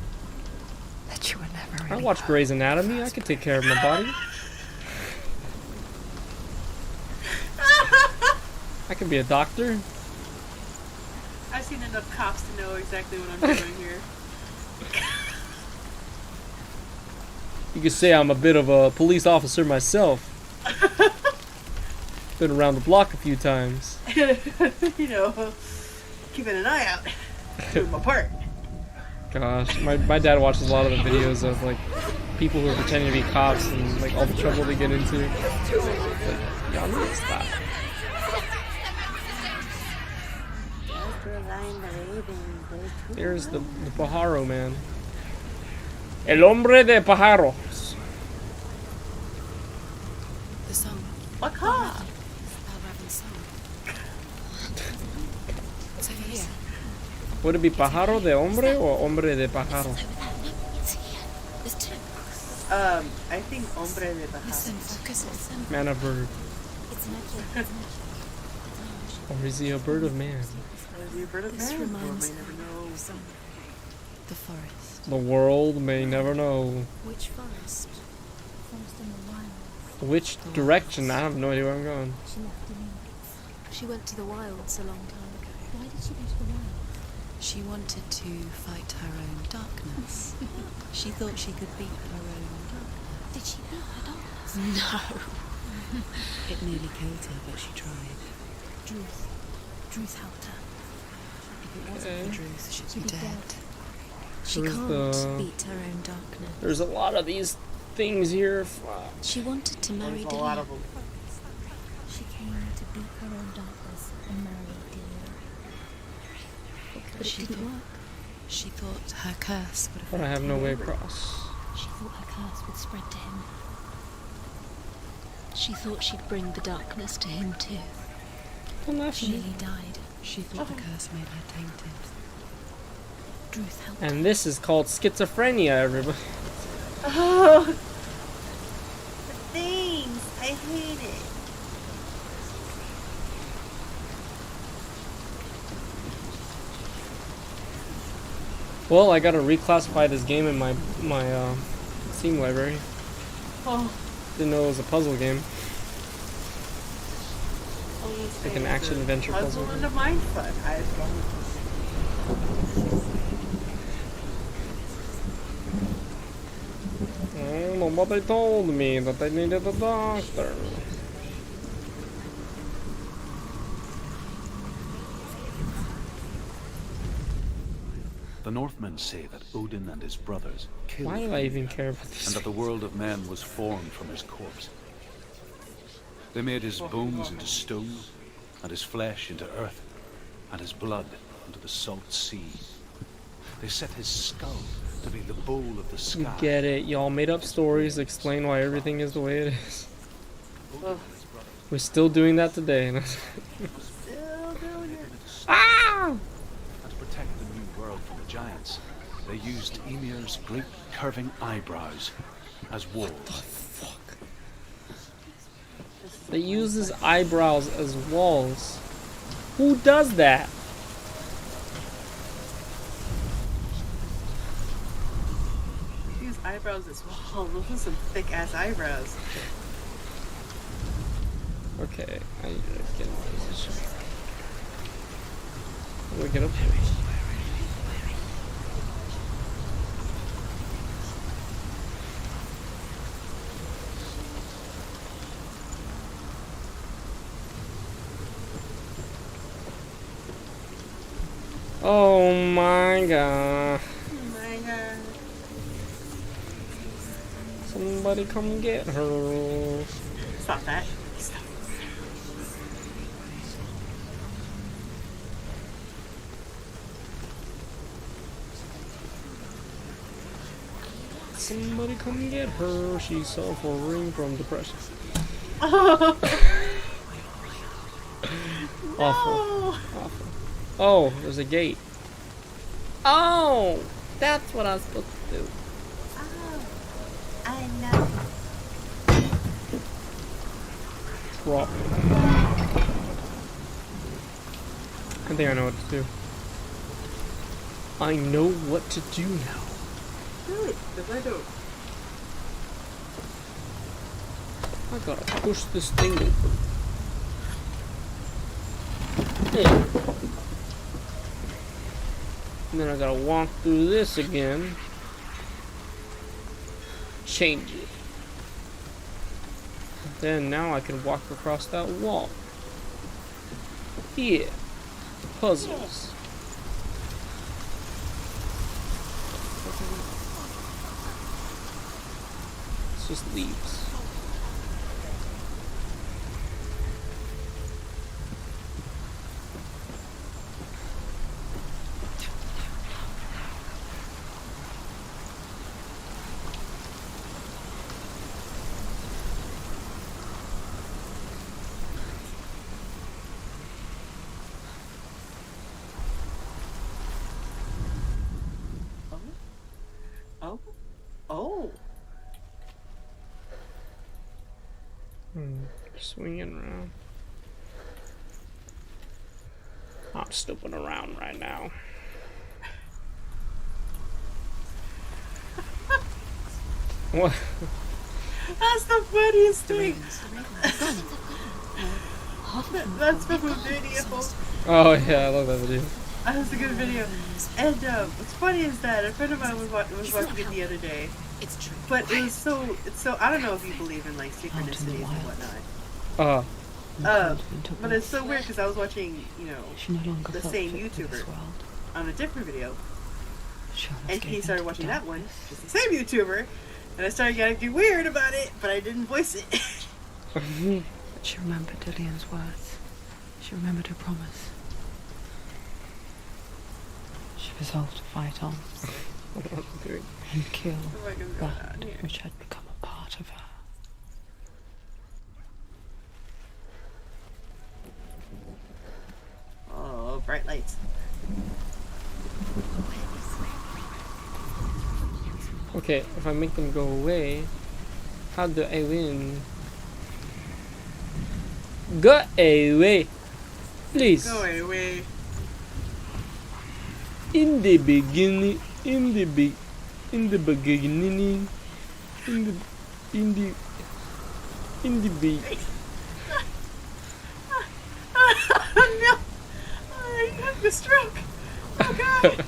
that you were never I really watch home Grey's in the Anatomy. I first could take place. care of my body. I could be a doctor. I've seen enough cops to know exactly what I'm doing here. You could say I'm a bit of a police officer myself. Been around the block a few times. You know, keeping an eye out. Doing my part. Gosh, my dad watches a lot of the videos of like people who are pretending to be cops and like all the trouble they get into. Like, y'all need to stop. There's the Pajaro man. El hombre de pájaros. The song. What car? over here. Would it be pájaro de hombre or hombre de pájaro? No, it's here. There's two. I think hombre de Listen, Baja. focus. Listen. Man of bird. It's an Or is he a bird of man? Have you heard of This that? reminds Or may never know. the forest. The world may never know. Which forest? Forest in the wild. Which direction? I have no idea where I'm going. She left him in. She went to the wilds a long time ago. Why did she go to the wild? She wanted to fight her own darkness. She thought she could beat her own darkness. Did she beat her darkness? No. It nearly killed her, but she tried. Druth helped her. If it wasn't for Druth, she'd She'd be be dead. dead. She Where's can't the- beat her own darkness. There's a lot of these things here. She wanted to marry There's a lot Delia. of them. She came to beat her own darkness and marry Delia. But it didn't work. She thought her curse would But I affect have no him. way across. She thought her curse would spread to him. She thought she'd bring the darkness to him too. She nearly died. She thought the curse made her tainted. Druth helped her. And this is called schizophrenia, everybody. Oh, the things. I hate it. Well, I gotta reclassify this game in my Steam library. Oh, Didn't know it was a puzzle game. Like an action adventure puzzle. Puzzle and a mind fuck. Oh, nobody told me that they needed a doctor. The Northmen say that Odin and his brothers killed Why do I even care about this? and that the world of men was formed from his corpse. They made his bones into stone, and his flesh into earth, and his blood into the salt sea. They set his skull to be the bowl of the sky. Get it? Y'all made up stories, explain why everything is the way it is. We're still doing that today. Ah! And to protect the new world from the giants, they used Ymir's great curving eyebrows as walls. They use his eyebrows as walls. Who does that? His eyebrows as well. Those are some thick ass eyebrows. Okay, I need to get in position. How do we get up? Oh my god. Oh my god. Somebody come get her. Stop that. Stop. Somebody come get her. She's suffering from depression. Awful. Awful. Oh, there's a gate. Oh, that's what I was supposed to do. I know. Drop. I think I know what to do. I know what to do now. Good, because I don't. I gotta push this thing open. Yeah. And then I gotta walk through this again. Change it. Then now I can walk across that wall. Yeah. Puzzles. It's just leaves. Swinging around. I'm snooping around right now. What? That's the funniest thing. That's from a video. Oh yeah, I love that video. That was a good video. And what's funny is that a friend of mine was watching it the other day. It's true. But it's so I don't know if you believe in like synchronicities and whatnot. But it's so weird because I was watching, She no longer the felt same fit for this YouTuber world. on a different video, She almost and gave he in started to watching the that one, darkness. just the same YouTuber, and I started getting weird about it, but I didn't voice it. But she remembered Dillian's words. She remembered her promise. She resolved to fight on and kill Oh my God, that here. which had become a part of her. Oh, bright lights. Okay, if I make them go away, how do I win? Go away, please. Go away. In the beginning, in the beginning, in the Oh no! I have the stroke. Oh God!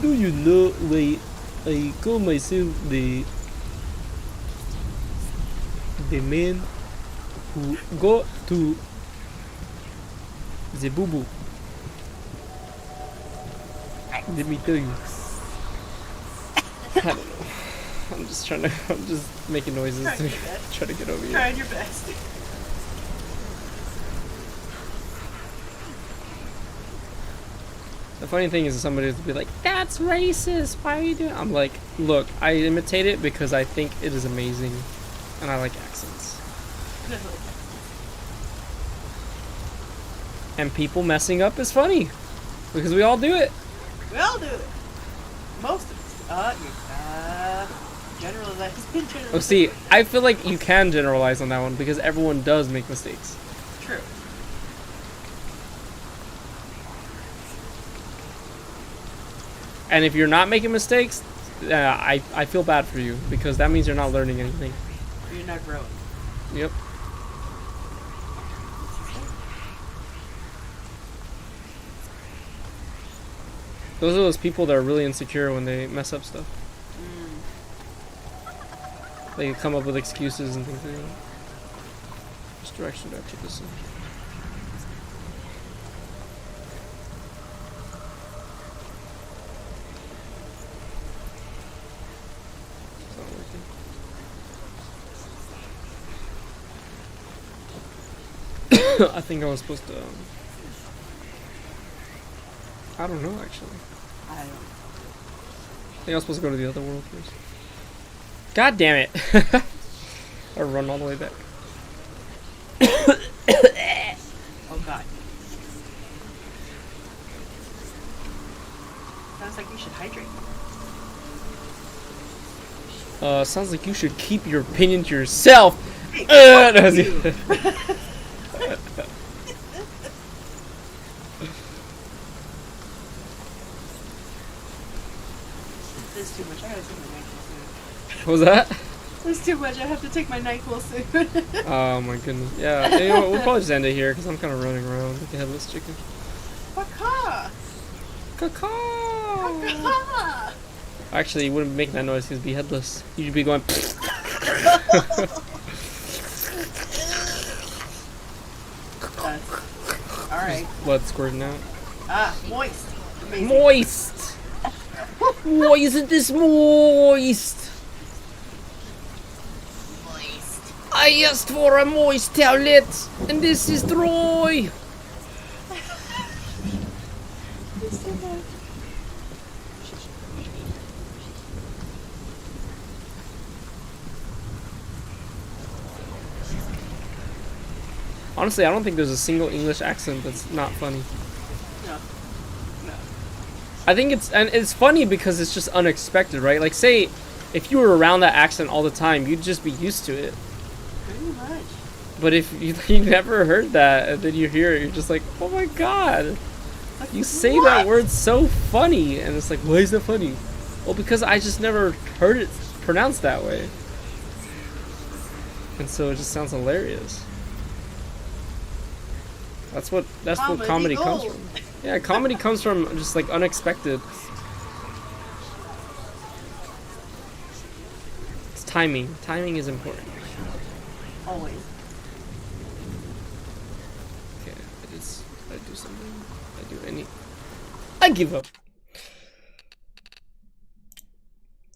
Do you know why I call myself the man who go to the boo boo? Let me tell you. I don't know. I'm just making noises Trying to your best. try to get over here. Trying your best. The funny thing is somebody would be like, that's racist, why are you doing it? I'm like, look, I imitate it because I think it is amazing and I like accents. And people messing up is funny because we all do it. We all do it. Most of us. Generalization. Oh, see, I feel like you can generalize on that one because everyone does make mistakes. True. And if you're not making mistakes, I feel bad for you because that means you're not learning anything. You're not growing. Yep. Those are those people that are really insecure when they mess up stuff. They come up with excuses and things like that. Which direction do I put this in? It's not working. I think I was supposed to. I don't know actually. I don't. I think I was supposed to go to the other world first. God damn it! I run all the way back. Oh God. Sounds like you should hydrate. Sounds like you should keep your opinion to yourself. Hey, No, fuck you. This is too much. I gotta take my NyQuil soon. What was that? This is too much. I have to take my NyQuil soon. Oh my goodness. Yeah, you know what, we'll probably just end it here because I'm kind of running around like a headless chicken. Caca. Caca! Caca. Actually, you wouldn't make that noise because it'd be headless. You'd be going. Alright. Blood squirting out. Ah, moist. Amazing. Moist! Why isn't this moist? Moist. I asked for a moist tablet, and this is dry. Honestly, I don't think there's a single English accent that's not funny. No. No. I think it's funny because it's just unexpected, right? Like, say, if you were around that accent all the time, you'd just be used to it. Pretty much. But if you never heard that, and then you hear it, you're just like, oh my god, you say that word so funny, and it's like, why is that funny? Well, because I just never heard it pronounced that way, and so it just sounds hilarious. That's what comedy comes from. Yeah, comedy comes from just like unexpected. It's timing. Timing is important. Always. Okay, I do something. I give up.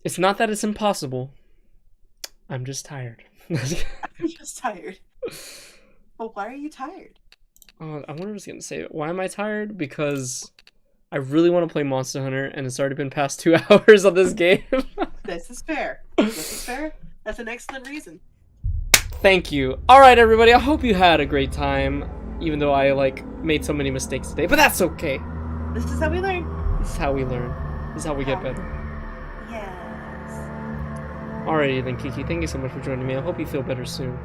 It's not that it's impossible. I'm just tired. I'm just tired. But why are you tired? I wonder what I was gonna say. Why am I tired? Because I really want to play Monster Hunter, and it's already been past 2 hours of this game. This is fair. This is fair. That's an excellent reason. Thank you. All right, everybody. I hope you had a great time, even though I made so many mistakes today. But that's okay. This is how we learn. This is how we learn. This is how we get better. Yes. Alrighty then, Kiki. Thank you so much for joining me. I hope you feel better soon.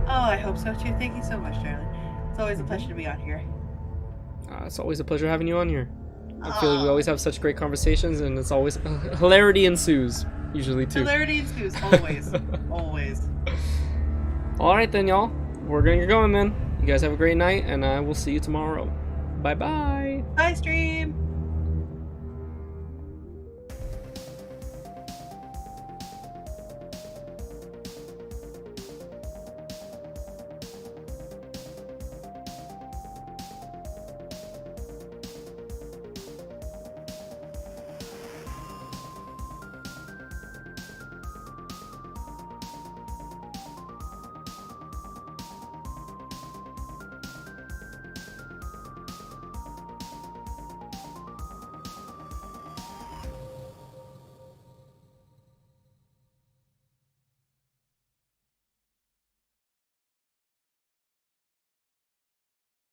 Oh, I hope so too. Thank you so much, darling. It's always a pleasure to be on here. It's always a pleasure having you on here. I feel like we always have such great conversations, and it's always hilarity ensues, usually too. Hilarity ensues, always. Always. Alright then, y'all. We're gonna get going then. You guys have a great night, and I will see you tomorrow. Bye-bye. Bye, stream.